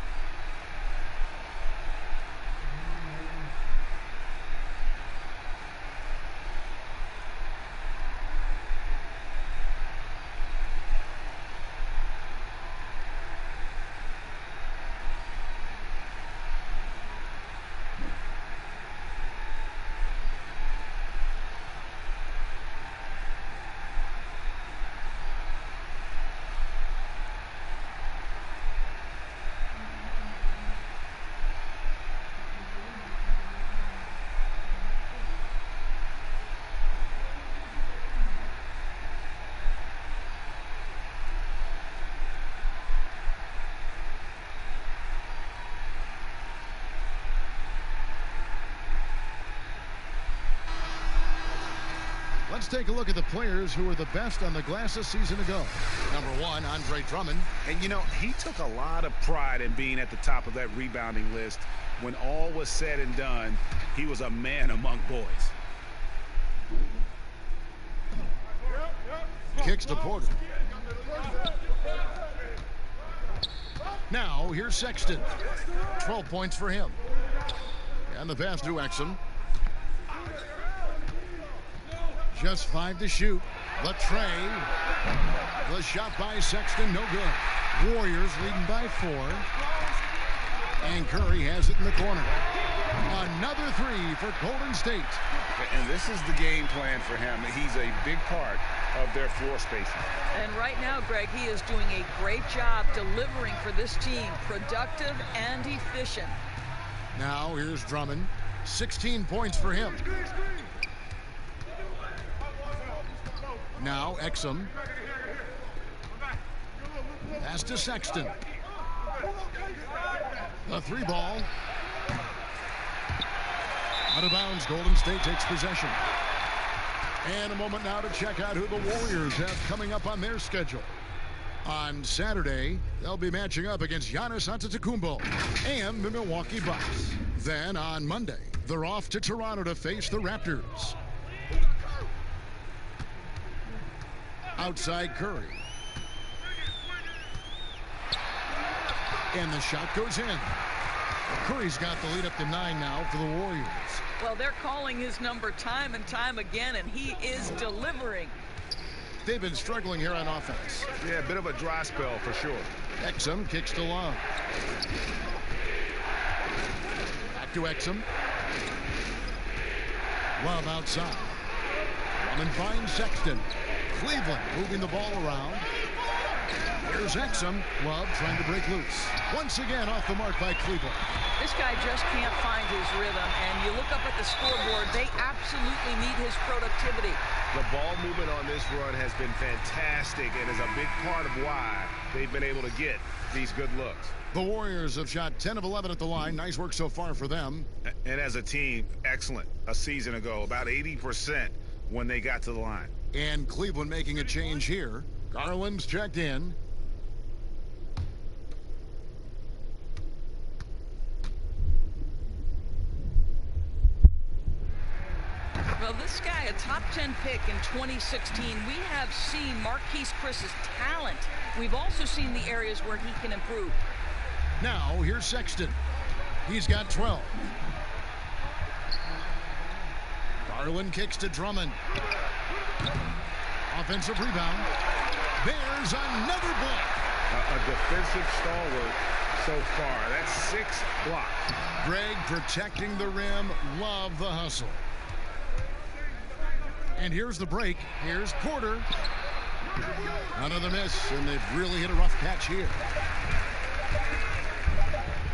Let's take a look at the players who were the best on the glass a season ago. Number 1, Andre Drummond. And, you know, he took a lot of pride in being at the top of that rebounding list. When all was said and done, he was a man among boys. Kicks to Porter. Now, here's Sexton. 12 points for him. And the pass to Exum. Just 5 to shoot. Latrey. The shot by Sexton, no good. Warriors leading by 4. And Curry has it in the corner. Another 3 for Golden State. And this is the game plan for him. He's a big part of their floor spacing. And right now, Greg, he is doing a great job delivering for this team. Productive and efficient. Now, here's Drummond. 16 points for him. Now, Exum. Pass to Sexton. The 3 ball. Out of bounds, Golden State takes possession. And a moment now to check out who the Warriors have coming up on their schedule. On Saturday, they'll be matching up against Giannis Antetokounmpo and the Milwaukee Bucks. Then on Monday, they're off to Toronto to face the Raptors. Outside Curry. And the shot goes in. Curry's got the lead up to 9 now for the Warriors. Well, they're calling his number time and time again, and he is delivering. They've been struggling here on offense. Yeah, a bit of a dry spell for sure. Exum kicks to Love. Back to Exum. Love outside. Drummond finds Sexton. Cleveland moving the ball around. Here's Exum. Love trying to break loose. Once again off the mark by Cleveland. This guy just can't find his rhythm, and you look up at the scoreboard, they absolutely need his productivity. The ball movement on this run has been fantastic and is a big part of why they've been able to get these good looks. The Warriors have shot 10 of 11 at the line. Nice work so far for them. And as a team, excellent. A season ago, about 80% when they got to the line. And Cleveland making a change here. Garland's checked in. Well, this guy, a top 10 pick in 2016, we have seen Marquise Chris's talent. We've also seen the areas where he can improve. Now, here's Sexton. He's got 12. Garland kicks to Drummond. Offensive rebound. There's another block. A defensive stalwart so far. That's 6 blocks. Greg protecting the rim. Love the hustle. And here's the break. Here's Porter. Another miss, and they've really hit a rough catch here.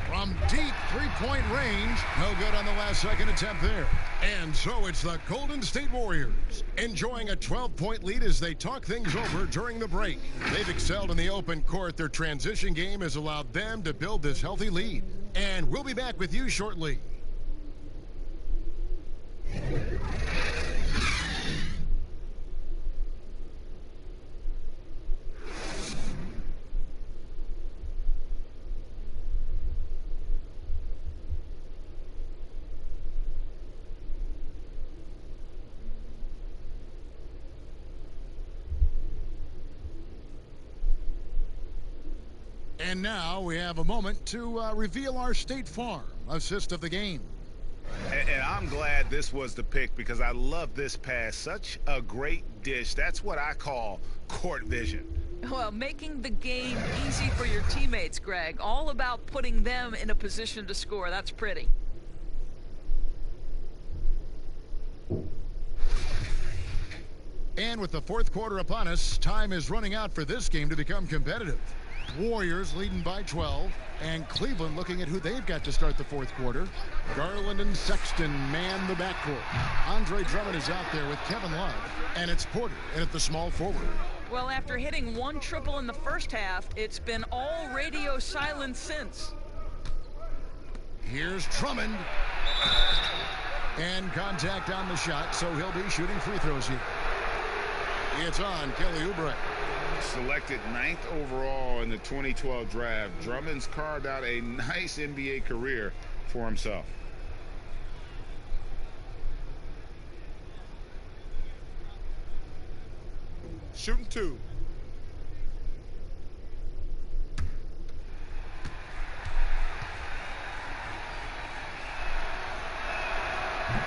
From deep three-point range. No good on the last second attempt there. And so it's the Golden State Warriors enjoying a 12-point lead as they talk things over during the break. They've excelled in the open court. Their transition game has allowed them to build this healthy lead. And we'll be back with you shortly. And now we have a moment to reveal our State Farm assist of the game. And I'm glad this was the pick because I love this pass. Such a great dish. That's what I call court vision. Well, making the game easy for your teammates, Greg. All about putting them in a position to score. That's pretty. And with the fourth quarter upon us, time is running out for this game to become competitive. Warriors leading by 12, and Cleveland looking at who they've got to start the fourth quarter. Garland and Sexton man the backcourt. Andre Drummond is out there with Kevin Love, and it's Porter in at the small forward. Well, after hitting 1 triple in the first half, it's been all radio silence since. Here's Drummond. And contact on the shot, so he'll be shooting free throws here. It's on Kelly Oubre. Selected 9th overall in the 2012 draft, Drummond's carved out a nice NBA career for himself. Shooting 2.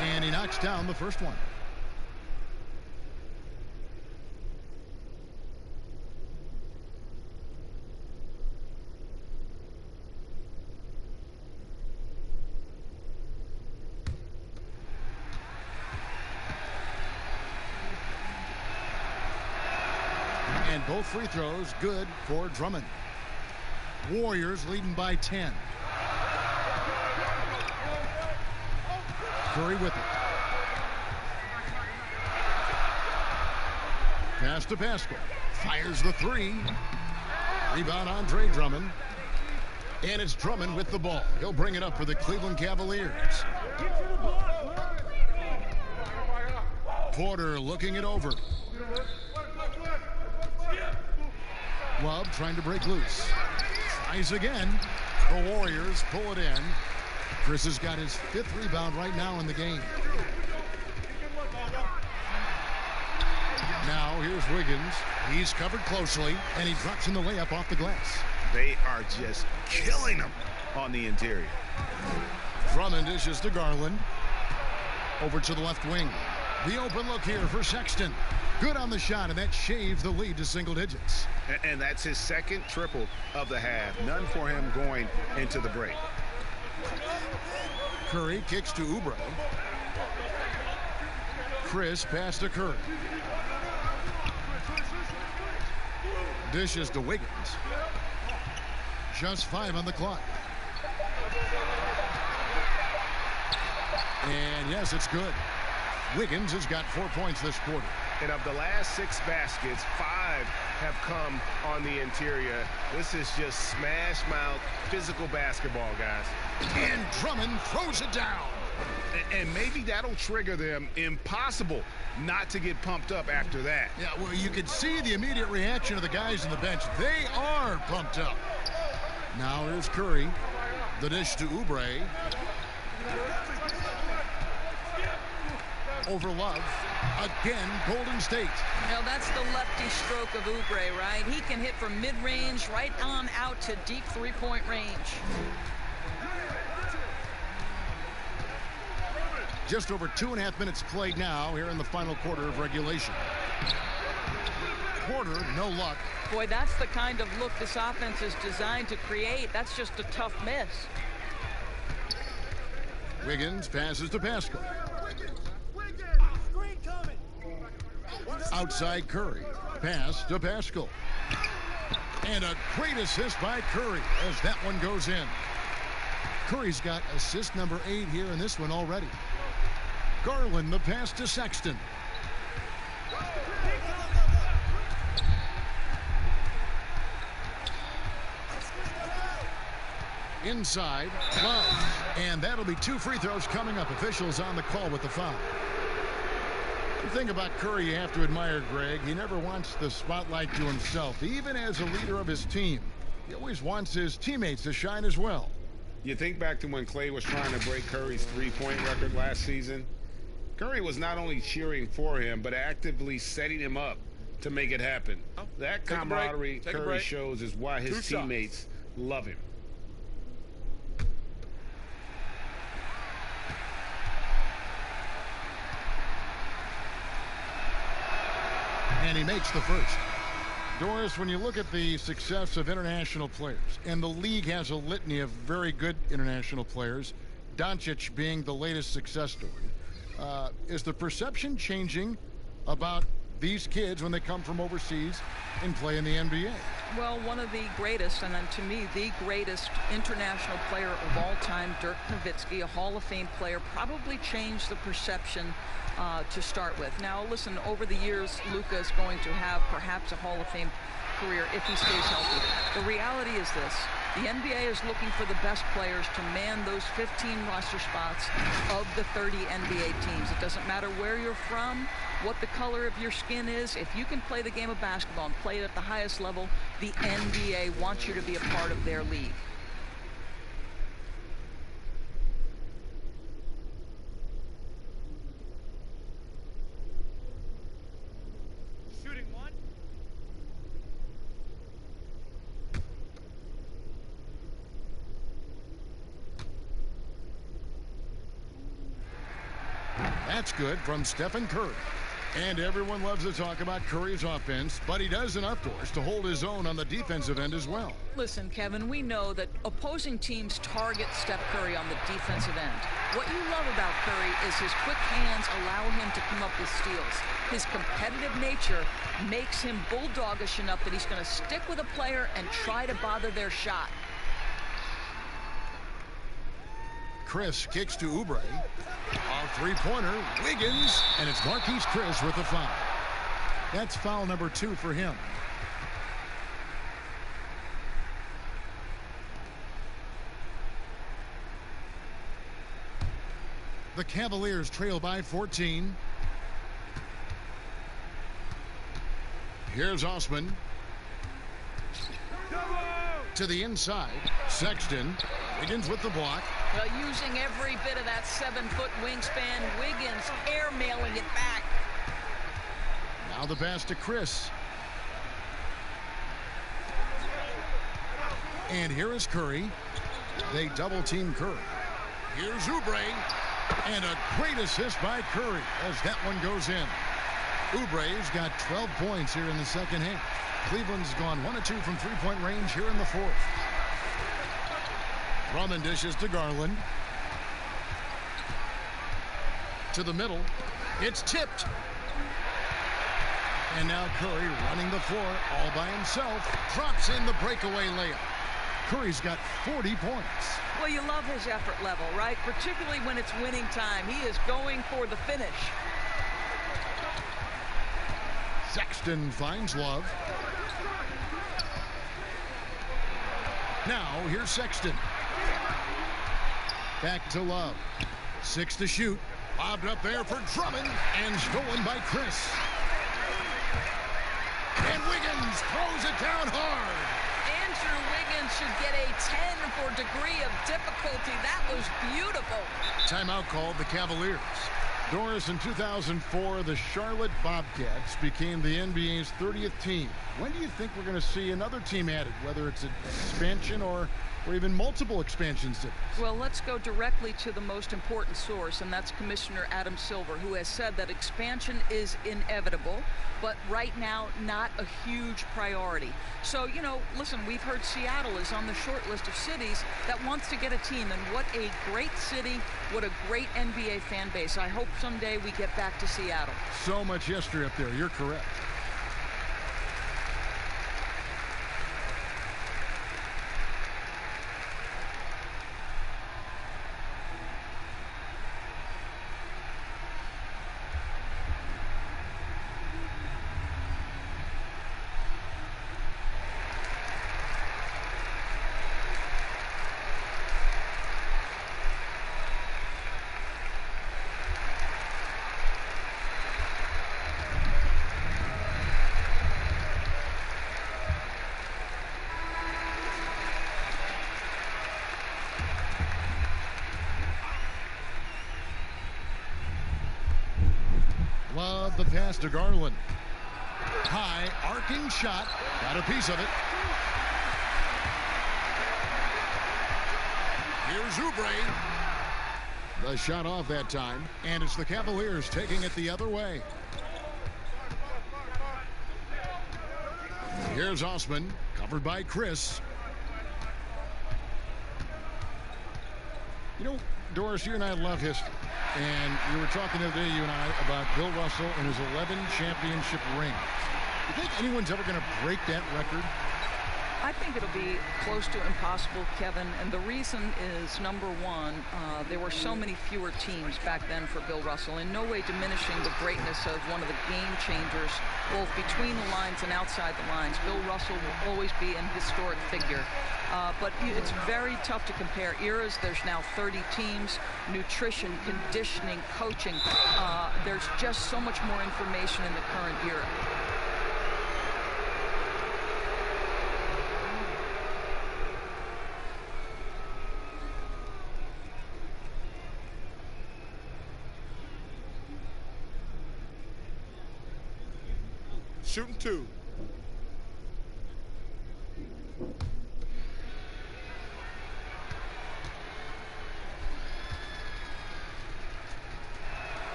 And he knocks down the first one. And both free throws good for Drummond. Warriors leading by 10. Curry with it. Pass to Pascal. Fires the 3. Rebound Andre Drummond. And it's Drummond with the ball. He'll bring it up for the Cleveland Cavaliers. Porter looking it over. Love trying to break loose. Tries again. The Warriors pull it in. Chris has got his 5th rebound right now in the game. Now here's Wiggins. He's covered closely, and he drops in the layup off the glass. They are just killing him on the interior. Drummond dishes to Garland. Over to the left wing. The open look here for Sexton. Good on the shot, and that shaves the lead to single digits. And that's his 2nd triple of the half. None for him going into the break. Curry kicks to Oubre. Chris pass to Curry. Dishes to Wiggins. Just 5 on the clock. And yes, it's good. Wiggins has got 4 points this quarter. And of the last 6 baskets, 5 have come on the interior. This is just smash mouth physical basketball, guys. And Drummond throws it down. And maybe that'll trigger them. Impossible not to get pumped up after that. Yeah, well, you could see the immediate reaction of the guys on the bench. They are pumped up. Now here's Curry. The dish to Oubre. Over Love. Again, Golden State. Now that's the lefty stroke of Oubre, right? He can hit from mid-range right on out to deep 3-point range. Just over 2.5 minutes played now here in the final quarter of regulation. Porter, no luck. Boy, that's the kind of look this offense is designed to create. That's just a tough miss. Wiggins passes to Pascal. Outside Curry. Pass to Pascal. And a great assist by Curry as that one goes in. Curry's got assist number 8 here in this one already. Garland, the pass to Sexton. Inside, Love. And that'll be 2 free throws coming up. Officials on the call with the foul. The thing about Curry you have to admire, Greg, he never wants the spotlight to himself. Even as a leader of his team, he always wants his teammates to shine as well. You think back to when Clay was trying to break Curry's 3-point record last season. Curry was not only cheering for him, but actively setting him up to make it happen. That camaraderie Curry shows is why his teammates love him. And he makes the first. Doris, when you look at the success of international players, and the league has a litany of very good international players, Doncic being the latest success story, is the perception changing about these kids when they come from overseas and play in the NBA? Well, one of the greatest, and then to me, the greatest international player of all time, Dirk Nowitzki, a Hall of Fame player, probably changed the perception to start with. Now, listen, over the years, Luka is going to have perhaps a Hall of Fame career if he stays healthy. The reality is this. The NBA is looking for the best players to man those 15 roster spots of the 30 NBA teams. It doesn't matter where you're from, what the color of your skin is. If you can play the game of basketball and play it at the highest level, the NBA wants you to be a part of their league. That's good from Stephen Curry. And everyone loves to talk about Curry's offense, but he does enough for us to hold his own on the defensive end as well. Listen, Kevin, we know that opposing teams target Steph Curry on the defensive end. What you love about Curry is his quick hands allow him to come up with steals. His competitive nature makes him bulldogish enough that he's going to stick with a player and try to bother their shot. Chris kicks to Oubre. A three-pointer, Wiggins, and it's Marquise Chris with the foul. That's foul number 2 for him. The Cavaliers trail by 14. Here's Osman. To the inside. Sexton. Wiggins with the block. Well, using every bit of that 7-foot wingspan, Wiggins airmailing it back. Now the pass to Chris. And here is Curry. They double-team Curry. Here's Oubre. And a great assist by Curry as that one goes in. Oubre's got 12 points here in the second half. Cleveland's gone 1 of 2 from three-point range here in the fourth. Drummond dishes to Garland. To the middle. It's tipped. And now Curry running the floor all by himself. Drops in the breakaway layup. Curry's got 40 points. Well, you love his effort level, right? Particularly when it's winning time. He is going for the finish. Sexton finds Love. Now, here's Sexton. Back to Love. 6 to shoot. Lobbed up there for Drummond and stolen by Chris. And Wiggins throws it down hard. Andrew Wiggins should get a 10 for degree of difficulty. That was beautiful. Timeout called the Cavaliers. Doris, in 2004, the Charlotte Bobcats became the NBA's 30th team. When do you think we're going to see another team added, whether it's an expansion or even multiple expansions? Well, let's go directly to the most important source, and that's Commissioner Adam Silver, who has said that expansion is inevitable, but right now not a huge priority. So, you know, listen, we've heard Seattle is on the short list of cities that wants to get a team, and what a great city, what a great NBA fan base. I hope someday we get back to Seattle. So much history up there. You're correct. Love the pass to Garland. High, arcing shot. Got a piece of it. Here's Oubre. The shot off that time. And it's the Cavaliers taking it the other way. Here's Osman. Covered by Chris. You know, Doris, you and I love history. And we were talking the other day, you and I, about Bill Russell and his 11 championship rings. You think anyone's ever going to break that record? I think it'll be close to impossible, Kevin, and the reason is, number one, there were so many fewer teams back then for Bill Russell, in no way diminishing the greatness of one of the game changers, both between the lines and outside the lines. Bill Russell will always be an historic figure. But it's very tough to compare eras. There's now 30 teams, nutrition, conditioning, coaching. There's just so much more information in the current era. Shooting 2.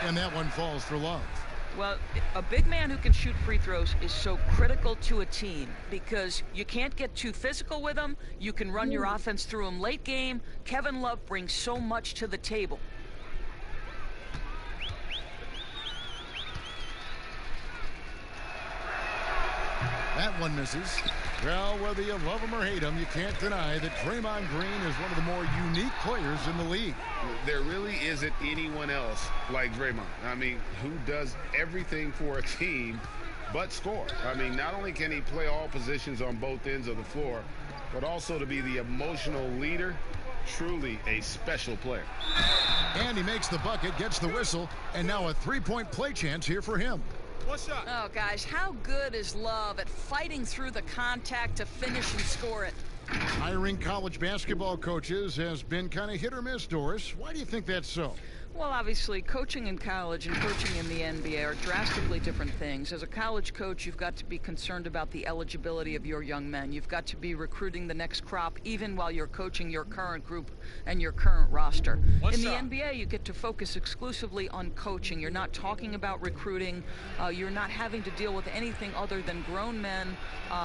And that one falls for Love. Well, a big man who can shoot free throws is so critical to a team because you can't get too physical with him. You can run your offense through him late game. Kevin Love brings so much to the table. That one misses. Well, whether you love him or hate him, you can't deny that Draymond Green is one of the more unique players in the league. There really isn't anyone else like Draymond. I mean, who does everything for a team but score. I mean, not only can he play all positions on both ends of the floor, but also to be the emotional leader. Truly a special player. And he makes the bucket, gets the whistle, and now a three-point play chance here for him. One shot. Oh, guys, how good is Love at fighting through the contact to finish and score it? Hiring college basketball coaches has been kind of hit or miss, Doris. Why do you think that's so? Well, obviously, coaching in college and coaching in the NBA are drastically different things. As a college coach, you've got to be concerned about the eligibility of your young men. You've got to be recruiting the next crop, even while you're coaching your current group and your current roster. In the NBA, you get to focus exclusively on coaching. You're not talking about recruiting. You're not having to deal with anything other than grown men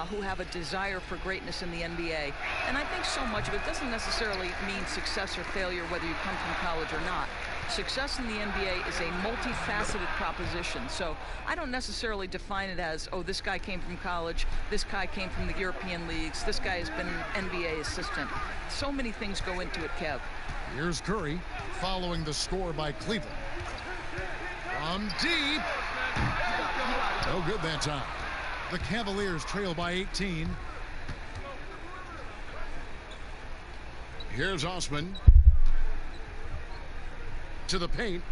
who have a desire for greatness in the NBA. And I think so much of it doesn't necessarily mean success or failure, whether you come from college or not. Success in the NBA is a multifaceted proposition. So I don't necessarily define it as, oh, this guy came from college, this guy came from the European leagues, this guy has been an NBA assistant. So many things go into it, Kev. Here's Curry following the score by Cleveland. From deep. No good that time. The Cavaliers trail by 18. Here's Osman. To the paint.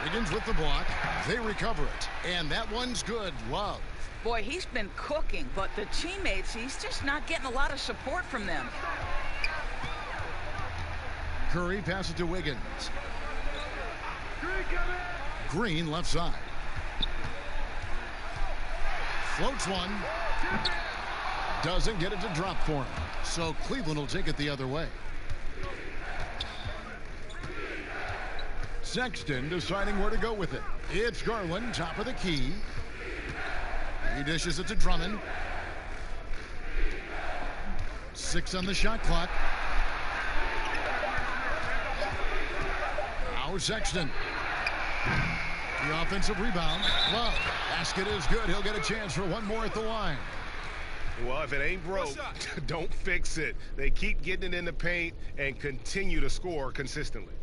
Wiggins with the block. They recover it. And that one's good. Love. Boy, he's been cooking, but the teammates, he's just not getting a lot of support from them. Curry passes to Wiggins. Green left side. Floats one. Doesn't get it to drop for him. So Cleveland will take it the other way. Sexton deciding where to go with it. It's Garland, top of the key. He dishes it to Drummond. 6 on the shot clock. Now Sexton. The offensive rebound. Love. Basket is good. He'll get a chance for one more at the line. Well, if it ain't broke, don't fix it. They keep getting it in the paint and continue to score consistently.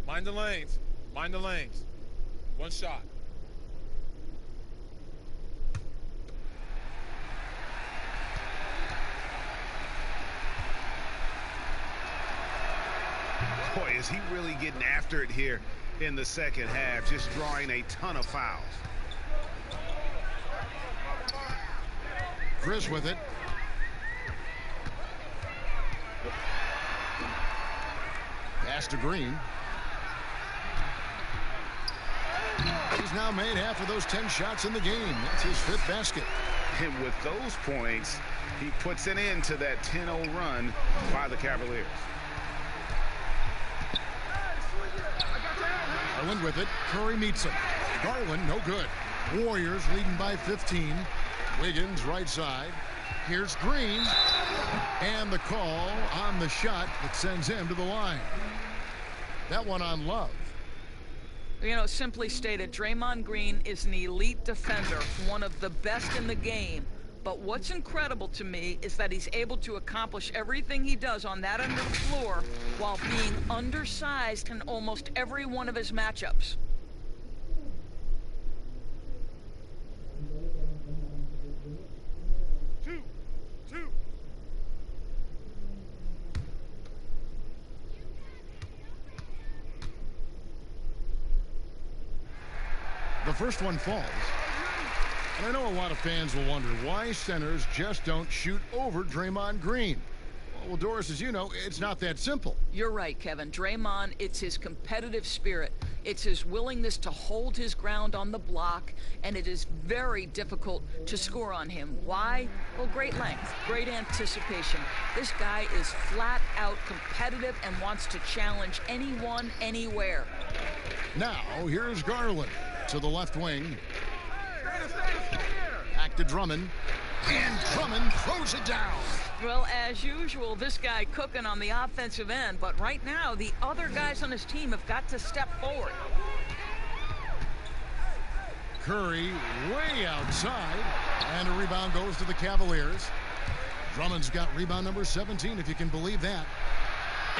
Mind the lanes. Mind the lanes. One shot. Boy, is he really getting after it here in the second half, just drawing a ton of fouls. Chris with it. Pass to Green. He's now made half of those 10 shots in the game. That's his 5th basket. And with those points, he puts an end to that 10-0 run by the Cavaliers. Garland with it. Curry meets him. Garland, no good. Warriors leading by 15. Wiggins, right side. Here's Green. And the call on the shot that sends him to the line. That one on Love. You know, simply stated, Draymond Green is an elite defender, one of the best in the game. But what's incredible to me is that he's able to accomplish everything he does on that end of the floor while being undersized in almost every one of his matchups. The first one falls. And I know a lot of fans will wonder why centers just don't shoot over Draymond Green. Well, Doris, as you know, it's not that simple. You're right, Kevin. Draymond, it's his competitive spirit. It's his willingness to hold his ground on the block, and it is very difficult to score on him. Why? Well, great length, great anticipation. This guy is flat out competitive and wants to challenge anyone, anywhere. Now, here's Garland to the left wing. Back to Drummond. And Drummond throws it down. Well, as usual, this guy cooking on the offensive end, but right now the other guys on his team have got to step forward. Curry way outside, and a rebound goes to the Cavaliers. Drummond's got rebound number 17, if you can believe that.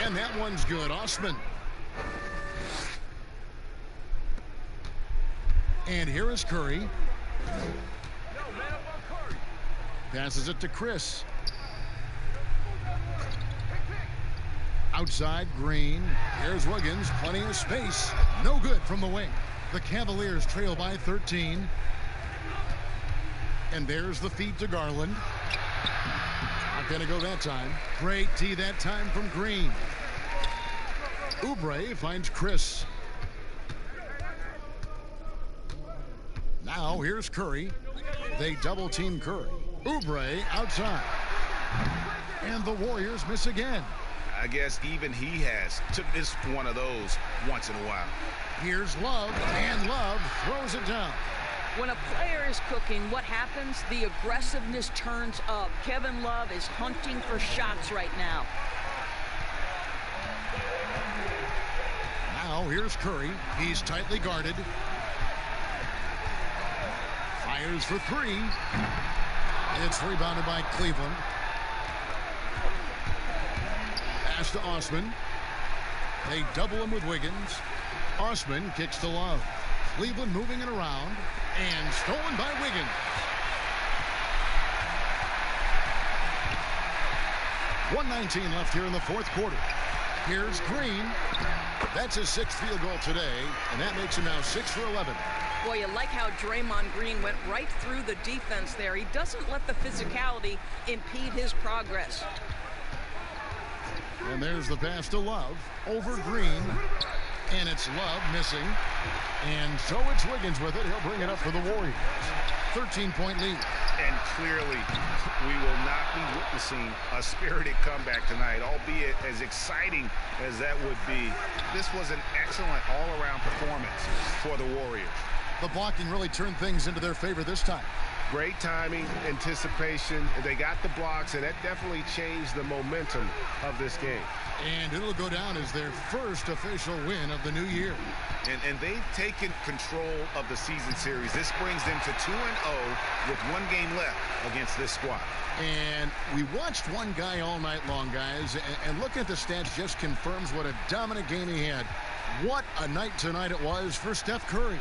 And that one's good. Osman. And here is Curry. Passes it to Chris. Outside, Green. Here's Wiggins. Plenty of space. No good from the wing. The Cavaliers trail by 13. And there's the feed to Garland. Not going to go that time. Great D that time from Green. Oubre finds Chris. Now here's Curry. They double team Curry. Oubre outside. And the Warriors miss again. I guess even he has to miss one of those once in a while. Here's Love, and Love throws it down. When a player is cooking, what happens? The aggressiveness turns up. Kevin Love is hunting for shots right now. Now here's Curry. He's tightly guarded. Fires for three. It's rebounded by Cleveland. Pass to Osman. They double him with Wiggins. Osman kicks to Love. Cleveland moving it around. And stolen by Wiggins. 1:19 left here in the fourth quarter. Here's Green. That's his sixth field goal today, and that makes him now 6 for 11. Boy, you like how Draymond Green went right through the defense there. He doesn't let the physicality impede his progress. And there's the pass to Love. Over Green. And it's Love missing. And so it's Wiggins with it. He'll bring it up for the Warriors. 13-point lead. And clearly, we will not be witnessing a spirited comeback tonight, albeit as exciting as that would be. This was an excellent all-around performance for the Warriors. The blocking really turned things into their favor this time. Great timing, anticipation. They got the blocks, and that definitely changed the momentum of this game. And it'll go down as their first official win of the new year. And they've taken control of the season series. This brings them to 2-0 with one game left against this squad. And we watched one guy all night long, guys, and looking at the stats just confirms what a dominant game he had. What a night tonight it was for Steph Curry.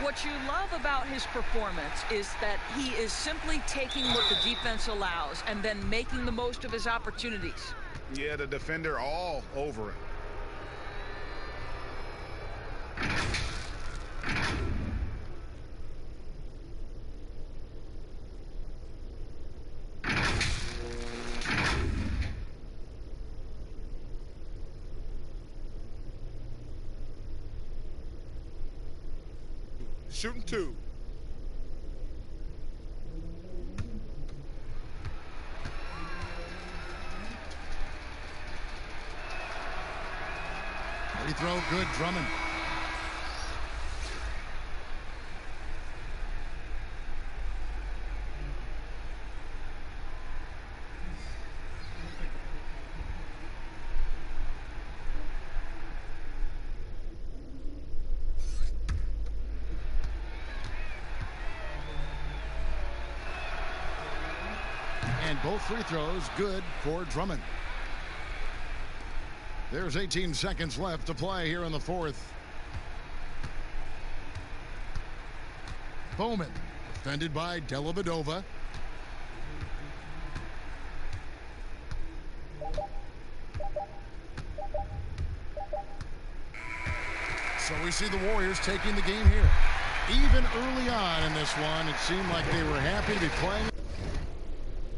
What you love about his performance is that he is simply taking what the defense allows and then making the most of his opportunities. Yeah, the defender all over him. Shooting two. Free throw, good. Drummond. And both free throws good for Drummond. There's 18 seconds left to play here in the fourth. Bowman, defended by Dellavedova. So we see the Warriors taking the game here. Even early on in this one, it seemed like they were happy to be playing.